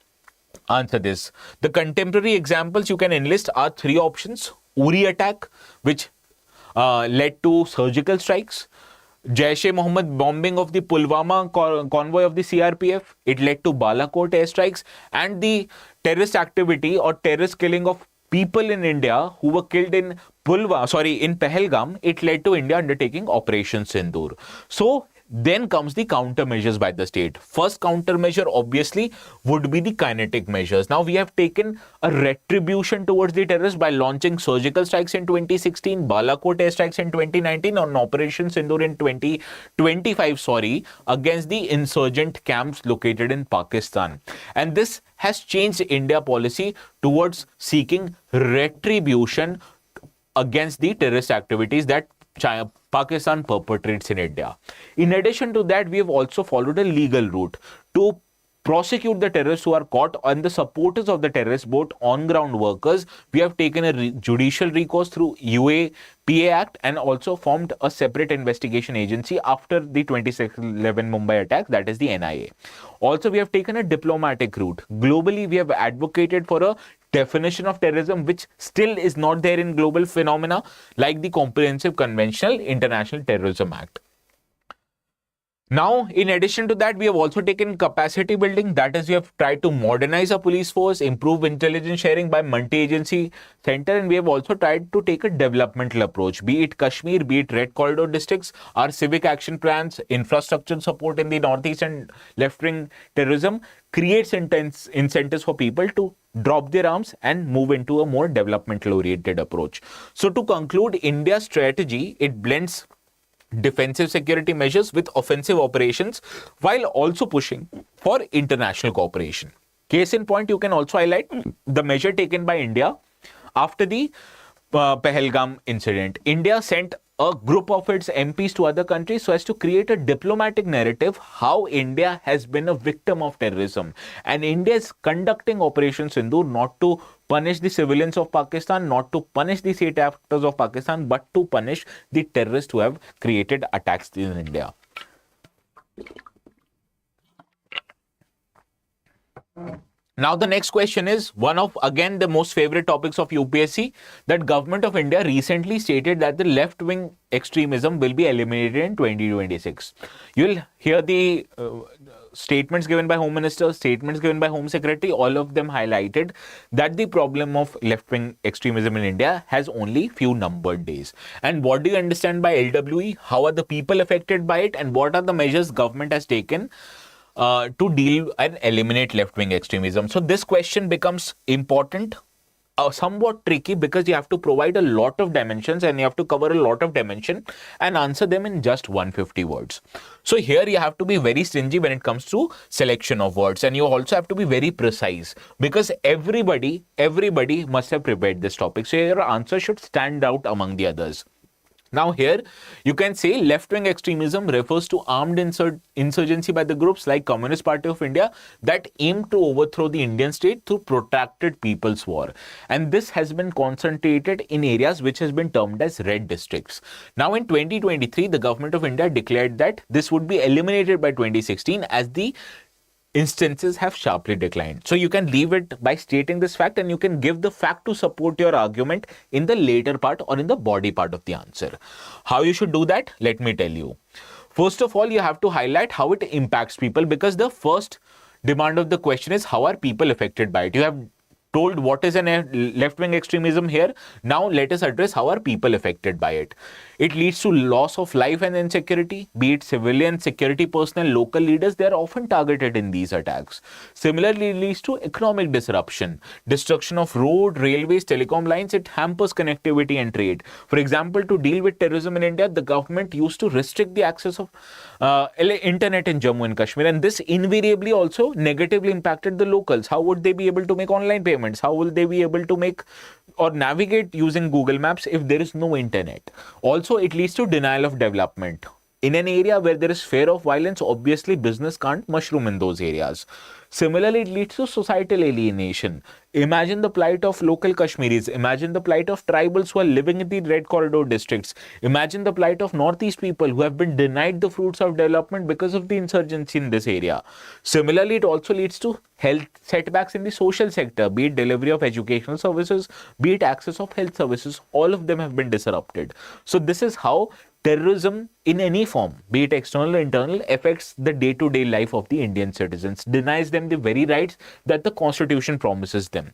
answer this. The contemporary examples you can enlist are three options. Uri attack, which led to surgical strikes. Jaish-e-Mohammed bombing of the Pulwama convoy of the CRPF. It led to Balakot airstrikes, and the terrorist activity or terrorist killing of people in India who were killed in in Pahalgam. It led to India undertaking Operation Sindoor. So then comes the countermeasures by the state. First countermeasure obviously would be the kinetic measures. Now we have taken a retribution towards the terrorists by launching surgical strikes in 2016, Balakot airstrikes in 2019, on Operation Sindoor in 2025, against the insurgent camps located in Pakistan. And this has changed India policy towards seeking retribution against the terrorist activities that Pakistan perpetrates in India. In addition to that, we have also followed a legal route to prosecute the terrorists who are caught, and the supporters of the terrorists, both on-ground workers. We have taken a judicial recourse through UAPA Act and also formed a separate investigation agency after the 26/11 Mumbai attack, that is the NIA. Also, we have taken a diplomatic route. Globally, we have advocated for a definition of terrorism which still is not there in global phenomena, like the Comprehensive Conventional International Terrorism Act. Now, in addition to that, we have also taken capacity building. That is, we have tried to modernize our police force, improve intelligence sharing by multi-agency center, and we have also tried to take a developmental approach, be it Kashmir, be it Red Corridor districts, our civic action plans, infrastructure support in the Northeast and left-wing terrorism creates intense incentives for people to drop their arms and move into a more developmental-oriented approach. So to conclude, India's strategy, it blends defensive security measures with offensive operations while also pushing for international cooperation. Case in point, you can also highlight the measure taken by India after the Pahalgam incident. India sent a group of its MPs to other countries so as to create a diplomatic narrative how India has been a victim of terrorism, and India is conducting Operation Sindoor not to punish the civilians of Pakistan, not to punish the state actors of Pakistan, but to punish the terrorists who have created attacks in India. Now the next question is one of, again, the most favorite topics of UPSC, that Government of India recently stated that the left-wing extremism will be eliminated in 2026. You'll hear the statements given by Home Minister, statements given by Home Secretary, all of them highlighted that the problem of left-wing extremism in India has only few numbered days. And what do you understand by LWE? How are the people affected by it? And what are the measures government has taken to deal and eliminate left-wing extremism? So this question becomes important, somewhat tricky, because you have to provide a lot of dimensions and you have to cover a lot of dimension and answer them in just 150 words. So here you have to be very stingy when it comes to selection of words, and you also have to be very precise, because everybody must have prepared this topic. So your answer should stand out among the others. Now here, you can say left-wing extremism refers to armed insurgency by the groups like Communist Party of India that aim to overthrow the Indian state through protracted people's war. And this has been concentrated in areas which has been termed as red districts. Now in 2023, the Government of India declared that this would be eliminated by 2016 as the instances have sharply declined. So you can leave it by stating this fact, and you can give the fact to support your argument in the later part or in the body part of the answer. How you should do that? Let me tell you. First of all, you have to highlight how it impacts people, because the first demand of the question is how are people affected by it. You have told what is an left-wing extremism here. Now let us address how are people affected by it. It leads to loss of life and insecurity, be it civilian, security personnel, local leaders. They are often targeted in these attacks. Similarly, it leads to economic disruption, destruction of road, railways, telecom lines. It hampers connectivity and trade. For example, to deal with terrorism in India, the government used to restrict the access of internet in Jammu and Kashmir, and this invariably also negatively impacted the locals. How would they be able to make online payments? documents? How will they be able to make or navigate using Google Maps if there is no internet? Also, it leads to denial of development. In an area where there is fear of violence, obviously business can't mushroom in those areas. Similarly, it leads to societal alienation. Imagine the plight of local Kashmiris. Imagine the plight of tribals who are living in the Red Corridor districts. Imagine the plight of Northeast people who have been denied the fruits of development because of the insurgency in this area. Similarly, it also leads to health setbacks in the social sector, be it delivery of educational services, be it access of health services. All of them have been disrupted. So this is how terrorism in any form, be it external or internal, affects the day-to-day life of the Indian citizens, denies them the very rights that the Constitution promises them.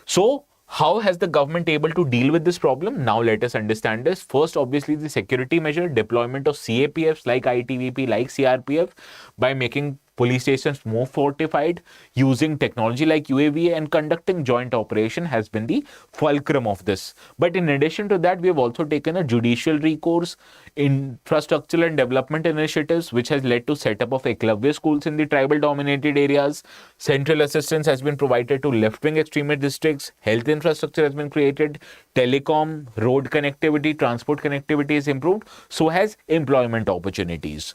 So, how has the government able to deal with this problem? Now let us understand this. First, obviously, the security measure, deployment of CAPFs like ITVP, like CRPF, by making police stations more fortified, using technology like UAV and conducting joint operation has been the fulcrum of this. But in addition to that, we have also taken a judicial recourse, infrastructural and development initiatives, which has led to setup of aquifer schools in the tribal dominated areas. Central assistance has been provided to left-wing extremist districts. Health infrastructure has been created. Telecom, road connectivity, transport connectivity is improved. So has employment opportunities.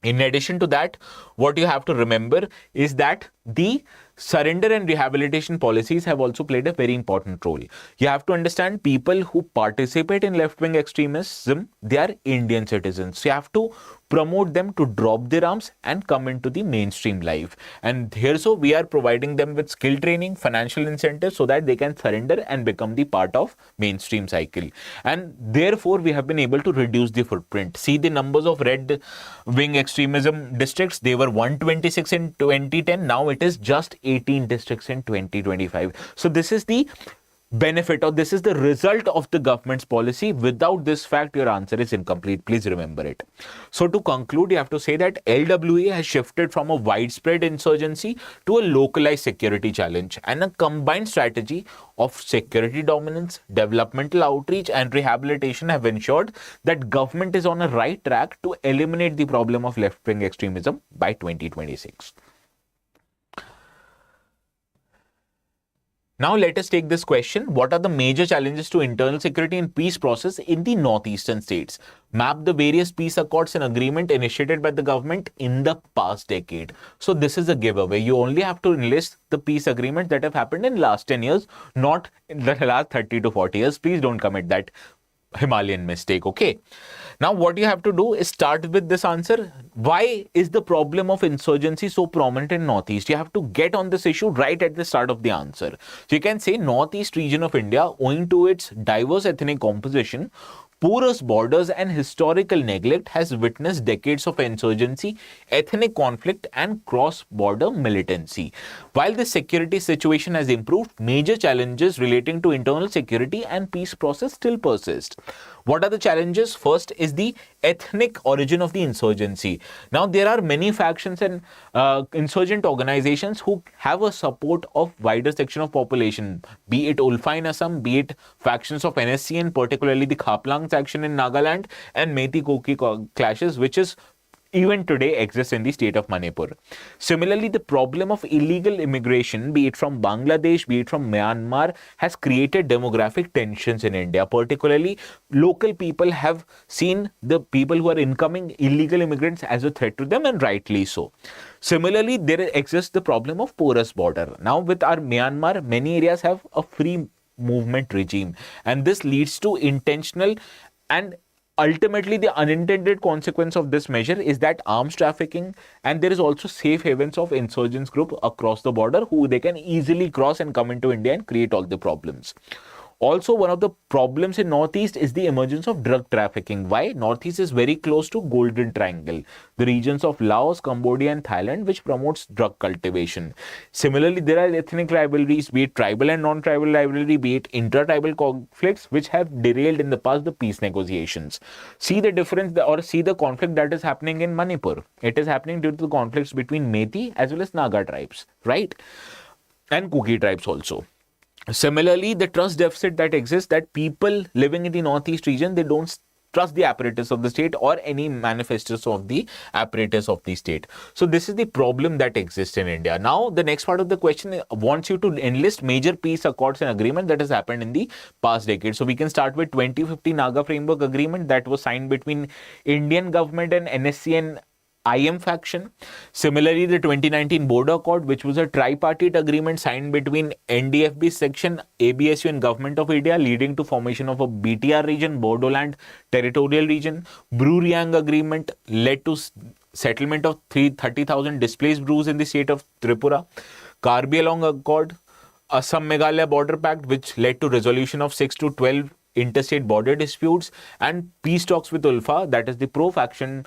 In addition to that, what you have to remember is that the surrender and rehabilitation policies have also played a very important role. You have to understand, people who participate in left-wing extremism, they are Indian citizens. So you have to promote them to drop their arms and come into the mainstream life. And here, so we are providing them with skill training, financial incentives, so that they can surrender and become the part of mainstream cycle. And therefore, we have been able to reduce the footprint. See the numbers of red wing extremism districts. They were 126 in 2010. Now it is just 18 districts in 2025. So this is the benefit, or this is the result of the government's policy. Without this fact, your answer is incomplete. Please remember it. So to conclude, you have to say that LWA has shifted from a widespread insurgency to a localized security challenge, and a combined strategy of security dominance, developmental outreach and rehabilitation have ensured that government is on a right track to eliminate the problem of left-wing extremism by 2026. Now let us take this question. What are the major challenges to internal security and peace process in the northeastern states? Map the various peace accords and agreement initiated by the government in the past decade. So this is a giveaway. You only have to enlist the peace agreements that have happened in last 10 years, not in the last 30 to 40 years. Please don't commit that Himalayan mistake, okay? Now what you have to do is start with this answer. Why is the problem of insurgency so prominent in Northeast? You have to get on this issue right at the start of the answer. So you can say Northeast region of India, owing to its diverse ethnic composition, porous borders and historical neglect, has witnessed decades of insurgency, ethnic conflict and cross-border militancy. While the security situation has improved, major challenges relating to internal security and peace process still persist. What are the challenges? First is the ethnic origin of the insurgency. Now, there are many factions and insurgent organizations who have a support of wider section of population, be it Ulfa in Assam, be it factions of NSC and particularly the Khaplang faction in Nagaland and Meitei-Kuki clashes, which is even today exists in the state of Manipur. Similarly, the problem of illegal immigration, be it from Bangladesh, be it from Myanmar, has created demographic tensions in India. Particularly, local people have seen the people who are incoming illegal immigrants as a threat to them, and rightly so. Similarly, there exists the problem of porous border. Now, with our Myanmar, many areas have a free movement regime, and this leads to intentional and ultimately, the unintended consequence of this measure is that arms trafficking, and there is also safe havens of insurgents group across the border who they can easily cross and come into India and create all the problems. Also, one of the problems in Northeast is the emergence of drug trafficking. Why? Northeast is very close to Golden Triangle, the regions of Laos, Cambodia and Thailand, which promotes drug cultivation. Similarly, there are ethnic rivalries, be it tribal and non-tribal rivalry, be it inter-tribal conflicts, which have derailed in the past the peace negotiations. See the difference, or see the conflict that is happening in Manipur. It is happening due to the conflicts between Meitei as well as Naga tribes, right? And Kuki tribes also. Similarly, the trust deficit that exists, that people living in the Northeast region, they don't trust the apparatus of the state or any manifestos of the apparatus of the state. So this is the problem that exists in India. Now, the next part of the question wants you to enlist major peace accords and agreement that has happened in the past decade. So we can start with 2050 Naga Framework Agreement that was signed between Indian government and NSC and IM faction. Similarly, the 2019 Border Accord, which was a tripartite agreement signed between NDFB section, ABSU and Government of India, leading to formation of a BTR region, Borderland Territorial Region. Brue-Riang Agreement led to settlement of 30,000 displaced Brus in the state of Tripura. Karbi-Anlong Accord, Assam-Meghalaya Border Pact, which led to resolution of 6 to 12 interstate border disputes, and peace talks with ULFA, that is the pro-talks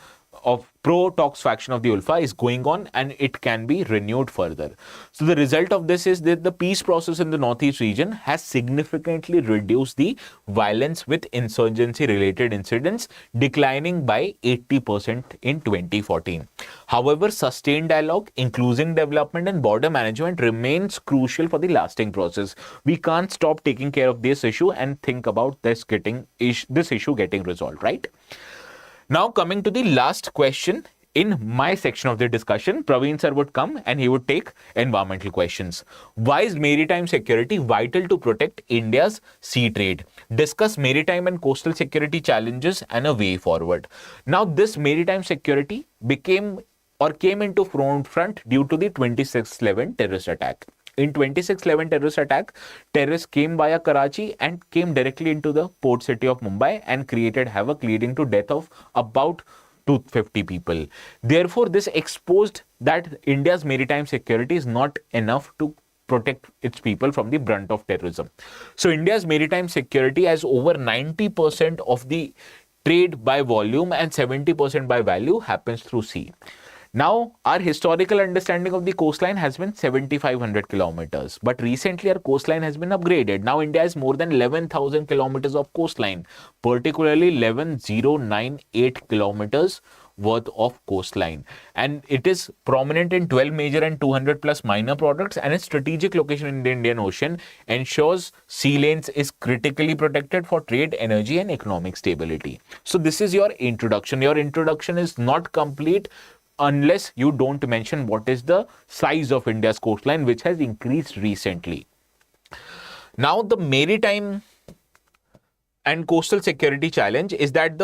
faction of the ULFA, is going on and it can be renewed further. So the result of this is that the peace process in the Northeast region has significantly reduced the violence with insurgency related incidents, declining by 80% in 2014. However, sustained dialogue, inclusive development and border management remains crucial for the lasting process. We can't stop taking care of this issue and think about this issue getting resolved, right? Now, coming to the last question in my section of the discussion, Praveen sir would come and he would take environmental questions. Why is maritime security vital to protect India's sea trade? Discuss maritime and coastal security challenges and a way forward. Now, this maritime security came into front due to the 26/11 terrorist attack. In 26/11 terrorist attack, terrorists came via Karachi and came directly into the port city of Mumbai and created havoc, leading to death of about 250 people. Therefore, this exposed that India's maritime security is not enough to protect its people from the brunt of terrorism. So India's maritime security has over 90% of the trade by volume and 70% by value happens through sea. Now, our historical understanding of the coastline has been 7,500 kilometers, but recently our coastline has been upgraded. Now, India has more than 11,000 kilometers of coastline, particularly 11,098 kilometers worth of coastline, and it is prominent in 12 major and 200 plus minor products, and its strategic location in the Indian Ocean ensures sea lanes is critically protected for trade, energy and economic stability. So this is your introduction. Your introduction is not complete unless you don't mention what is the size of India's coastline, which has increased recently. Now, the maritime and coastal security challenge is that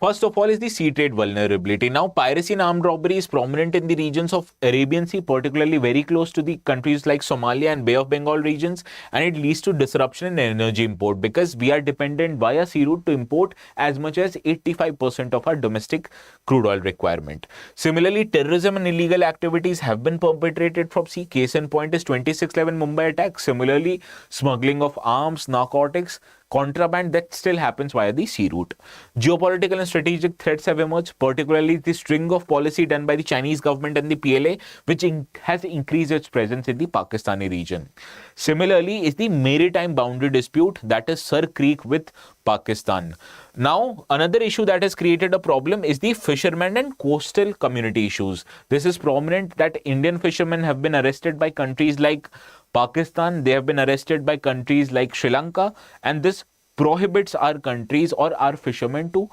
first of all is the sea trade vulnerability. Now, piracy and armed robbery is prominent in the regions of Arabian Sea, particularly very close to the countries like Somalia and Bay of Bengal regions, and it leads to disruption in energy import because we are dependent via sea route to import as much as 85% of our domestic crude oil requirement. Similarly, terrorism and illegal activities have been perpetrated from sea. Case in point is 26/11 Mumbai attack. Similarly, smuggling of arms, narcotics, contraband, that still happens via the sea route. Geopolitical and strategic threats have emerged, particularly the string of policy done by the Chinese government and the PLA, which has increased its presence in the Pakistani region. Similarly is the maritime boundary dispute, that is Sir Creek with Pakistan. Now, another issue that has created a problem is the fishermen and coastal community issues. This is prominent that Indian fishermen have been arrested by countries like Pakistan, they have been arrested by countries like Sri Lanka, and this prohibits our countries or our fishermen to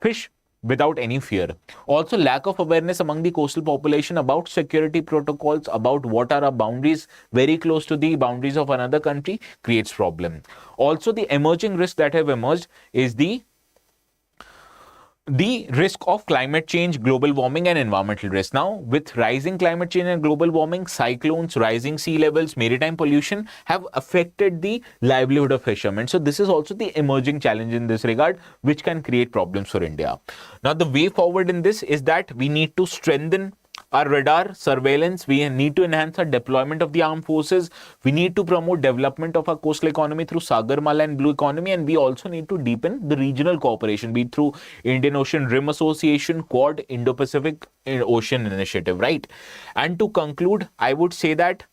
fish without any fear. Also, lack of awareness among the coastal population about security protocols, about what are our boundaries very close to the boundaries of another country creates problem. Also, the emerging risks that have emerged is the risk of climate change, global warming and environmental risk. Now, with rising climate change and global warming, cyclones, rising sea levels, maritime pollution have affected the livelihood of fishermen. So this is also the emerging challenge in this regard, which can create problems for India. Now, the way forward in this is that we need to strengthen our radar surveillance, we need to enhance our deployment of the armed forces, we need to promote development of our coastal economy through Sagarmala and Blue Economy, and we also need to deepen the regional cooperation, be it through Indian Ocean Rim Association, Quad, Indo-Pacific Ocean Initiative, right? And to conclude, I would say that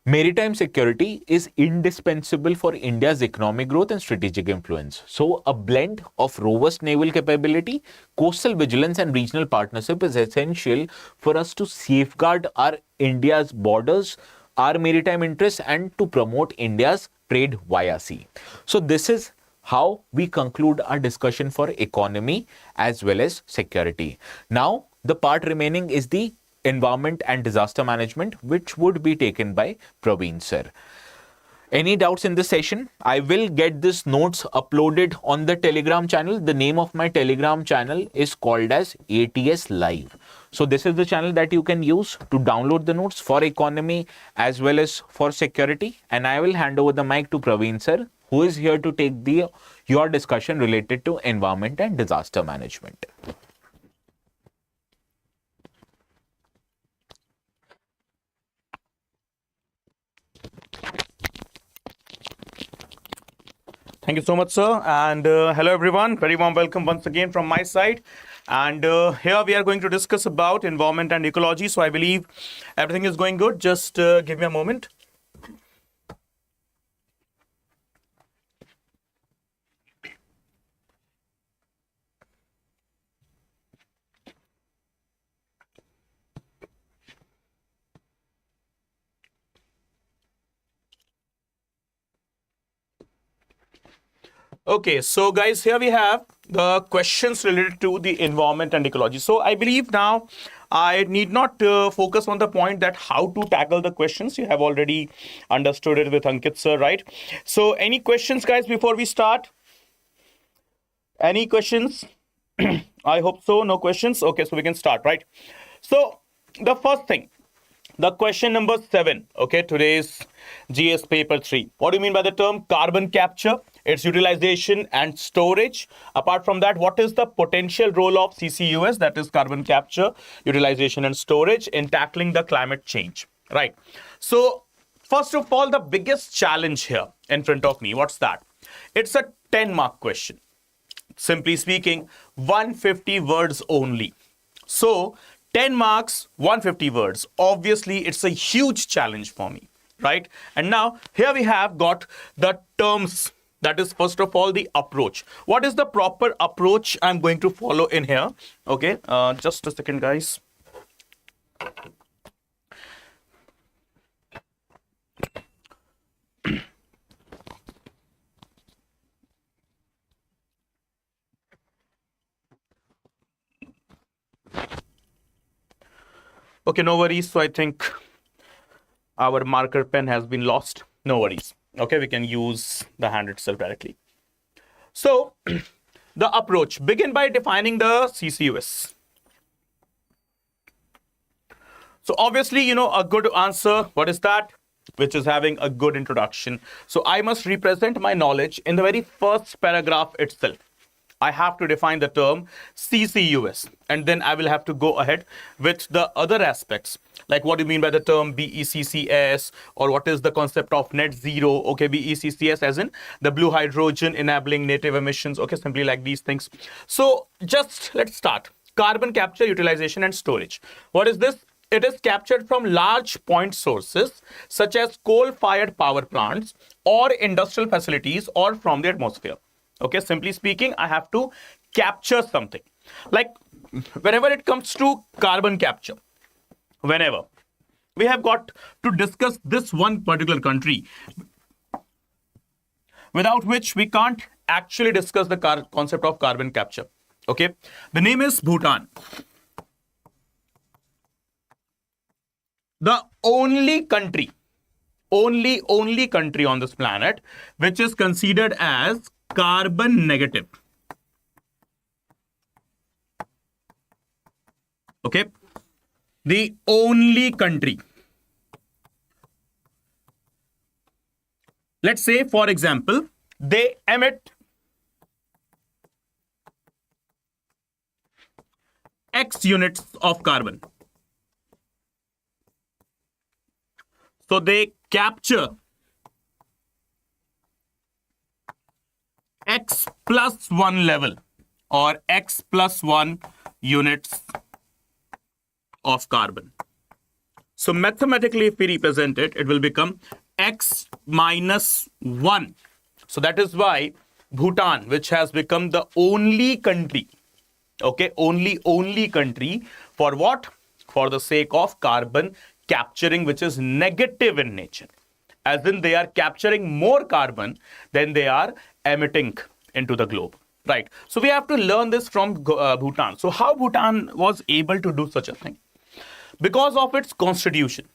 maritime security is indispensable for India's economic growth and strategic influence. So, a blend of robust naval capability, coastal vigilance and regional partnership is essential for us to safeguard our India's borders, our maritime interests, and to promote India's trade via sea. So, this is how we conclude our discussion for economy as well as security. Now, the part remaining is the environment and disaster management, which would be taken by Praveen sir. Any doubts in this session? I will get this notes uploaded on the Telegram channel. The name of my Telegram channel is called as ATS Live. So this is the channel that you can use to download the notes for economy as well as for security. And I will hand over the mic to Praveen sir, who is here to take your discussion related to environment and disaster management. Thank you so much, sir. And hello, everyone. Very warm welcome once again from my side. And here we are going to discuss about environment and ecology. So I believe everything is going good. Just give me a moment. Okay, so guys, here we have the questions related to the environment and ecology. So I believe now I need not focus on the point that how to tackle the questions. You have already understood it with Ankit sir, right? So any questions, guys, before we start? Any questions? I hope so. No questions. Okay, so we can start, right? So the first thing, the question number 7, okay, today's GS paper 3. What do you mean by the term carbon capture, its utilization and storage? Apart from that, what is the potential role of CCUS, that is carbon capture, utilization and storage, in tackling the climate change, right? So first of all, the biggest challenge here in front of me, what's that? It's a 10-mark question. Simply speaking, 150 words only. So 10 marks, 150 words. Obviously, it's a huge challenge for me, right? And now here we have got the terms. That is, first of all, the approach. What is the proper approach I'm going to follow in here? Okay, just a second, guys. Okay, no worries. So I think our marker pen has been lost. No worries. Okay, we can use the hand itself directly. So the approach, begin by defining the CCUS. So obviously, you know, a good answer, what is that? Which is having a good introduction. So I must represent my knowledge in the very first paragraph itself. I have to define the term CCUS, and then I will have to go ahead with the other aspects, like what do you mean by the term BECCS, or what is the concept of net zero? Okay, BECCS as in the blue hydrogen enabling native emissions. Okay, simply like these things. So just let's start. Carbon capture, utilization and storage. What is this? It is captured from large point sources such as coal-fired power plants or industrial facilities or from the atmosphere. Okay, simply speaking, I have to capture something. Like whenever it comes to carbon capture, whenever we have got to discuss this one particular country, without which we can't actually discuss the concept of carbon capture. Okay, the name is Bhutan. The only country on this planet which is considered as carbon negative. Okay, the only country. Let's say, for example, they emit X units of carbon. So they capture X plus 1 level or X plus 1 units of carbon. So mathematically, if we represent it, it will become X minus 1. So that is why Bhutan, which has become the only country, okay, only country for what? For the sake of carbon capturing, which is negative in nature. As in they are capturing more carbon than they are emitting. into the globe, right? So we have to learn this from Bhutan. So how Bhutan was able to do such a thing? Because of its constitution.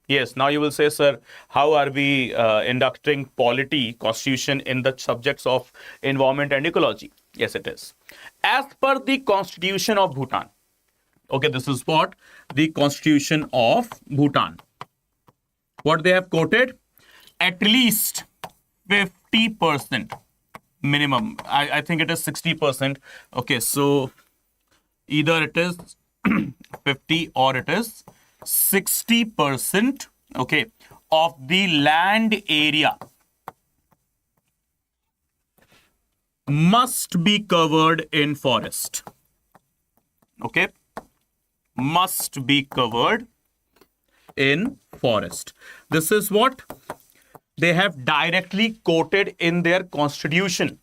Yes, now you will say, sir, how are we inducting polity, constitution in the subjects of environment and ecology? Yes, it is. As per the constitution of Bhutan, okay, this is what the constitution of Bhutan. What they have quoted? At least 50% minimum. I think it is 60%. Okay, so either it is 50 or it is 60%, okay, of the land area must be covered in forest. Okay, must be covered in forest. This is what they have directly quoted in their constitution.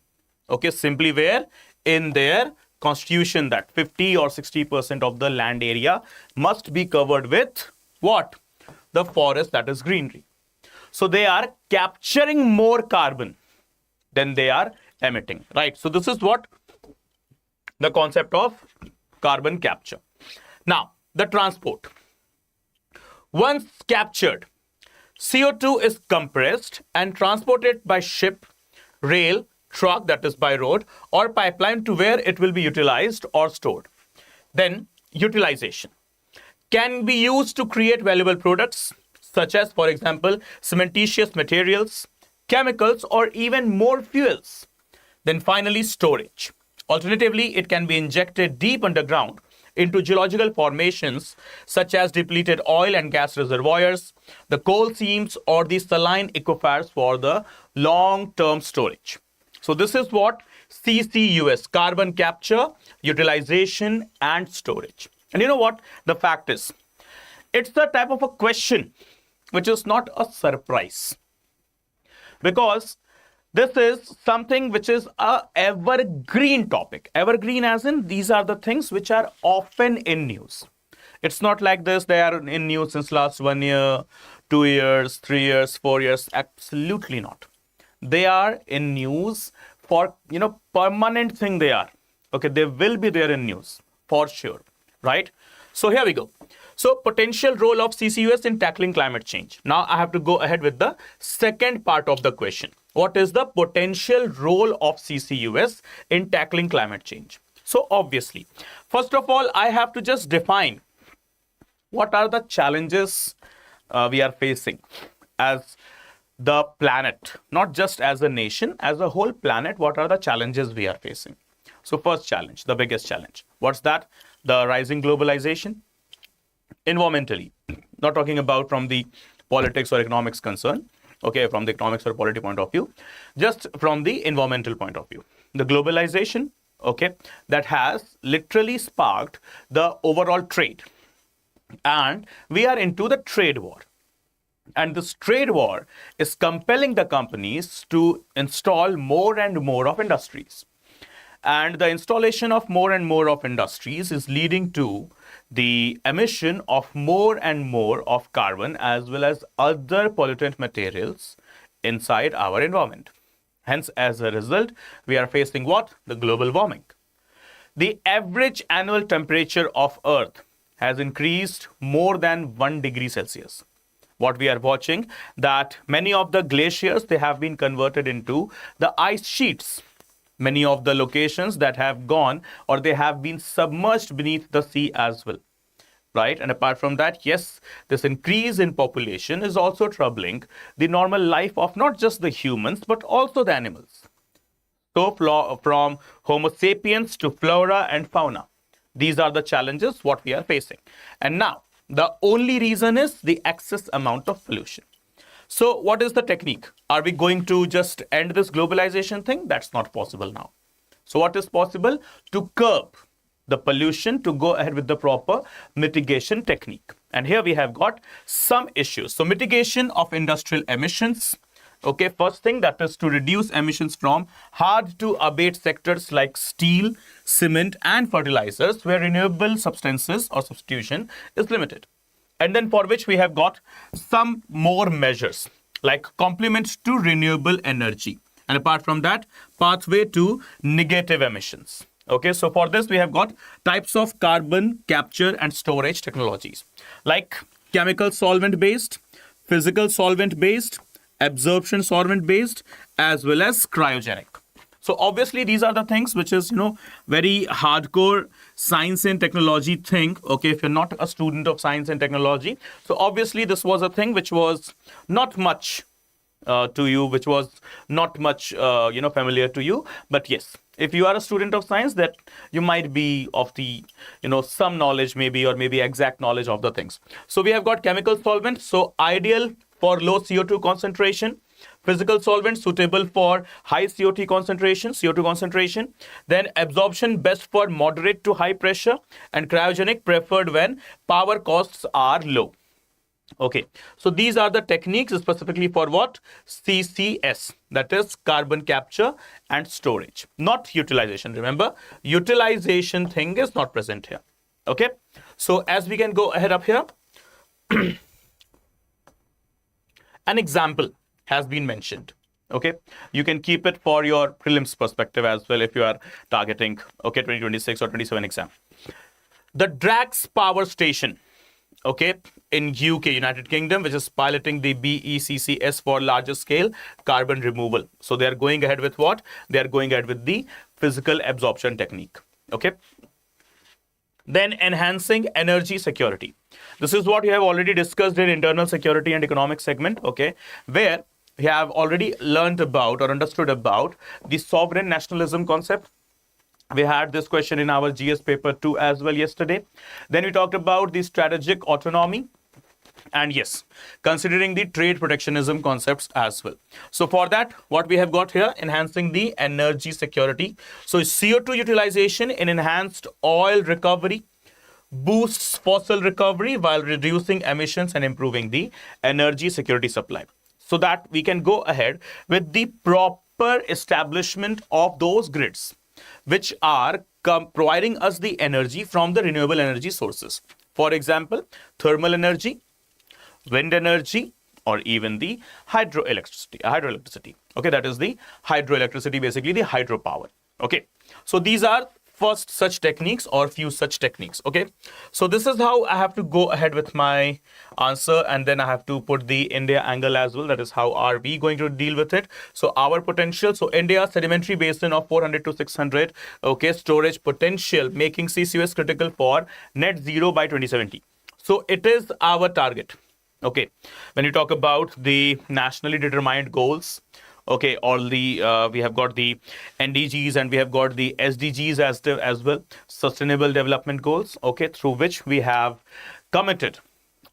Okay, simply where? In their constitution, that 50 or 60% of the land area must be covered with what? The forest, that is greenery. So they are capturing more carbon than they are emitting, right? So this is what the concept of carbon capture. Now, the transport. Once captured, CO2 is compressed and transported by ship, rail, truck, that is by road, or pipeline to where it will be utilized or stored. Then utilization can be used to create valuable products such as, for example, cementitious materials, chemicals, or even more fuels. Then finally, storage. Alternatively, it can be injected deep underground into geological formations such as depleted oil and gas reservoirs, the coal seams, or the saline aquifers for the long-term storage. So this is what CCUS, carbon capture, utilization, and storage. And you know what? The fact is, it's the type of a question which is not a surprise. Because this is something which is a evergreen topic. Evergreen as in these are the things which are often in news. It's not like this, they are in news since last 1 year, 2 years, 3 years, 4 years. Absolutely not. They are in news for, permanent thing they are. Okay, they will be there in news for sure, right? So here we go. So potential role of CCUS in tackling climate change. Now I have to go ahead with the second part of the question. What is the potential role of CCUS in tackling climate change? So obviously, first of all, I have to just define what are the challenges we are facing as the planet, not just as a nation, as a whole planet. What are the challenges we are facing? So first challenge, the biggest challenge. What's that? The rising globalization. Environmentally, not talking about from the politics or economics concern, okay, from the economics or polity point of view, just from the environmental point of view. The globalization, okay, that has literally sparked the overall trade. And we are into the trade war. And this trade war is compelling the companies to install more and more of industries. And the installation of more and more of industries is leading to the emission of more and more of carbon as well as other pollutant materials inside our environment. Hence, as a result, we are facing what? The global warming. The average annual temperature of Earth has increased more than 1 degree Celsius. What we are watching, that many of the glaciers, they have been converted into the ice sheets. Many of the locations that have gone or they have been submerged beneath the sea as well, right? And apart from that, yes, this increase in population is also troubling the normal life of not just the humans, but also the animals. So from Homo sapiens to flora and fauna, these are the challenges what we are facing. And now, the only reason is the excess amount of pollution. So what is the technique? Are we going to just end this globalization thing? That's not possible now. So what is possible? To curb the pollution, to go ahead with the proper mitigation technique. And here we have got some issues. So mitigation of industrial emissions. Okay, first thing, that is to reduce emissions from hard to abate sectors like steel, cement, and fertilizers, where renewable substances or substitution is limited. And then for which we have got some more measures like complements to renewable energy. And apart from that, pathway to negative emissions. Okay, so for this, we have got types of carbon capture and storage technologies like chemical solvent based, physical solvent based, absorption solvent based, as well as cryogenic. So obviously these are the things which is, very hardcore science and technology thing. Okay, if you're not a student of science and technology, so obviously this was a thing which was not much to you, which was not much, familiar to you. But yes, if you are a student of science, that you might be of the, some knowledge maybe, or maybe exact knowledge of the things. So we have got chemical solvents, so ideal for low CO2 concentration. Physical solvent suitable for high CO2 concentration. Then absorption best for moderate to high pressure, and cryogenic preferred when power costs are low. Okay, so these are the techniques specifically for what? CCS, that is carbon capture and storage, not utilization. Remember, utilization thing is not present here. Okay, so as we can go ahead up here, an example has been mentioned. Okay, you can keep it for your prelims perspective as well if you are targeting 2026 or 27 exam. The Drax power station, okay, in UK, United Kingdom, which is piloting the BECCS for larger scale carbon removal. So they are going ahead with what? They are going ahead with the physical absorption technique. Okay. Then enhancing energy security. This is what we have already discussed in internal security and economic segment, okay, where we have already learned about or understood about the sovereign nationalism concept. We had this question in our GS paper 2 as well yesterday. Then we talked about the strategic autonomy. And yes, considering the trade protectionism concepts as well. So for that, what we have got here, enhancing the energy security. So CO2 utilization in enhanced oil recovery boosts fossil recovery while reducing emissions and improving the energy security supply. So that we can go ahead with the proper establishment of those grids, which are providing us the energy from the renewable energy sources. For example, thermal energy, wind energy, or even the hydroelectricity. Okay, that is the hydroelectricity, basically the hydropower. Okay, so these are first such techniques or few such techniques. Okay, so this is how I have to go ahead with my answer, and then I have to put the India angle as well. That is how are we going to deal with it. So our potential, so India sedimentary basin of 400 to 600, okay, storage potential, making CCUS critical for net zero by 2070. So it is our target. Okay, when you talk about the nationally determined goals, okay, all the we have got the NDGs and we have got the SDGs as well, sustainable development goals, okay, through which we have committed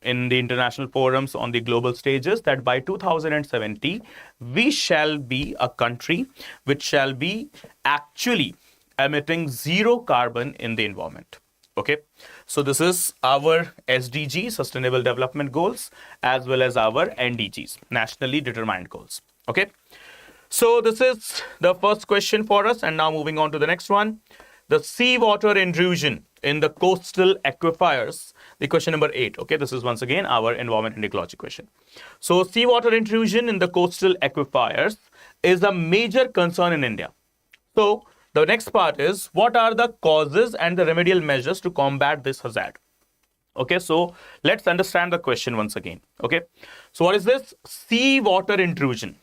in the international forums on the global stages that by 2070 we shall be a country which shall be actually emitting zero carbon in the environment. Okay, so this is our SDG, Sustainable Development Goals, as well as our NDGs, Nationally Determined Goals. Okay, so this is the first question for us, and now moving on to the next one. The seawater intrusion in the coastal aquifers, the question number 8. Okay, this is once again our environment and ecology question. So seawater intrusion in the coastal aquifers is a major concern in India. So the next part is, what are the causes and the remedial measures to combat this hazard? Okay, so let's understand the question once again. Okay, so what is this? Seawater intrusion.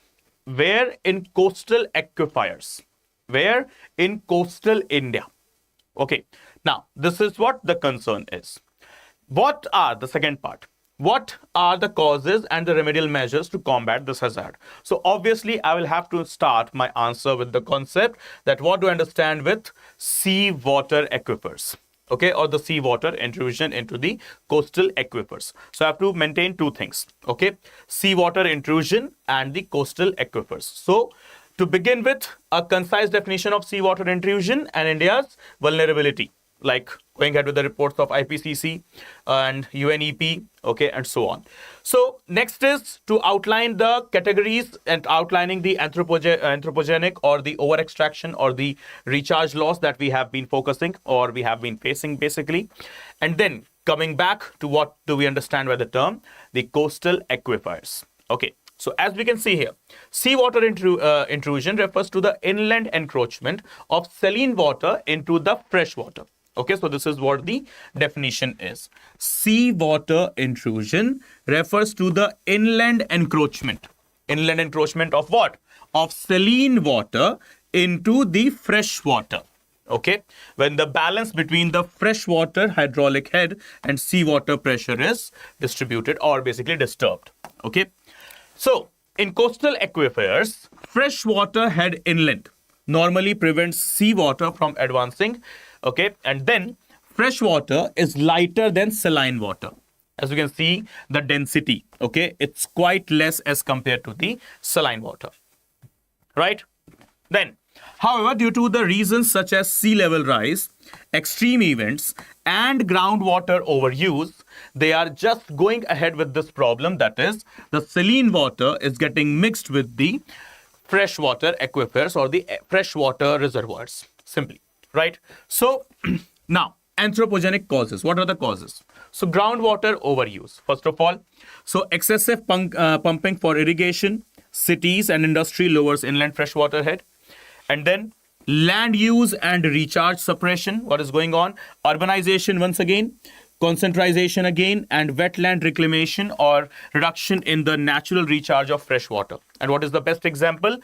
Where? In coastal aquifers. Where? In coastal India. Okay, now this is what the concern is. What are the second part? What are the causes and the remedial measures to combat this hazard? So obviously, I will have to start my answer with the concept that what do I understand with seawater aquifers, okay, or the seawater intrusion into the coastal aquifers. So I have to maintain two things, okay, seawater intrusion and the coastal aquifers. So to begin with, a concise definition of seawater intrusion and India's vulnerability, like going ahead with the reports of IPCC and UNEP, okay, and so on. So next is to outline the categories and outlining the anthropogenic or the over extraction or the recharge loss that we have been focusing or we have been facing basically. And then coming back to what do we understand by the term, the coastal aquifers. Okay, So as we can see here, seawater intrusion refers to the inland encroachment of saline water into the fresh water. Okay, so this is what the definition is. Seawater intrusion refers to the inland encroachment. Inland encroachment of what? Of saline water into the fresh water. Okay, when the balance between the freshwater hydraulic head and seawater pressure is distributed or basically disturbed. Okay, so in coastal aquifers, freshwater head inlet normally prevents seawater from advancing. Okay, and then freshwater is lighter than saline water. As you can see, the density, okay, it's quite less as compared to the saline water, right? Then, however, due to the reasons such as sea level rise, extreme events, and groundwater overuse, they are just going ahead with this problem. That is, the saline water is getting mixed with the freshwater aquifers or the freshwater reservoirs, simply, right? So, now, anthropogenic causes. What are the causes? So, groundwater overuse, first of all. So, excessive pumping for irrigation, cities and industry lowers inland freshwater head. And then land use and recharge suppression. What is going on? Urbanization once again, concentration again, and wetland reclamation or reduction in the natural recharge of fresh water. And what is the best example?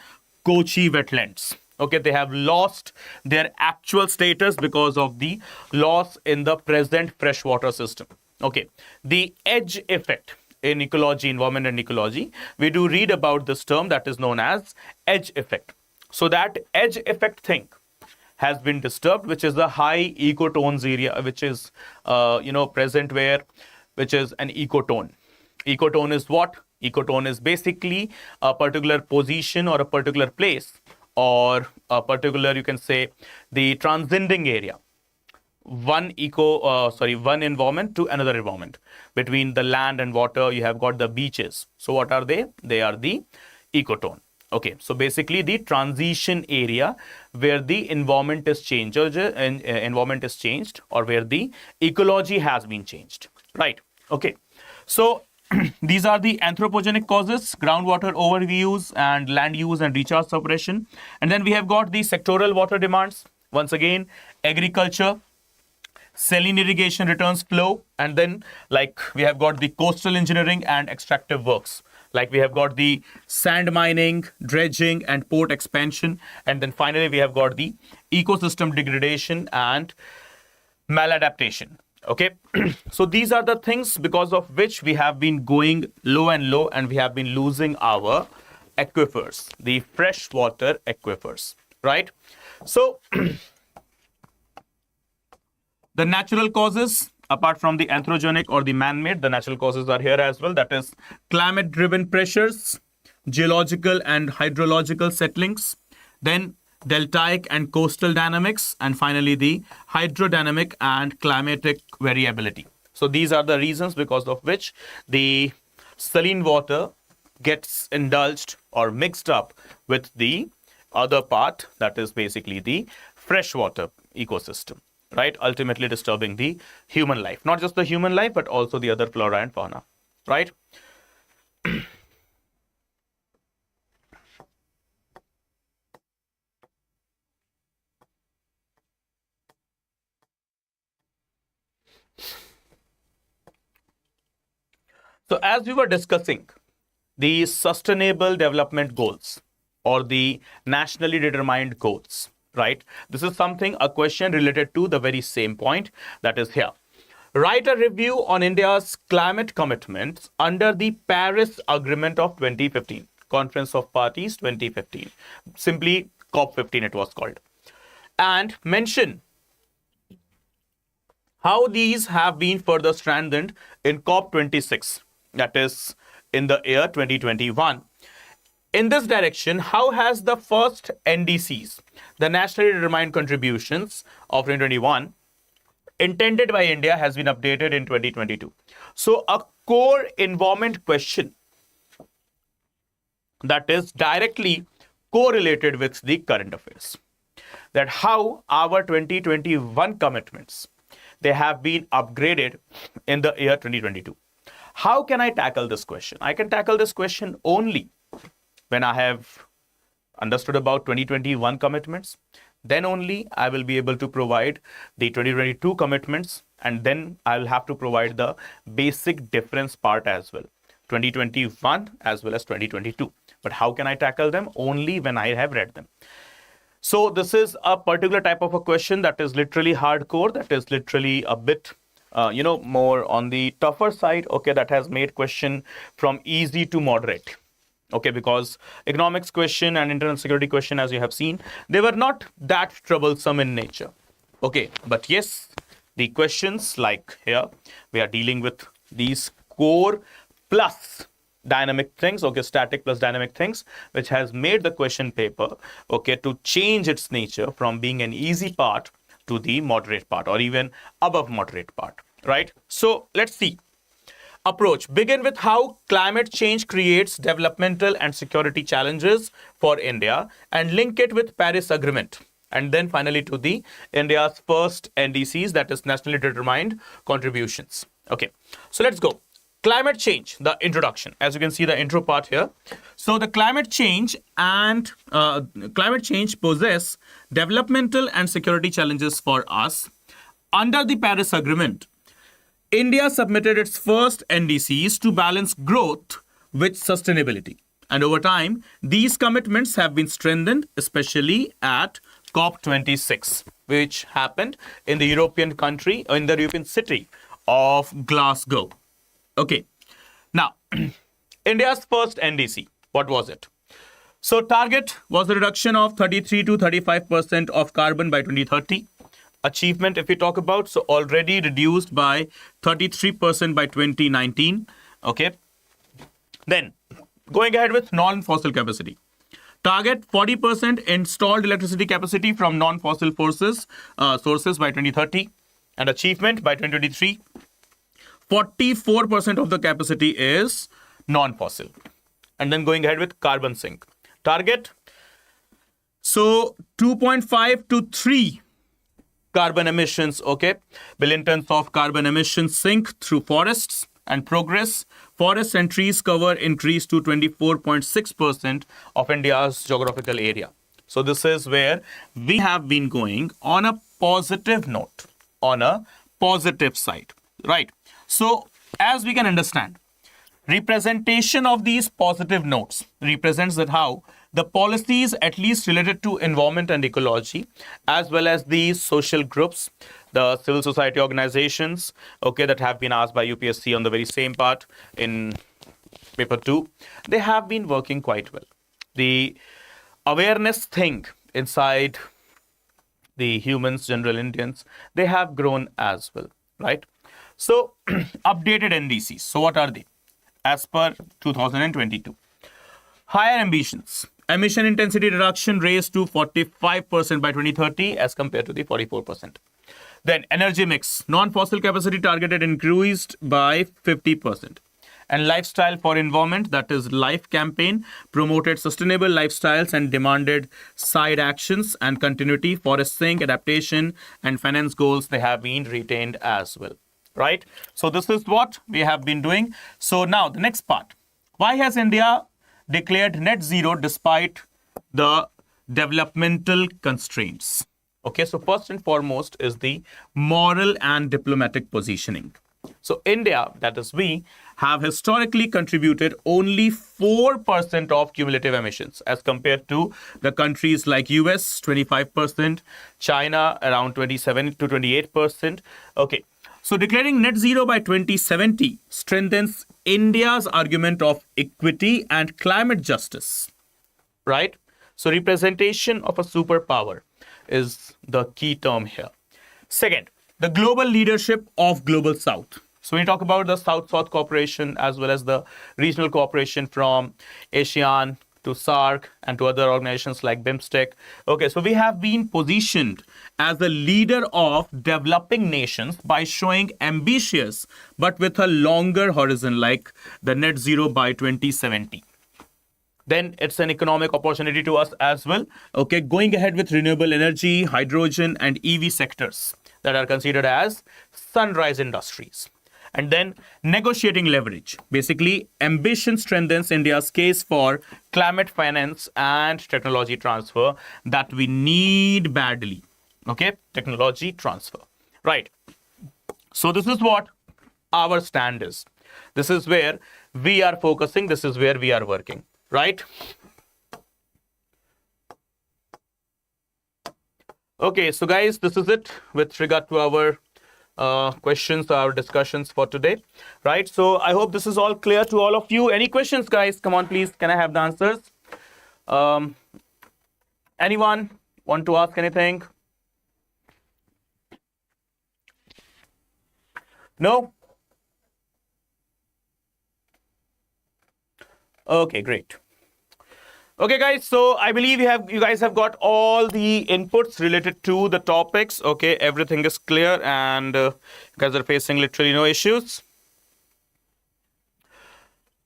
Kochi wetlands. Okay, they have lost their actual status because of the loss in the present freshwater system. Okay, the edge effect in ecology, environment and ecology, we do read about this term that is known as edge effect. So that edge effect thing has been disturbed, which is the high ecotones area, which is, present where, which is an ecotone. Ecotone is what? Ecotone is basically a particular position or a particular place or a particular, you can say, the transcending area. One environment to another environment. Between the land and water, you have got the beaches. So what are they? They are the ecotone. Okay, so basically the transition area where the environment is changed, or where the ecology has been changed, right? Okay, so these are the anthropogenic causes: groundwater overuse and land use and recharge suppression. And then we have got the sectoral water demands. Once again, agriculture, saline irrigation returns flow, and then like we have got the coastal engineering and extractive works. Like we have got the sand mining, dredging, and port expansion. And then finally, we have got the ecosystem degradation and maladaptation. Okay, so these are the things because of which we have been going low and low, and we have been losing our aquifers, the freshwater aquifers, right? So the natural causes, apart from the anthropogenic or the man-made, the natural causes are here as well. That is climate-driven pressures, geological and hydrological settlings, then deltaic and coastal dynamics, and finally the hydrodynamic and climatic variability. So these are the reasons because of which the saline water gets indulged or mixed up with the other part, that is basically the freshwater ecosystem, right? Ultimately disturbing the human life, not just the human life, but also the other flora and fauna, right? So as we were discussing, the Sustainable Development Goals or the nationally determined goals, right? This is something, a question related to the very same point that is here. Write a review on India's climate commitments under the Paris Agreement of 2015, Conference of Parties 2015, simply COP15 it was called, and mention how these have been further strengthened in COP26, that is in the year 2021. In this direction, how has the first NDCs, the nationally determined contributions of 2021, intended by India, has been updated in 2022? So a core environment question that is directly correlated with the current affairs, that how our 2021 commitments, they have been upgraded in the year 2022. How can I tackle this question? I can tackle this question only when I have understood about 2021 commitments. Then only I will be able to provide the 2022 commitments, and then I will have to provide the basic difference part as well, 2021 as well as 2022. But how can I tackle them? Only when I have read them. So this is a particular type of a question that is literally hardcore, that is literally a bit more on the tougher side, okay, that has made question from easy to moderate. Okay, because economics question and internal security question, as you have seen, they were not that troublesome in nature. Okay, but yes, the questions like here, we are dealing with these core plus dynamic things, okay, static plus dynamic things, which has made the question paper, okay, to change its nature from being an easy part to the moderate part, or even above moderate part, right? So let's see. Approach. Begin with how climate change creates developmental and security challenges for India, and link it with Paris Agreement. And then finally to the India's first NDCs, that is nationally determined contributions. Okay, so let's go. Climate change, the introduction. As you can see the intro part here. So the climate change possess developmental and security challenges for us. Under the Paris Agreement, India submitted its first NDCs to balance growth with sustainability. And over time, these commitments have been strengthened, especially at COP26, which happened in the European city of Glasgow. Okay, now, India's first NDC, what was it? So target was the reduction of 33 to 35% of carbon by 2030. Achievement, if we talk about, so already reduced by 33% by 2019. Okay. Then going ahead with non-fossil capacity. Target 40% installed electricity capacity from non-fossil sources by 2030. And achievement by 2023, 44% of the capacity is non-fossil. And then going ahead with carbon sink. Target, so 2.5 to 3 carbon emissions, okay, billion tons of carbon emissions sink through forests, and progress. Forests and trees cover increased to 24.6% of India's geographical area. So this is where we have been going on a positive note, on a positive side, right? So as we can understand, representation of these positive notes represents that how the policies, at least related to environment and ecology, as well as the social groups, the civil society organizations, okay, that have been asked by UPSC on the very same part in paper 2, they have been working quite well. The awareness thing inside the humans, general Indians, they have grown as well, right? So updated NDCs. So what are they? As per 2022. Higher ambitions. Emission intensity reduction raised to 45% by 2030 as compared to the 44%. Then energy mix. Non-fossil capacity targeted increased by 50%. And lifestyle for environment, that is LIFE campaign, promoted sustainable lifestyles and demanded side actions and continuity. Forest sink, adaptation, and finance goals, they have been retained as well. Right? So this is what we have been doing. So now the next part. Why has India declared net zero despite the developmental constraints? Okay, so first and foremost is the moral and diplomatic positioning. So India, that is we, have historically contributed only 4% of cumulative emissions as compared to the countries like US, 25%, China, around 27 to 28%. Okay. So declaring net zero by 2070 strengthens India's argument of equity and climate justice, right? So representation of a superpower is the key term here. Second, the global leadership of Global South. So when you talk about the South-South cooperation as well as the regional cooperation from ASEAN to SAARC and to other organizations like BIMSTEC. Okay, so we have been positioned as a leader of developing nations by showing ambitious but with a longer horizon like the net zero by 2070. Then it's an economic opportunity to us as well. Okay, going ahead with renewable energy, hydrogen and EV sectors that are considered as sunrise industries. And then negotiating leverage. Basically, ambition strengthens India's case for climate finance and technology transfer that we need badly. Okay, technology transfer. Right. So this is what our stand is. This is where we are focusing. This is where we are working. Right. Okay, so guys, this is it with regard to our questions, our discussions for today, right? So I hope this is all clear to all of you. Any questions, guys? Come on, please. Can I have the answers? Anyone want to ask anything? No? Okay, great. Okay, guys, so I believe you guys have got all the inputs related to the topics. Okay, everything is clear and you guys are facing literally no issues.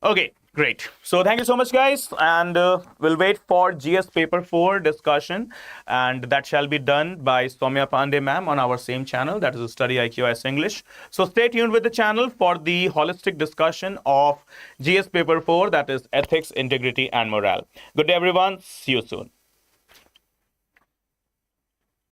Okay, great. So thank you so much, guys, and we'll wait for GS Paper 4 discussion, and that shall be done by Soumya Pandey ma'am on our same channel, that is StudyIQ IAS English. So stay tuned with the channel for the holistic discussion of GS Paper 4, that is Ethics, Integrity and Morale. Good day, everyone. See you soon.